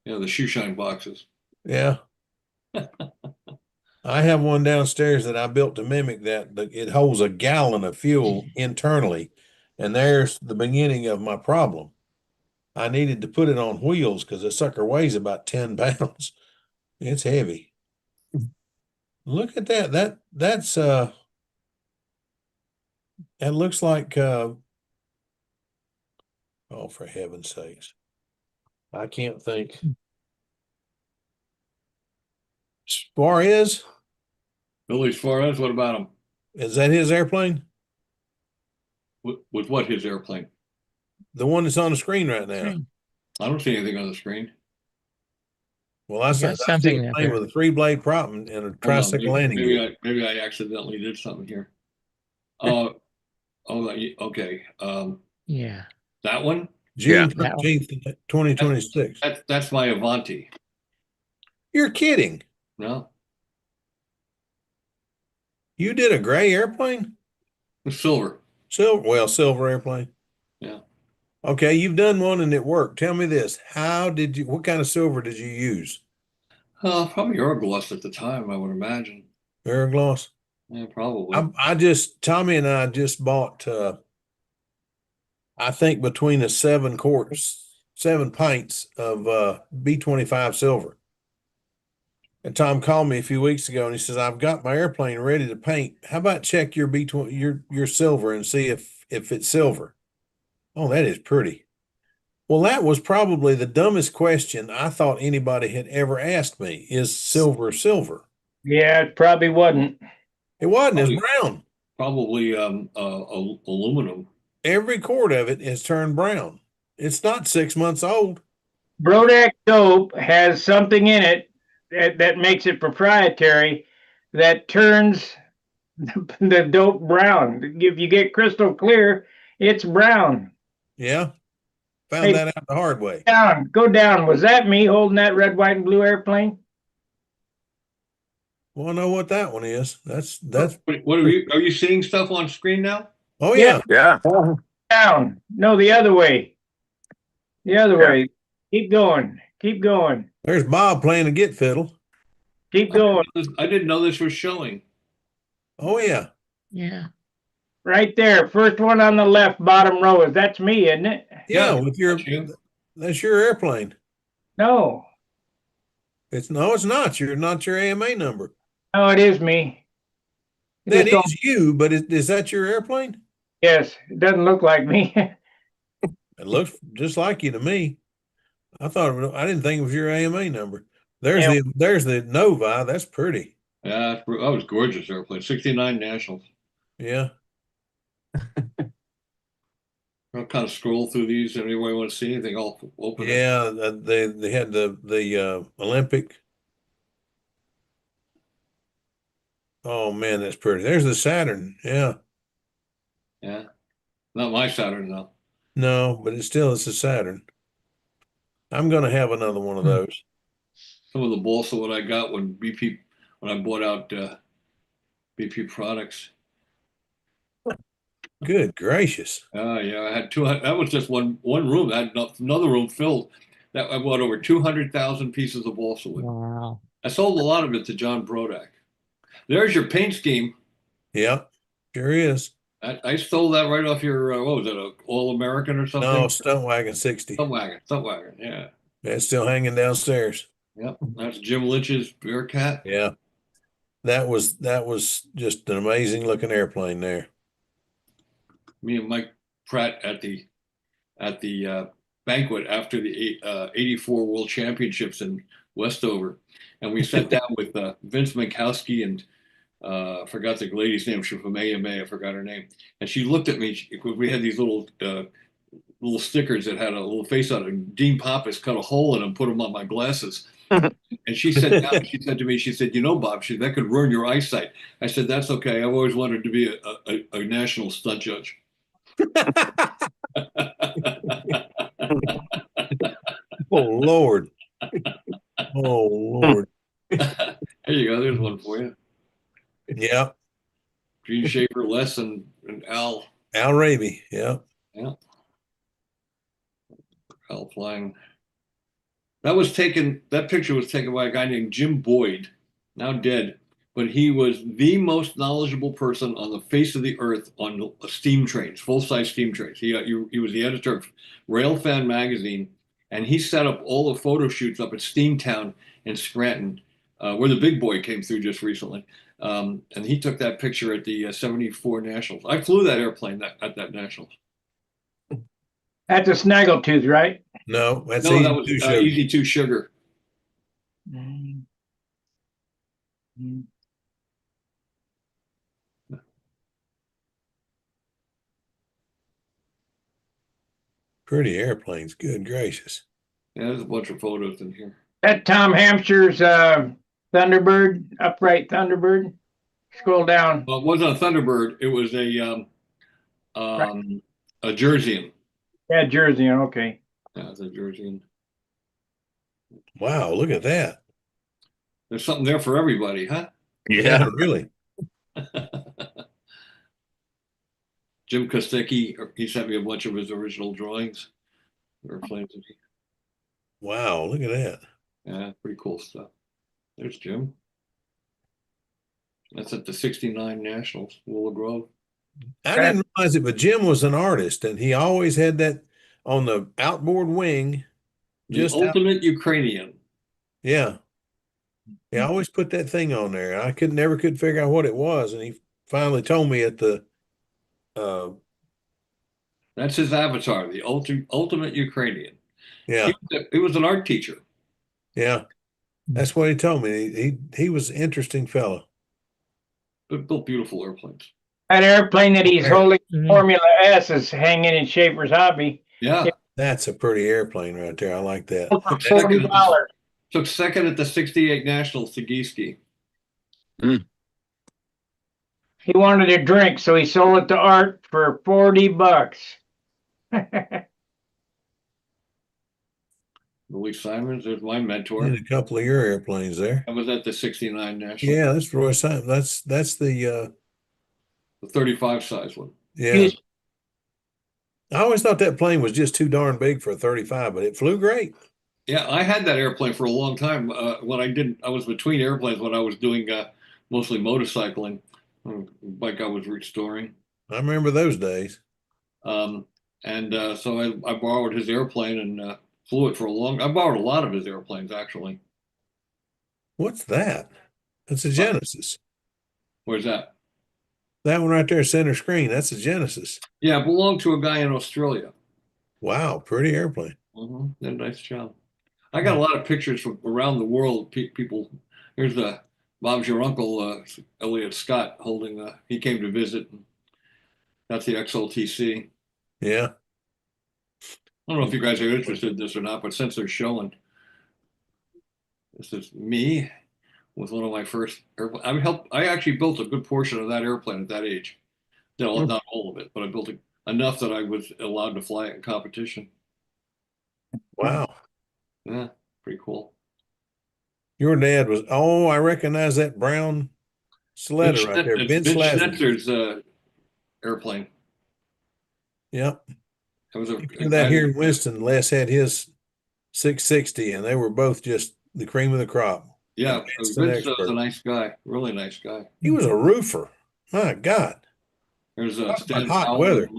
Yeah, the shoe shine boxes. Yeah. I have one downstairs that I built to mimic that, but it holds a gallon of fuel internally. And there's the beginning of my problem. I needed to put it on wheels because the sucker weighs about 10 pounds. It's heavy. Look at that. That's that looks like oh, for heaven's sakes. I can't think. Suarez? Billy Suarez, what about him? Is that his airplane? With what his airplane? The one that's on the screen right now. Screen. I don't see anything on the screen. Well, I You see got a something up plane there. with a 3-blade prop and a Hold on, tricycle landing gear. maybe I accidentally did something here. Oh, okay. Yeah. That one? June That one. 13th, 2026. That's my Avanti. You're kidding. No, You did a gray airplane? it's silver. Silver airplane. Yeah. Okay, you've done one and it worked. Tell me this. What kind of silver did you use? Probably Eurogloss at the time, I would imagine. Aerogloss? Yeah, probably. Tommy and I just bought, I think between the 7 pints of B25 silver. And Tom called me a few weeks ago and he says, I've got my airplane ready to paint. How about check your B20, your silver and see if it's silver? Oh, that is pretty. Well, that was probably the dumbest question I thought anybody had ever asked me. Is silver silver? Yeah, it probably wasn't. It wasn't. It's Probably- brown. Probably aluminum. Every quart of it has turned brown. It's not 6 months old. Brodak dope has something in it that makes it proprietary that turns the dope brown. If you get crystal clear, it's brown. Yeah. Found Hey, that out the hard way. go down. Was that me holding that red, white, and blue airplane? Well, I know what that one is. That's What are you seeing stuff on screen now? oh yeah. Yeah. Down. No, the other way. The other way. Keep going. Keep going. There's Bob playing a get fiddle. Keep going. I didn't know this was showing. Oh yeah. Yeah. Right there. First one on the left, bottom row. That's me, isn't it? Yeah, Yeah, with that's you. your airplane. No. It's not. You're not your AMA number. No, it is me. That Just don't- is you, but is that your airplane? Yes, it doesn't look like me. It looks just like you to me. I didn't think it was your AMA number. There's Yeah. there's the Novi. That's pretty. Yeah, that was gorgeous airplane. 69 Nationals. Yeah. I'll kind of scroll through these. Anybody want to see anything? I'll open it. Yeah. They had the Olympic. Oh man, that's pretty. There's the Saturn. Yeah. Yeah. Not my Saturn, though. No, but it's a Saturn. I'm gonna have another one of those. Some of the balsa what I got when I bought out BP products. Good gracious. Yeah, I had 200. That was just one room. I had another room filled. That I bought over 200,000 pieces of balsa wood. Wow. I sold a lot of it to John Brodak. There's your paint scheme. Yep, sure is. I stole that right off your what was it, a All American or something? No, Stunt Wagon 60. Stunt wagon. Yeah. It's still hanging downstairs. Yep. That's Jim Lynch's Bearcat. Yeah. That was just an amazing looking airplane there. Me and Mike Pratt at the banquet after the '84 World Championships in Westover, and we sat down with Vince Minkowski and I forgot the lady's name. She was from AMA. I forgot her name, and she looked at me. We had these little stickers that had a little face on it. Dean Pappas cut a hole in them, put them on my glasses. And she said to me, she said, Bob, that could ruin your eyesight. I said, that's okay. I've always wanted to be a national stunt judge. Oh Lord. Oh Lord. There you go. There's one for you. Yeah. Gene Schaefer, Les, and Al. Al Raby. Yeah. Yeah. Al flying. That picture was taken by a guy named Jim Boyd, now dead, but he was the most knowledgeable person on the face of the earth on steam trains, full-size steam trains. He was the editor of Railfan magazine, and he set up all the photo shoots up at Steamtown in Scranton, where the big boy came through just recently. And he took that picture at the 74 Nationals. I flew that airplane at that Nationals. That's a snaggletooth, right? No, that's No, easy that was to show. Easy 2 Sugar. Pretty airplanes. Good gracious. Yeah, there's a bunch of photos in here. That Tom Hampshire's Thunderbird, upright Thunderbird. Scroll down. Well, it wasn't a Thunderbird. It was a Jerseyan. Yeah, Jersey. Okay. Yeah, it's a Jerseyan. Wow, look at that. There's something there for everybody, huh? Yeah, really. Jim Kostecki, he sent me a bunch of his original drawings. Airplanes. Wow, look at that. Yeah, pretty cool stuff. There's Jim. That's at the 69 Nationals, Willow Grove. I didn't realize it, but Jim was an artist, and he always had that on the outboard wing. The ultimate Ukrainian. Yeah. He always put that thing on there. I never could figure out what it was, and he finally told me at the That's his avatar, the ultimate Ukrainian. yeah. He was an art teacher. Yeah. That's what he told me. He was an interesting fellow. But built beautiful airplanes. That airplane that he's holding, Mhm. Formula S, is hanging in Schaefer's Hobby. Yeah. That's a pretty airplane right there. I like that. For $40. Took second at the 68 Nationals to Gieske. He wanted a drink, so he sold it to Art for $40. Louis Simons, there's my He mentor. had a couple of your airplanes there. I was at the 69 Nationals. Yeah, that's Roy Simon. That's the 35 size one. yeah. I always thought that plane was just too darn big for a 35, but it flew great. Yeah, I had that airplane for a long time. When I was between airplanes when I was doing mostly motorcycling, bike I was restoring. I remember those days. So I borrowed his airplane and flew it for I borrowed a lot of his airplanes, actually. What's that? That's a Genesis. Where's that? That one right there, center screen. That's a Genesis. Yeah, it belonged to a guy in Australia. Wow, pretty airplane. Did a nice job. I got a lot of pictures from around the world. People, here's Bob's your uncle, Elliot Scott, holding. He came to visit. That's the XLTC. Yeah. I don't know if you guys are interested in this or not, but since they're showing, this is me with one of my first airplanes. I actually built a good portion of that airplane at that age. No, not all of it, but I built enough that I was allowed to fly it in competition. Wow. Yeah, pretty cool. Your dad was, I recognize that brown sledder right there. It's Vince Schnetzer's airplane. Yep. It was that here in Winston, Les had his 660, and they were both just the cream of the crop. Yeah, Vince was a nice guy, really nice guy. He was a roofer. My God. There's a Stan hot Powell weather.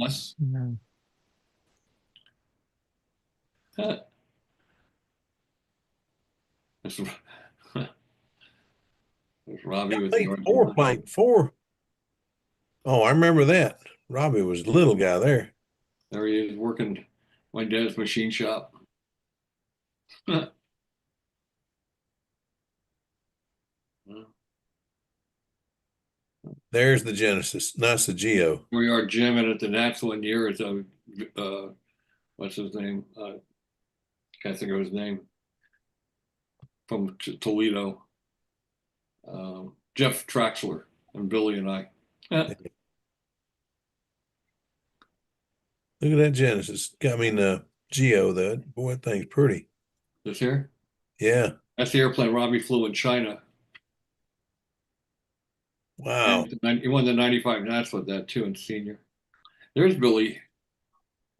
There's Robbie with the four. Oh, I remember that. Robbie was a little guy there. There he is working my dad's machine shop. There's the Genesis. That's the Geo. We are jamming at the Nats one year. It's what's his name? Can't think of his name. From Toledo. Jeff Traxler and Billy and I. Look at that Genesis. I mean, Geo, boy, that thing's pretty. This here? Yeah. That's the airplane Robbie flew in China. Wow. And he won the 95 Nats with that too in senior. There's Billy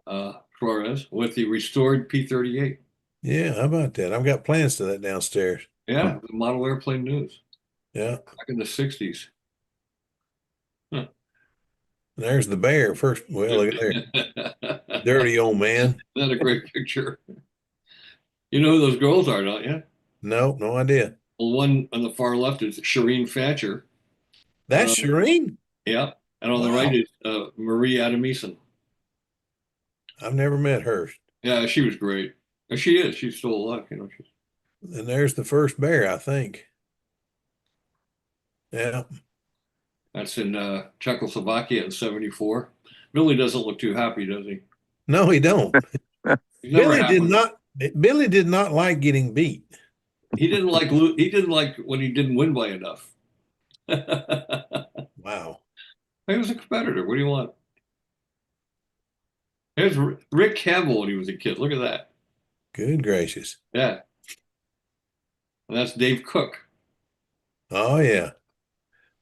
Flores with the restored P-38. Yeah, how about that? I've got plans to that downstairs. Yeah, the model airplane news. Yeah. Back in the 60s. Huh. There's the bear first. Well, look at there. Dirty old man. Isn't that a great picture? You know who those girls are, don't you? No, no idea. Well, one on the far left is Shireen Thatcher. That's Shireen? Yeah. And on the right is Marie Adamison. I've never met her. Yeah, she was great. And she is. She's still alive, you know. And there's the first bear, I think. Yeah. That's in Czechoslovakia in '74. Billy doesn't look too happy, does he? No, he don't. He's never happy. Billy did not like getting beat. He didn't like when he didn't win by enough. He Wow. was a competitor. What do you want? Here's Rick Campbell when he was a kid. Look at that. Good gracious. Yeah. And that's Dave Cook. Oh yeah.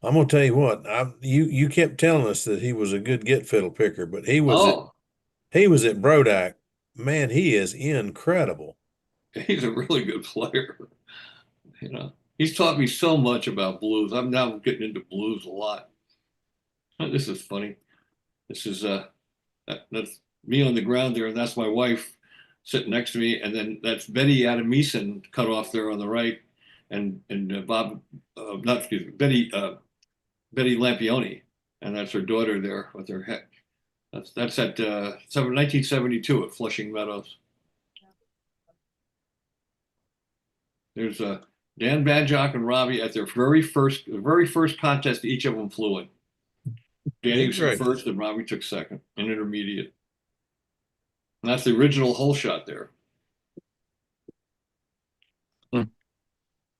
I'm gonna tell you what, you kept telling us that he was a good get fiddle picker, but he was at Oh, Brodak. Man, he is incredible. he's a really good player. You know, he's taught me so much about blues. I'm now getting into blues a lot. This is funny. This is that's me on the ground there, and that's my wife sitting next to me, and then that's Betty Adamison cut off there on the right, and Bob, not excuse me, Betty Lampione, and that's her daughter there with her head. That's at 1972 at Flushing Meadows. There's Dan Badjock and Robbie at their very first contest each of them flew in. Danny was in first and Robbie took second in intermediate. And that's the original hole shot there. Hmm.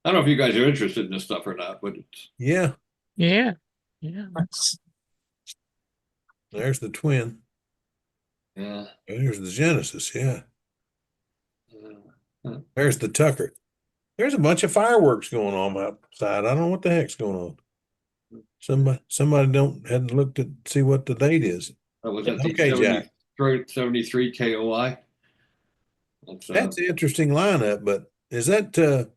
I don't know if you guys are interested in this stuff or not, but it's Yeah. Yeah. There's the twin. yeah. There's the Genesis. Yeah. Uh, There's the Tucker. There's a bunch of fireworks going on outside. I don't know what the heck's going on. Somebody hadn't looked at see what the date is. that was at the Okay, Jack. 73 KOI. That's an interesting lineup, but is that the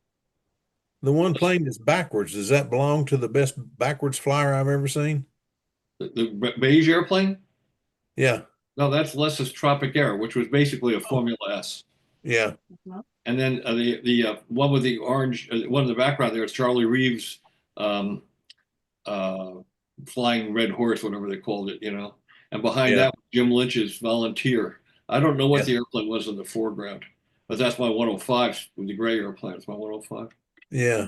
one plane that's backwards? Does that belong to the best backwards flyer I've ever seen? the beige airplane? Yeah. No, that's Less's Tropic Air, which was basically a Formula S. Yeah. And then the one with the orange, one in the background there is Charlie Reeves, um, Flying Red Horse, whatever they called it, you know. And behind that, Jim Lynch's Volunteer. I don't know what the airplane was in the foreground, but that's my 105 with the gray airplane. It's my 105. Yeah.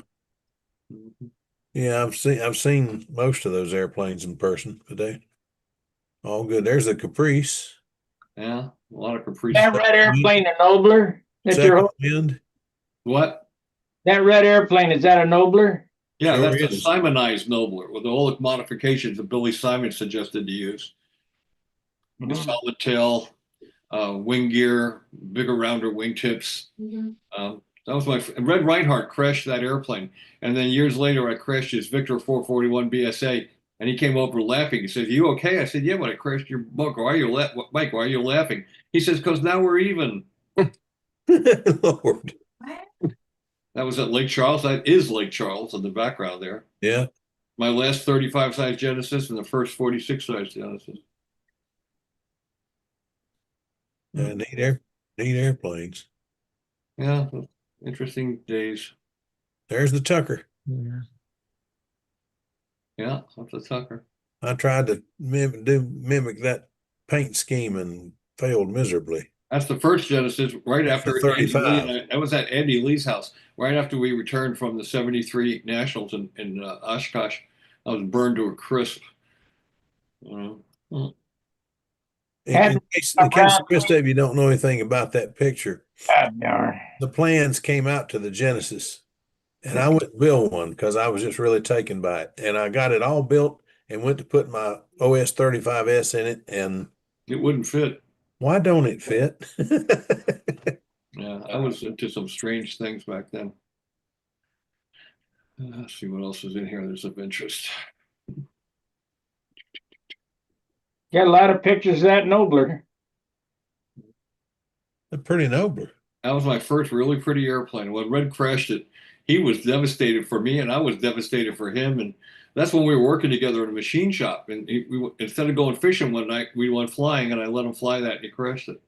Mhm. Yeah, I've seen most of those airplanes in person today. All good. There's the Caprice. Yeah, a lot of Caprice. That red airplane, a Nobler? Second wind. What? That red airplane, is that a Nobler? Yeah, Sure that's is. the Simonized Nobler with all the modifications that Billy Simon suggested to use. The solid tail, wing gear, bigger, rounder wingtips. That was my Red Reinhardt crashed that airplane, and then years later I crashed his Victor 441 BSA, and he came over laughing. He said, "You okay?" I said, "Yeah, but I crashed your book. Why are you Mike? Why are you laughing?" He says, "Because now we're even." Lord. That was at Lake Charles. That is Lake Charles in the background there. Yeah. My last 35 size Genesis and the first 46 size Genesis. Yeah, neat airplanes. Yeah, interesting days. There's the Tucker. Yeah, that's a Tucker. I tried to mimic that paint scheme and failed miserably. That's the first Genesis right That's after the Andy Lee 35. and I was at Andy Lee's house right after we returned from the 73 Nationals in Oshkosh. I was burned to a crisp. You know? In case the rest of you don't know anything about that picture, God darn. the plans came out to the Genesis, and I went to build one because I was just really taken by it. And I got it all built and went to put my OS 35S in it, and It wouldn't fit. why don't it fit? Yeah, I was into some strange things back then. Let's see what else is in here that's of interest. Got a lot of pictures of that Nobler. A pretty nobler. That was my first really pretty airplane. When Red crashed it, he was devastated for me, and I was devastated for him. And that's when we were working together in a machine shop. And instead of going fishing one night, we went flying, and I let him fly that, and he crashed it.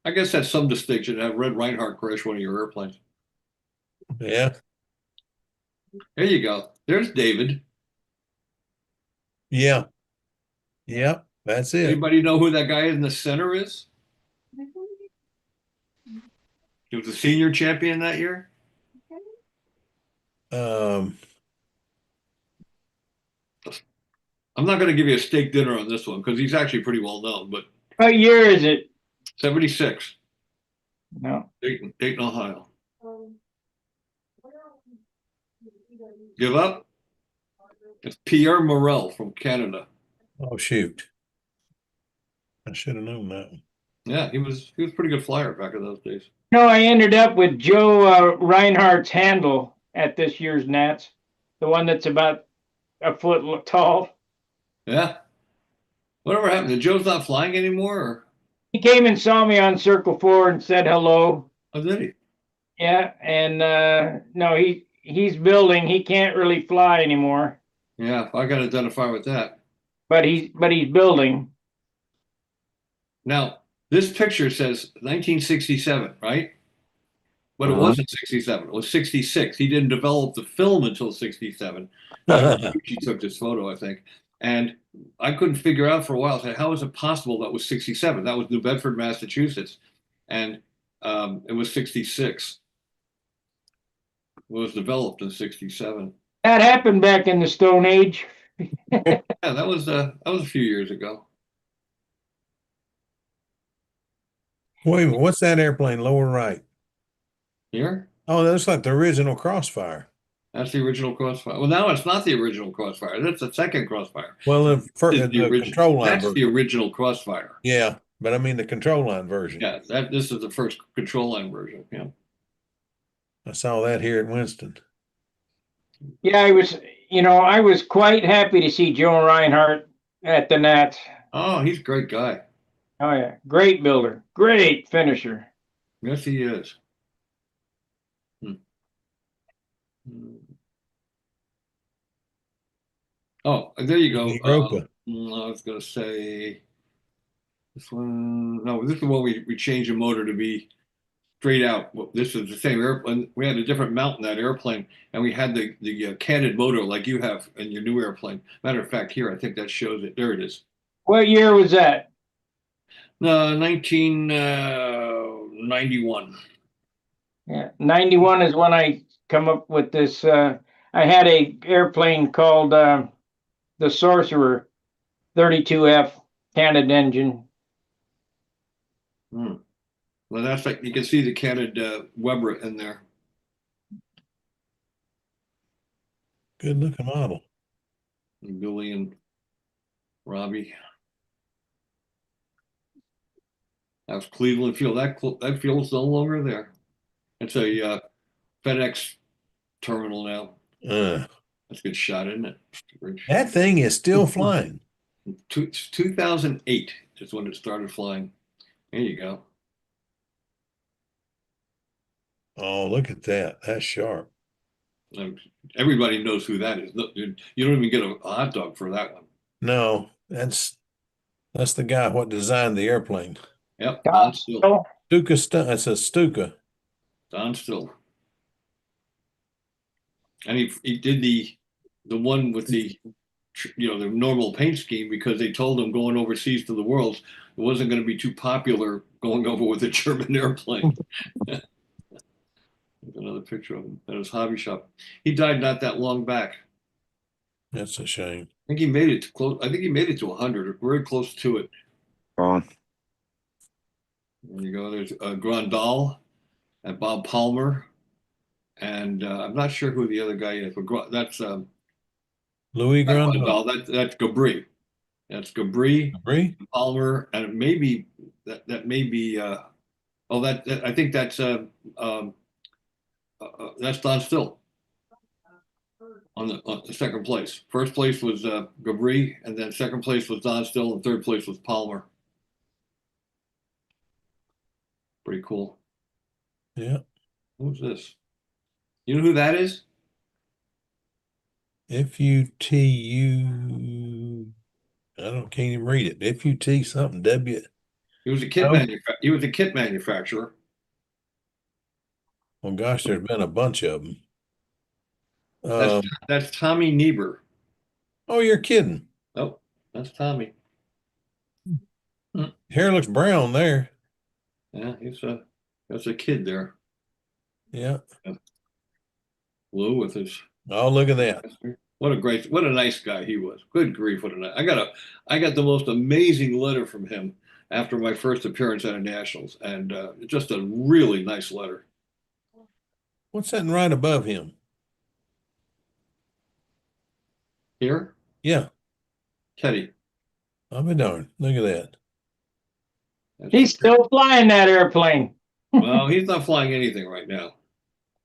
I guess that's some distinction to have Red Reinhardt crash one of your airplanes. Yeah. There you go. There's David. Yeah. Yeah. That's it. Anybody know who that guy in the center is? He was the senior champion that year. Um, I'm not going to give you a steak dinner on this one because he's actually pretty well known, but What year is it? 76, No. Dayton, Ohio. Give up? It's Pierre Morel from Canada. Oh, shoot. I should have known that one. Yeah, he was a pretty good flyer back in those days. No, I ended up with Joe Reinhardt's handle at this year's Nats, the one that's about a foot tall. Yeah. Whatever happened? Did Joe's not flying anymore? Or? He came and saw me on Circle 4 and said hello. Oh, did he? Yeah, and no, he's building. He can't really fly anymore, Yeah, I got to identify with that. but he's building. Now, this picture says 1967, right? But it wasn't 67. It was 66. He didn't develop the film until 67. He took this photo, I think. And I couldn't figure out for a while, how is it possible that was 67? That was New Bedford, Massachusetts. And it was 66. It was developed in 67. That happened back in the Stone Age. Yeah, that was a few years ago. Wait a minute, what's that airplane lower right? Here? Oh, that's like the original Crossfire. That's the original Crossfire. Well, now it's not the original Crossfire. That's the second Crossfire. Well, The control line That's the version. original Crossfire. Yeah, but I mean the control line version. Yeah, this is the first control line version. Yeah. I saw that here at Winston. Yeah, I was quite happy to see Joe Reinhardt at the Nats. Oh, he's a great guy. Oh yeah, great builder, great finisher. Yes, he is. Oh, there you go. Europa. I was going to say this one. No, this is one we changed the motor to be straight out. Well, this is the same airplane. We had a different mount in that airplane, and we had the canted motor like you have in your new airplane. Matter of fact, here I think that shows it. There it is. What year was that? 1991. Yeah, 91 is when I come up with this. I had a airplane called the Sorcerer, 32F canted engine. Well, that's like you can see the canted Weber in there. Good looking model. And Billy and Robbie. That was Cleveland Field. That field's no longer there. It's a FedEx terminal now. That's a good shot, isn't it? That thing is still flying. 2008 is when it started flying. There you go. Oh, look at that. That's sharp. Everybody knows who that is. You don't even get a hot dog for that one. No, that's the guy what designed the airplane. Yep, Don Still. It's a Stuka. Don Still. And he did the one with the the normal paint scheme because they told him going overseas to the world it wasn't going to be too popular going over with a German airplane. There's another picture of him at his hobby shop. He died not that long back. That's a shame. I think he made it to close. I think he made it to 100 or very close to it. On. There you go. There's Grandal and Bob Palmer. And I'm not sure who the other guy is, but that's Louis Grandal. That's Gabri. That's Gabri, Gabri? Palmer, and it may be that may be. I think that's Don Still on the second place. First place was Gabri, and then second place was Don Still, and third place was Palmer. Pretty cool. Yeah. Who's this? You know who that is? FUTU. Can't even read it. FUT something. W. He was a kit manufacturer. Well, gosh, there's been a bunch of them. That's Tommy Niebuhr. Oh, you're kidding. Oh, that's Tommy. Hair looks brown there. Yeah, that's a kid there. Yeah. Lou with his. Oh, look at that. What a nice guy he was. Good grief, I got the most amazing letter from him after my first appearance at a nationals, and just a really nice letter. What's that right above him? Here, Yeah, Teddy. I'll be darned. Look at that. He's still flying that airplane. Well, he's not flying anything right now.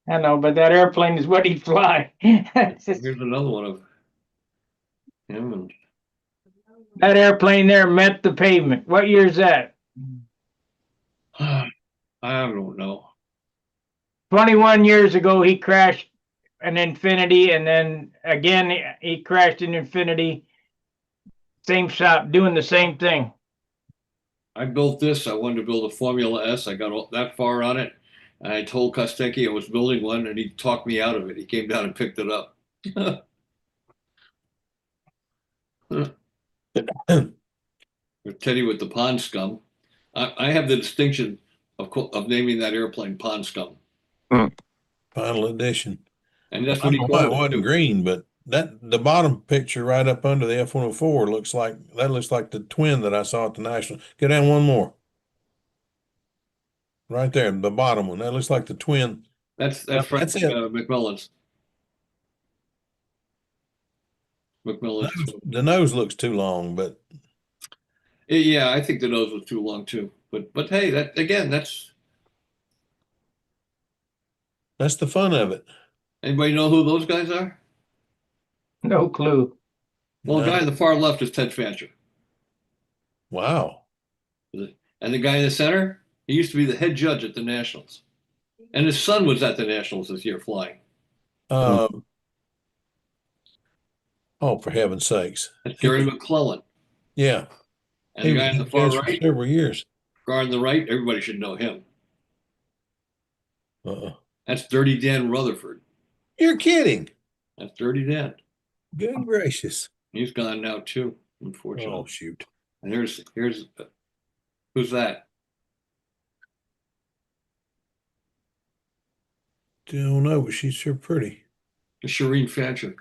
I know, but that airplane is what he'd fly. Here's another one of him, and That airplane there met the pavement. What year is that? I don't know. 21 years ago, he crashed an Infinity, and then again, he crashed an Infinity. Same shop, doing the same thing. I built this. I wanted to build a Formula S. I got that far on it. And I told Kostecki I was building one, and he talked me out of it. He came down and picked it up. Teddy with the pond scum. I have the distinction of naming that airplane Pond Scum. Final edition. And that's I what don't he know why called it it. wasn't green, but the bottom picture right up under the F-104 looks like the twin that I saw at the National. Go down one more. Right there, the bottom one. That looks like the twin. That's That's it. McMillan's. The nose looks too long, but Yeah, I think the nose was too long too. But hey, that again, that's the fun of it. anybody know who those guys are? No clue. Well, the No. guy on the far left is Ted Fancher. Wow. And the guy in the center, he used to be the head judge at the Nationals. And his son was at the Nationals this year flying. Oh, for heaven's sakes. That's Gary McClellan. Yeah. And the guy on the far for right, several years. guy on the right, everybody should know him. Uh-uh. That's Dirty Dan Rutherford. You're kidding. That's Dirty Dan. Good gracious. He's gone now too, Oh, unfortunately. shoot. And here's who's that? Don't know, but she's sure pretty. Shireen Fancher.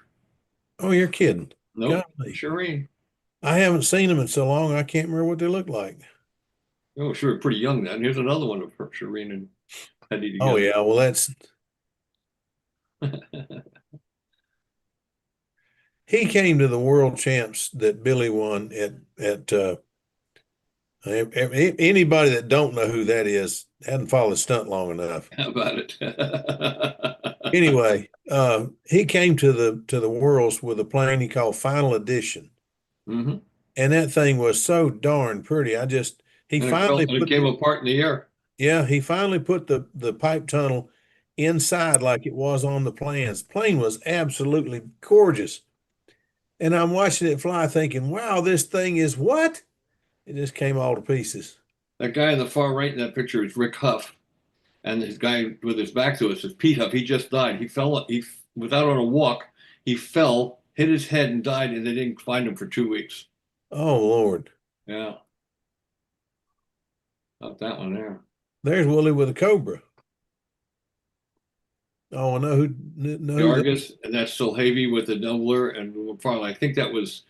Oh, you're kidding. Nope, Golly. Shireen. I haven't seen them in so long, I can't remember what they look like. Oh, sure, pretty young then. Here's another one of her, Shireen and Teddy together. Oh, yeah. Well, that's. He came to the world champs that Billy won at anybody that don't know who that is hadn't followed stunt long enough. How about it? Anyway, he came to the worlds with a plane he called Final Edition. Mm-hmm. And that thing was so darn pretty. It came apart in the air. Yeah, he finally put the pipe tunnel inside like it was on the plans. Plane was absolutely gorgeous. And I'm watching it fly thinking, wow, this thing is what? It just came all to pieces. That guy in the far right in that picture is Rick Huff. And his guy with his back to us is Pete Huff. He just died. He was out on a walk. He fell, hit his head and died, and they didn't find him for 2 weeks. Oh, Lord. Yeah. Not that one there. There's Willie with a Cobra. Oh, I know who. The Argus, and that's Solhavy with the doubler. And finally, I think that was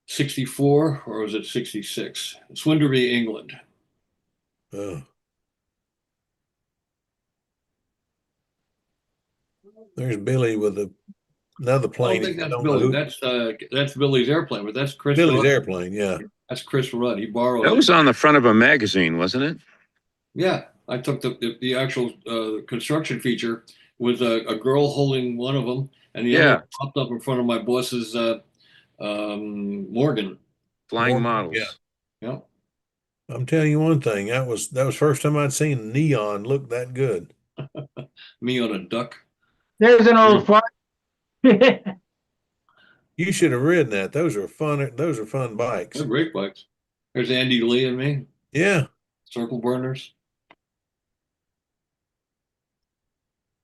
64 or was it 66? Swinderby, England. Oh. There's Billy with another plane. I don't think that's Billy. That's Billy's airplane, but that's Chris. Billy's Rudd. airplane, yeah. That's Chris Rudd. He borrowed. That was on the front of a magazine, wasn't it? Yeah, I took the actual construction feature with a girl holding one of them, and the other popped up in front of my boss's Morgan. Flying models. Yeah. Yeah. I'm telling you one thing. That was first time I'd seen neon look that good. Me on a duck. There's an old farm. You should have ridden that. Those are fun bikes. They're great bikes. There's Andy Lee and me. Yeah. Circle burners.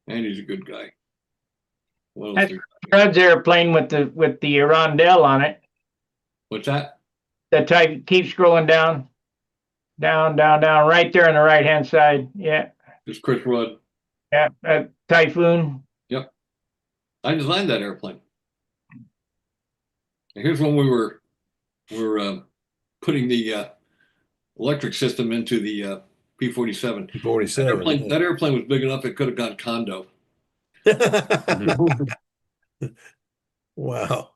Andy's a good guy. That's Rudd's airplane with the rondelle on it. What's that? That type. Keep scrolling down, right there on the right hand side. Yeah. It's Chris Rudd. Yeah. Typhoon. Yep. I designed that airplane. And here's when we were putting the electric system into the P-47. That 47. that airplane was big enough it could have gone condo. Wow.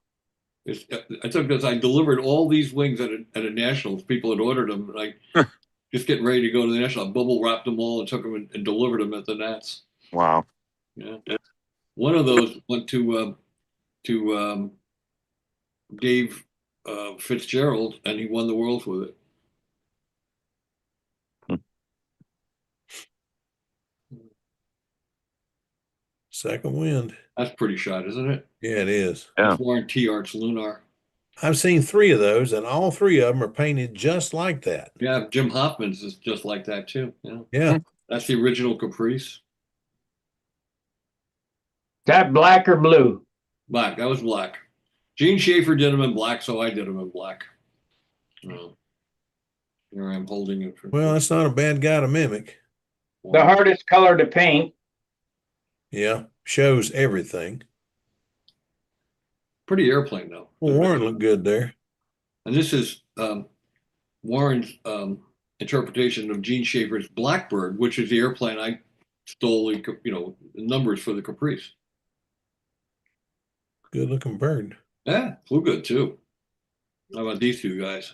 I took this. I delivered all these wings at a nationals. People had ordered them, and I just getting ready to go to the national. I bubble wrapped them all and took them and delivered them at the Nats. Wow. Yeah, one of those went to Dave Fitzgerald, and he won the world with it. Second wind. That's pretty shot, isn't it? Yeah, it is. Yeah. That's Warren T. Art's Lunar. I've seen 3 of those, and all 3 of them are painted just like that. Yeah, Jim Hoffman's is just like that too. Yeah, Yeah. that's the original Caprice. That black or blue? Black. That was black. Gene Schaefer did them in black, so I did them in black. Here I am holding it. Well, that's not a bad guy to mimic. The hardest color to paint. Yeah. Shows everything. Pretty airplane though. Well, Warren looked good there. And this is Warren's interpretation of Gene Schaefer's Blackbird, which is the airplane I stole, the numbers for the Caprice. Good looking bird. Yeah, flew good too. How about these 2 guys?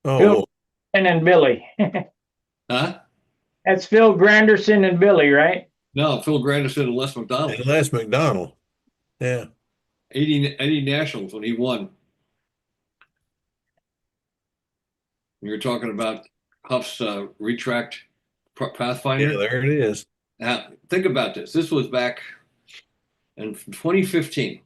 Oh, Phil and Billy. Huh? That's Phil Granderson and Billy, right? No, Phil Granderson and Les McDonald. and Les McDonald. Yeah. 80 nationals when he won. You're talking about Huff's retract Pathfinder. Yeah, there it is. Now, think about this. This was back in 2015.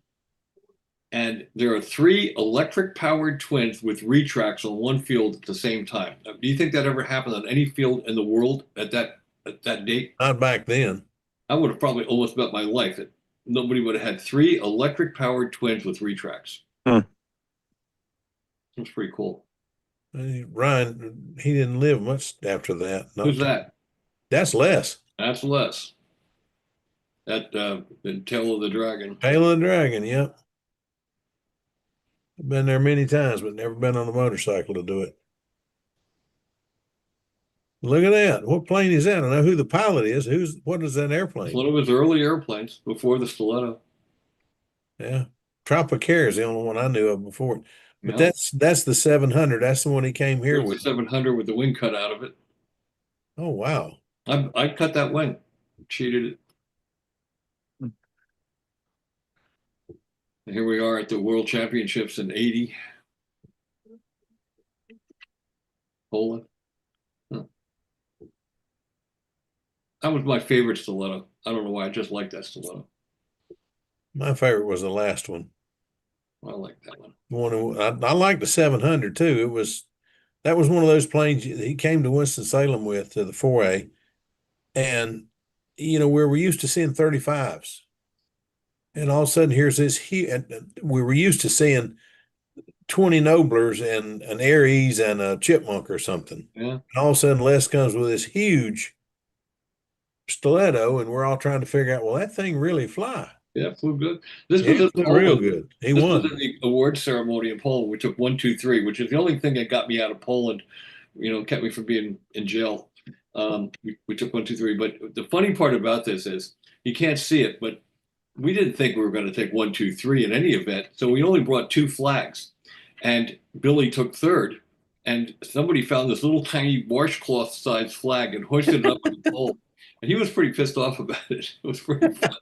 And there are 3 electric powered twins with retracts on one field at the same time. Now, do you think that ever happened on any field in the world at that date? Not back then. I would have probably almost bet my life that nobody would have had 3 electric powered twins with retracts. That's pretty cool. Ryan, he didn't live much after that. Who's that? That's Les. That's Les. That the Tail of the Dragon. Tail of the Dragon, yep. I've been there many times, but never been on a motorcycle to do it. Look at that. What plane is that? I know who the pilot is. What is that airplane? It's one of his early airplanes before the Stiletto. Yeah. Tropicair is the only one I knew of before. But Yeah. that's the 700. That's the one he came here Here's with. the 700 with the wing cut out of it. Oh, wow. I cut that wing. Cheated it. And here we are at the World Championships in 80. Poland. Huh. That was my favorite stiletto. I don't know why. I just like that stiletto. My favorite was the last one. I like that one. I like the 700 too. That was one of those planes he came to Winston-Salem with to the 4A. And, where we used to seeing 35s. And all of a sudden, here's this huge, we were used to seeing 20 Noblers and an Aries and a Chipmunk or something. Yeah. And all of a sudden, Les comes with this huge stiletto, and we're all trying to figure out, well, that thing really fly. Yeah, flew good. This Yeah, was flew real good. He this won. was at the award ceremony in Poland. We took 1, 2, 3, which is the only thing that got me out of Poland. Kept me from being in jail. We took 1, 2, 3. But the funny part about this is you can't see it, but we didn't think we were going to take 1, 2, 3 in any event. So we only brought 2 flags, and Billy took third. And somebody found this little tiny washcloth sized flag and hoisted it up on the pole. And he was pretty pissed off about it. It was pretty fun.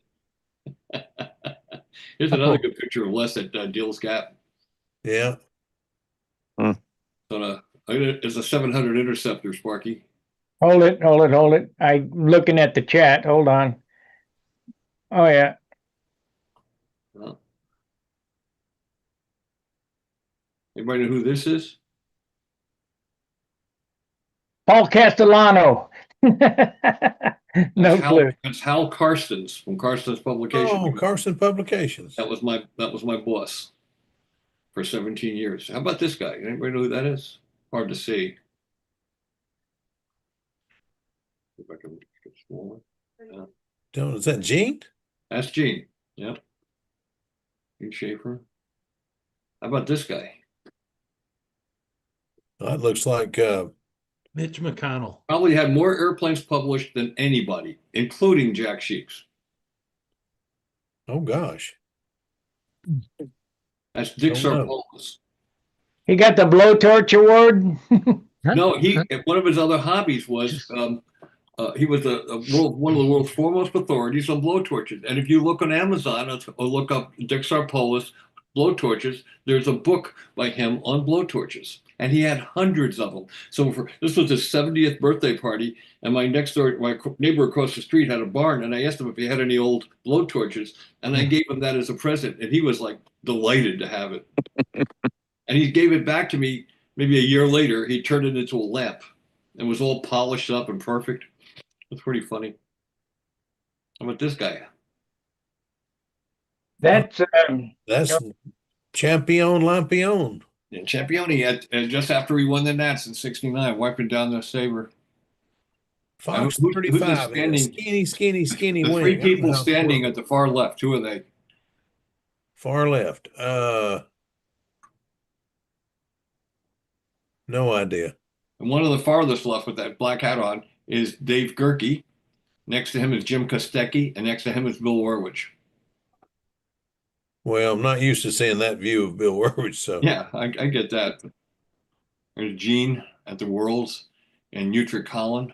Here's another good picture of Les at Deal's Gap. Yeah. It's a 700 Interceptor, Sparky. Hold it. I'm looking at the chat. Hold on. Oh, yeah. Well, anybody know who this is? Paul Castellano. No clue. That's Hal Karstens from Karstens Publications. Oh, Carson Publications. That was my boss for 17 years. How about this guy? Anybody know who that is? Hard to see. If I can get smaller. Is that Gene? That's Gene. Yep. Gene Schaefer. How about this guy? That looks like Mitch McConnell. Probably had more airplanes published than anybody, including Jack Sheets. Oh gosh. That's Dick Don't know. Sarpolis. He got the blowtorch award. No, one of his other hobbies was he was one of the world's foremost authorities on blowtorches. And if you look on Amazon or look up Dick Sarpolis blowtorches, there's a book by him on blowtorches. And he had hundreds of them. So this was his 70th birthday party, and my neighbor across the street had a barn, and I asked him if he had any old blowtorches, and I gave him that as a present, and he was like delighted to have it. And he gave it back to me maybe a year later. He turned it into a lamp. It was all polished up and perfect. It's pretty funny. How about this guy? That's Champion Lampion. Yeah, Championi just after he won the Nats in '69, wiping down the saber. Fox Who's 35. standing? Skinny The wing. three I don't know people how to standing work. at the far left. Who are they? Far left. No idea. And one of the farthest left with that black hat on is Dave Gerke. Next to him is Jim Kostecki, and next to him is Bill Warwich. Well, I'm not used to seeing that view of Bill Warwich, so Yeah, I get that. There's Gene at the Worlds and Utrecht Holland.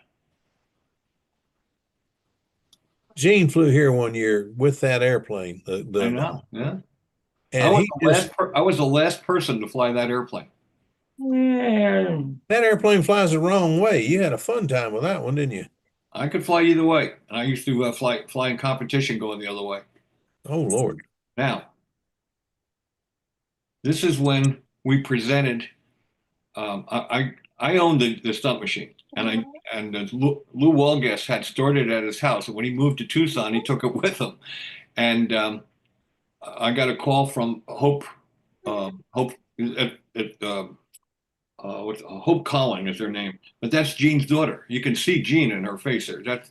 Gene flew here one year with that airplane. I know, yeah. And I was the last person to fly that airplane. that airplane flies the wrong way. You had a fun time with that one, didn't you? I could fly either way, and I used to fly in competition going the other way. Oh Lord! Now, this is when we presented. I owned the stunt machine, and Lou Walguest had stored it at his house. And when he moved to Tucson, he took it with him. And I got a call from Hope Hope Calling is her name, but that's Jean's daughter. You can see Jean in her face there. That's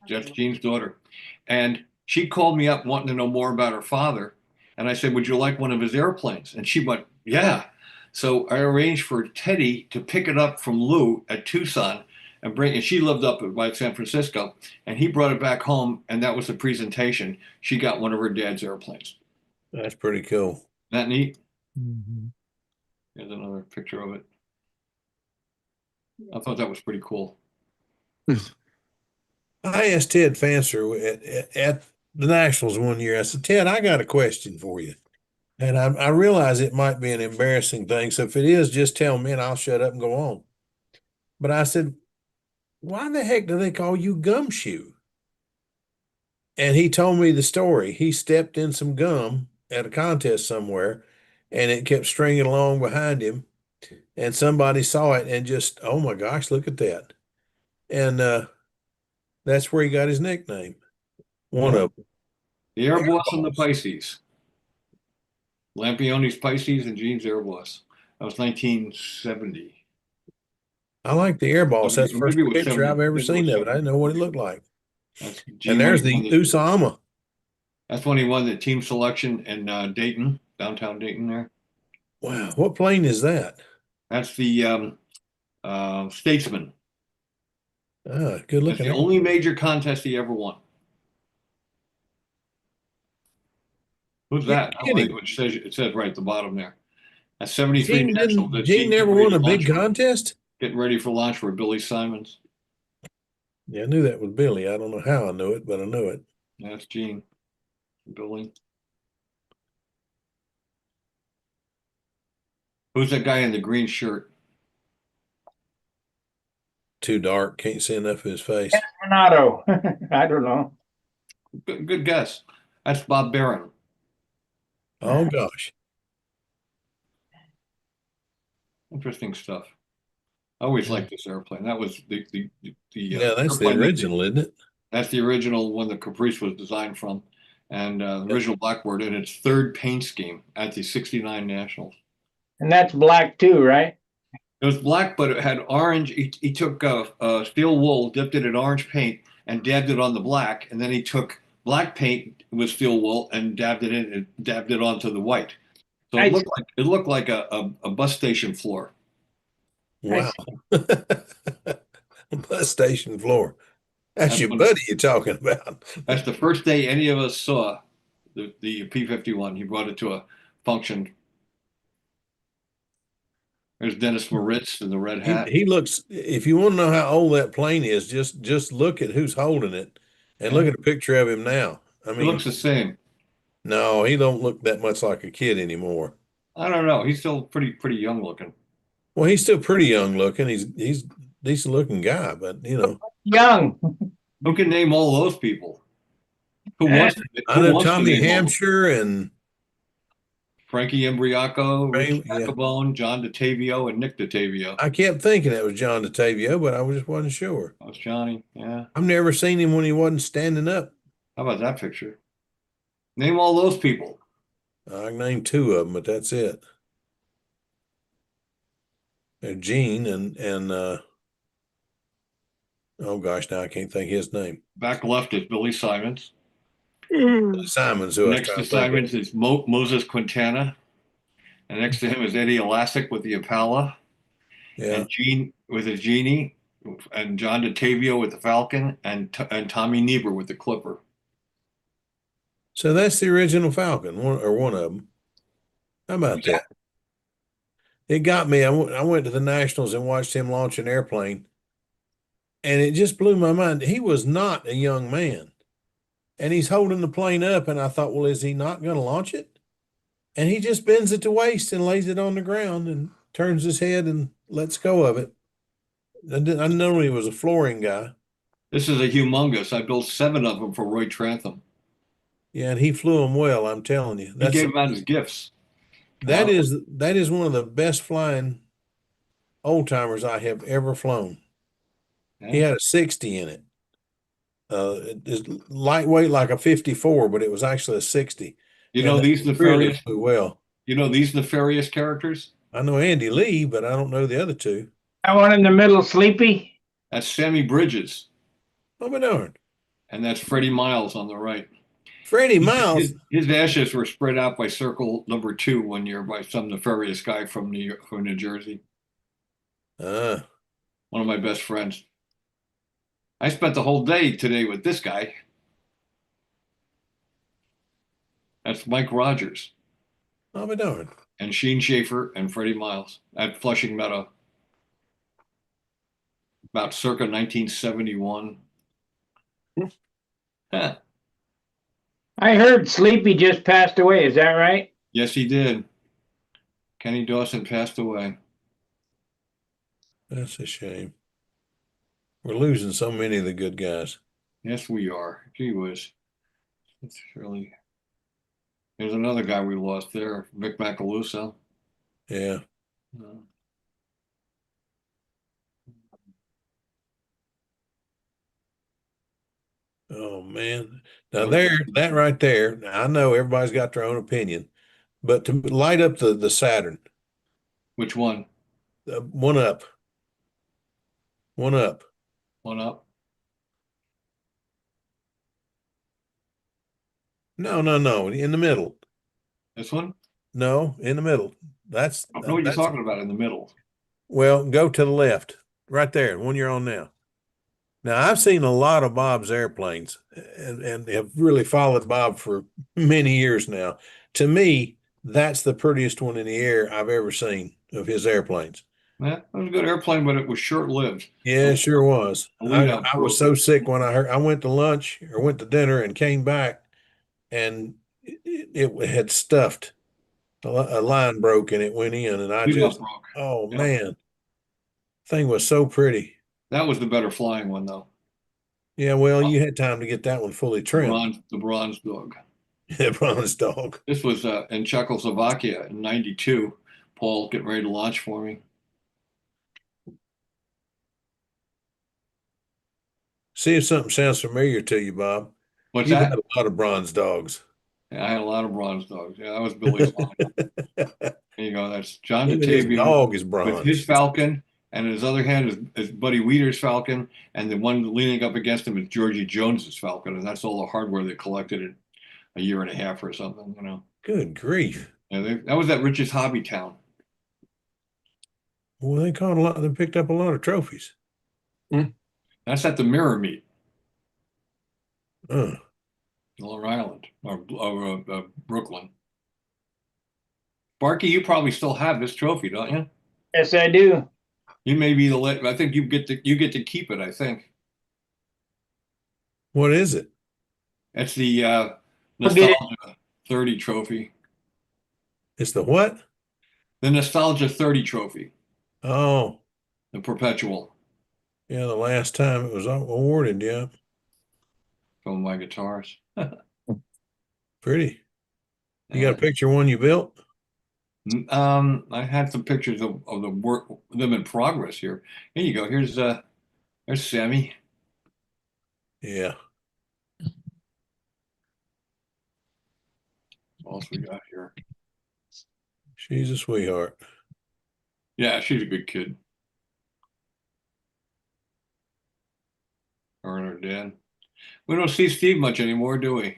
Jean's daughter, and she called me up wanting to know more about her father, and I said, "Would you like one of his airplanes?" And she went, "Yeah." So I arranged for Teddy to pick it up from Lou at Tucson and bring. And she lived up by San Francisco, and he brought it back home, and that was the presentation. She got one of her dad's airplanes. That's pretty cool. Isn't that neat? Mhm. Here's another picture of it. I thought that was pretty cool. I asked Ted Fancer at the Nationals one year. I said, Ted, I got a question for you. And I realize it might be an embarrassing thing. So if it is, just tell me and I'll shut up and go on. But I said, why the heck do they call you Gumshoe? And he told me the story. He stepped in some gum at a contest somewhere and it kept stringing along behind him. And somebody saw it and just, oh my gosh, look at that. And that's where he got his nickname. One of them. The Air Boss and the Pisces. Lampioni's Pisces and Gene's Air Boss. That was 1970. I like the Air Boss. That's the first Maybe it was picture 70. I've ever Maybe it seen was of it. I didn't know what it looked like. Gene And there's won the Usama. That's when he won the team selection in Dayton, downtown Dayton there. Wow. What plane is that? That's the Statesman. Ah, good That's looking. the only major contest he ever won. Who's that? Oh, it says right at the bottom there. That's 73 National. Gene never won a big contest? Getting ready for launch for Billy Simons. Yeah, I knew that was Billy. I don't know how I knew it, but I knew it. That's Gene. Billy. Who's that guy in the green shirt? Too dark. Can't see enough of his face. Renato. I don't know. Good guess. That's Bob Barron. Oh gosh. Interesting stuff. I always liked this airplane. That was the Yeah, that's the airplane original, isn't it? That's the original one the Caprice was designed from, and the original Blackbird in its third paint scheme at the '69 Nationals. And that's black too, right? It was black, but it had orange. He took steel wool, dipped it in orange paint, and dabbed it on the black, and then he took black paint with steel wool and dabbed it in and dabbed it onto the white. So it looked like a bus station floor. Wow. Bus station floor. That's your what- buddy you're talking about. That's the first day any of us saw the P-51. He brought it to a function. There's Dennis Moritz in the red hat. He looks, if you want to know how old that plane is, just look at who's holding it and look Yeah. at a picture of him now. I He mean, looks the same. no, he don't look that much like a kid anymore. I don't know. He's still pretty young looking. Well, he's still pretty young looking. He's a decent looking guy, but Young. Who can name all those people? Who Eh, wants I who know wants to Tommy name all those? Hampshire and Frankie Embriaco, Rich yeah. Macabone, John DeTavio, and Nick DeTavio. I kept thinking that was John DeTavio, but I just wasn't sure. That was Johnny. Yeah. I've never seen him when he wasn't standing up. How about that picture? Name all those people. I can name two of them, but that's it. Gene and oh gosh, now I can't think his name. Back left is Billy Simons. Simon's who I was Next trying to to think Simons of. is Moses Quintana. And next to him is Eddie Elastic with the Impala. Yeah. And Gene with his Genie. And John DeTavio with the Falcon. And Tommy Niebuhr with the Clipper. So that's the original Falcon, one of them. How about that? It got me. I went to the Nationals and watched him launch an airplane, and it just blew my mind. He was not a young man, and he's holding the plane up, and I thought, well, is he not going to launch it? And he just bends it to waist and lays it on the ground and turns his head and lets go of it. I know he was a flooring guy. This is a humongous. I built 7 of them for Roy Trantham. Yeah, and he flew them well, I'm telling you. He gave them out as gifts. That is one of the best flying old timers I have ever flown. Yeah. He had a 60 in it. It's lightweight like a 54, but it was actually a 60. You know these Really nefarious. flew well. You know these nefarious characters. I know Andy Lee, but I don't know the other two. That one in the middle, Sleepy. That's Sammy Bridges, Oh, my darn. and that's Freddie Miles on the right. Freddie Miles. His ashes were spread out by circle number 2 one year by some nefarious guy from New Jersey. One of my best friends. I spent the whole day today with this guy. That's Mike Rogers. Oh, my darn. And Sheen Schaefer and Freddie Miles at Flushing Meadow. About circa 1971. Huh. I heard Sleepy just passed away. Is that right? Yes, he did. Kenny Dawson passed away. That's a shame. We're losing so many of the good guys. Yes, we are. Gee whiz. It's really. There's another guy we lost there, Vic Macaluso. Yeah. Oh man. Now that right there, now I know everybody's got their own opinion, but to light up the Saturn, Which one? one up. One up. One up. No, in the middle. This one? No, in the middle. I don't know what you're talking about in the middle. Well, go to the left, right there, one you're on now. Now, I've seen a lot of Bob's airplanes and have really followed Bob for many years now. To me, that's the prettiest one in the air I've ever seen of his airplanes. Yeah, it was a good airplane, but it was short-lived. Yeah, it sure was. I I was so sick when I went to lunch or went to dinner and came back, and it had stuffed. A line broke and it went in, and I just, oh man, thing was so pretty. That was the better flying one, though. Yeah, well, you had time to get that one fully trimmed. The bronze dog. The bronze dog. This was in Czechoslovakia in '92. Paul getting ready to launch for me. See if something sounds familiar to you, Bob. What's You that? had a lot of bronze dogs. Yeah, I had a lot of bronze dogs. Yeah, that was Billy's line. There you go. That's John Even his DeTavio dog is with bronze. his Falcon, and in his other hand is Buddy Weeder's Falcon, and the one leaning up against him is Georgie Jones's Falcon, and that's all the hardware they collected in a year and a half or something, you know. Good grief. Yeah, that was at Rich's Hobby Town. Well, they caught a lot. They picked up a lot of trophies. That's at the Mirror Meet, Uh, Long Island or Brooklyn. Barky, you probably still have this trophy, don't you? Yes, I do. You may be I think you get to keep it. I think what is it? it's the I'll get it. Nostalgia 30 trophy. It's the what? The Nostalgia 30 trophy, Oh, the perpetual yeah. The last time it was awarded. Yeah, from my guitars. pretty. You got a picture of one you built? I had some pictures of the work, them in progress here. Here you go. There's Sammy. Yeah. What else we got here? She's a sweetheart. Yeah, she's a good kid. Her and her dad. We don't see Steve much anymore, do we?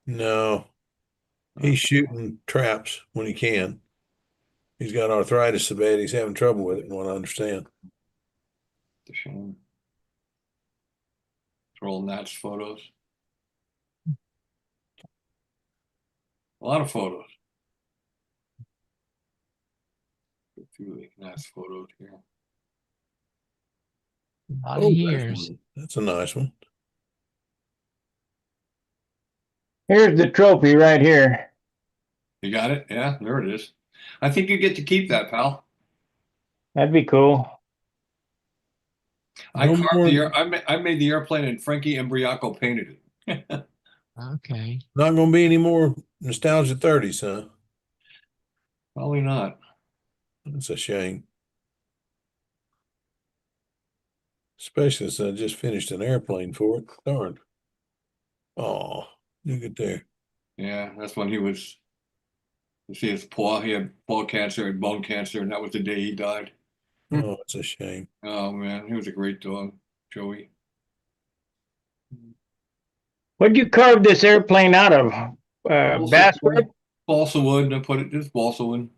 No, he's shooting traps when he can. He's got arthritis so bad he's having trouble with it, from what I understand. The shame. All Nat's photos. A lot of photos. A few Nat's photos here. A lot of Oh, years. that's a nice one. Here's the trophy right here. You got it? Yeah, there it is. I think you get to keep that, pal. That'd be cool. I No carved more- I made the airplane and Frankie Embriaco painted it. Okay. Not going to be any more nostalgia 30s, huh? Probably not. That's a shame. Especially since I just finished an airplane for it. Darn. Oh, look at there. Yeah, that's when he was. You see his paw. He had paw cancer and bone cancer, and that was the day he died. Oh, it's a shame. Oh man, he was a great dog, Joey. What'd you carve this airplane out of? Basswood? Balsa wood. I put it just balsa wood.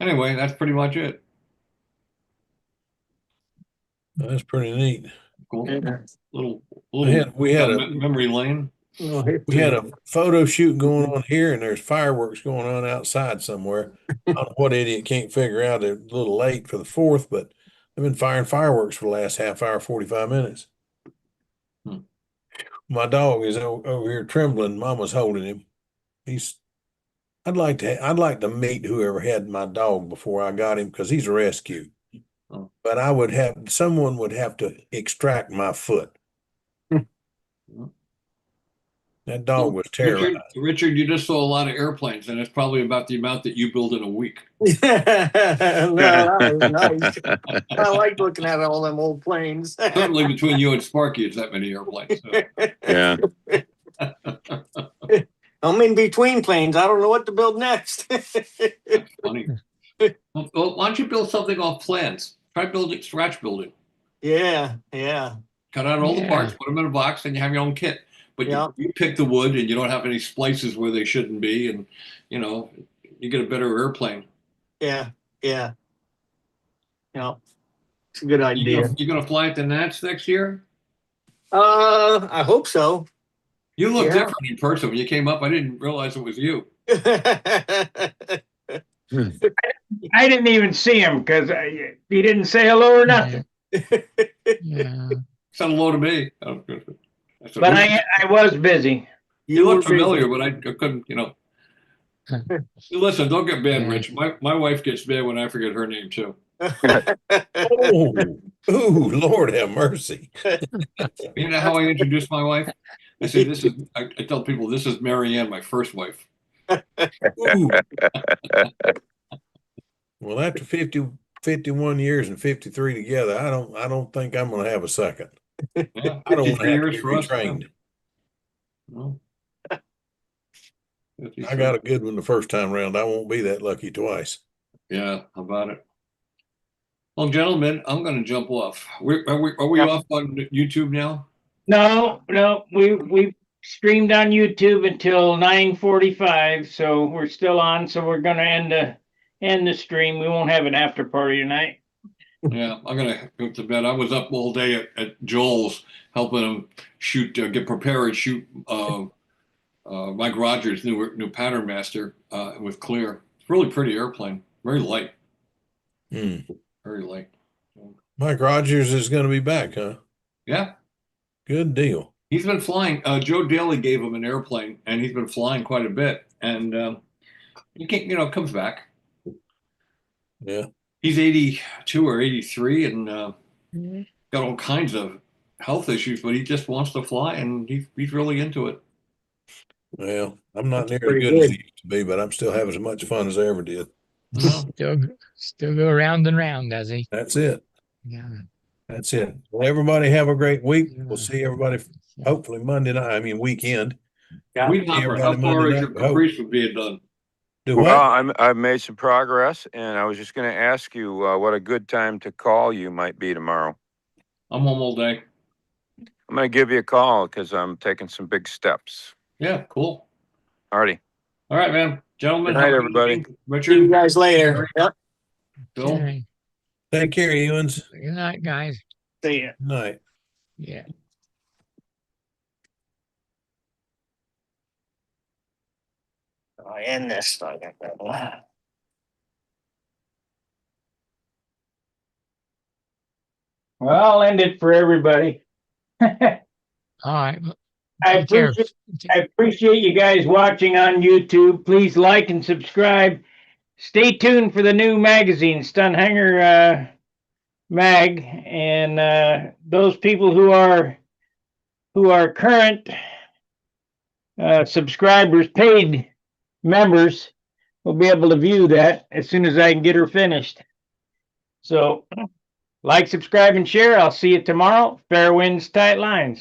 Anyway, that's pretty much it. That's pretty neat. Cool. Yeah. Little We had a memory lane. we had a photo shoot going on here, and there's fireworks going on outside somewhere. I don't know what idiot can't figure out they're a little late for the 4th, but they've been firing fireworks for the last half hour, 45 minutes. Hmm. My dog is over here trembling. Mama's holding him. I'd like to meet whoever had my dog before I got him because he's a rescue. Oh. But someone would have to extract my foot. That dog was terrorized. Richard, you just saw a lot of airplanes, and it's probably about the amount that you build in a week. No, that was nice. I like looking at all them old planes. Certainly between you and Sparky, it's that many airplanes. So. Yeah. I'm in between planes. I don't know what to build next. That's funny. Well, why don't you build something off plans? Try building, scratch building. Yeah. Cut out all the Yeah. parts, put them in a box, and you have your own kit. But Yeah. you pick the wood, and you don't have any splices where they shouldn't be, and you get a better airplane. Yeah. It's a good idea. You gonna fly at the Nats next year? I hope so. You look Yeah. different in person. When you came up, I didn't realize it was you. I didn't even see him because he didn't say hello or nothing. Yeah. Said hello to me. I said, But I was busy. you were look familiar, busy. but I couldn't, Listen, don't get mad, Yeah. Rich. My wife gets mad when I forget her name too. Oh, ooh, Lord have mercy. You know how I introduce my wife? I say I tell people this is Mary Ann, my first wife. Ooh. Well, after 51 years and 53 together, I don't think I'm going to have a second. Yeah, I don't want 53 to have years to for get us. retrained. No. I got a good one the first time around. I won't be that lucky twice. Yeah, how about it? Well, gentlemen, I'm going to jump off. Are we Yep. off on YouTube now? No, we streamed on YouTube until 9:45, so we're still on. So we're gonna end the stream. We won't have an after party tonight. Yeah, I'm gonna go to bed. I was up all day at Joel's helping him shoot, get prepared, shoot Mike Rogers' new pattern master with clear. It's really pretty airplane, very light, very light. Mike Rogers is going to be back, huh? Yeah, Good deal. he's been flying. Joe Daly gave him an airplane, and he's been flying quite a bit. And he can't, comes back. Yeah. He's 82 or 83, and got all kinds of health issues, but he just wants to fly, and he's really into it. Well, I'm not near as pretty good as good. he used to be, but I'm still having as much fun as I ever did. Well, Still go round and round, does he? That's it. Yeah. That's it. Well, everybody have a great week. Yeah. We'll see everybody hopefully Monday night. I mean, weekend. Weed See hopper, everybody how far Monday is your night, we hope. caprice from being done? Do Well, what? I've made some progress, and I was just going to ask you what a good time to call you might be tomorrow. I'm home all day. I'm going to give you a call because I'm taking some big steps. Yeah, cool. Alrighty. All right, man. Gentlemen, Good night, have a good everybody. evening. See you Richard, guys later. Yep. Bill. Okay. Take care, Ewans. Good night, guys. See ya. Good night. Yeah. I end this. I got that. Well, I'll end it for everybody. I All right. Well, take care. appreciate you guys watching on YouTube. Please like and subscribe. Stay tuned for the new magazine, Stunt Hangar mag, and those people who are current subscribers, paid members, will be able to view that as soon as I can get her finished. So, like, subscribe, and share. I'll see you tomorrow. Fair winds, tight lines.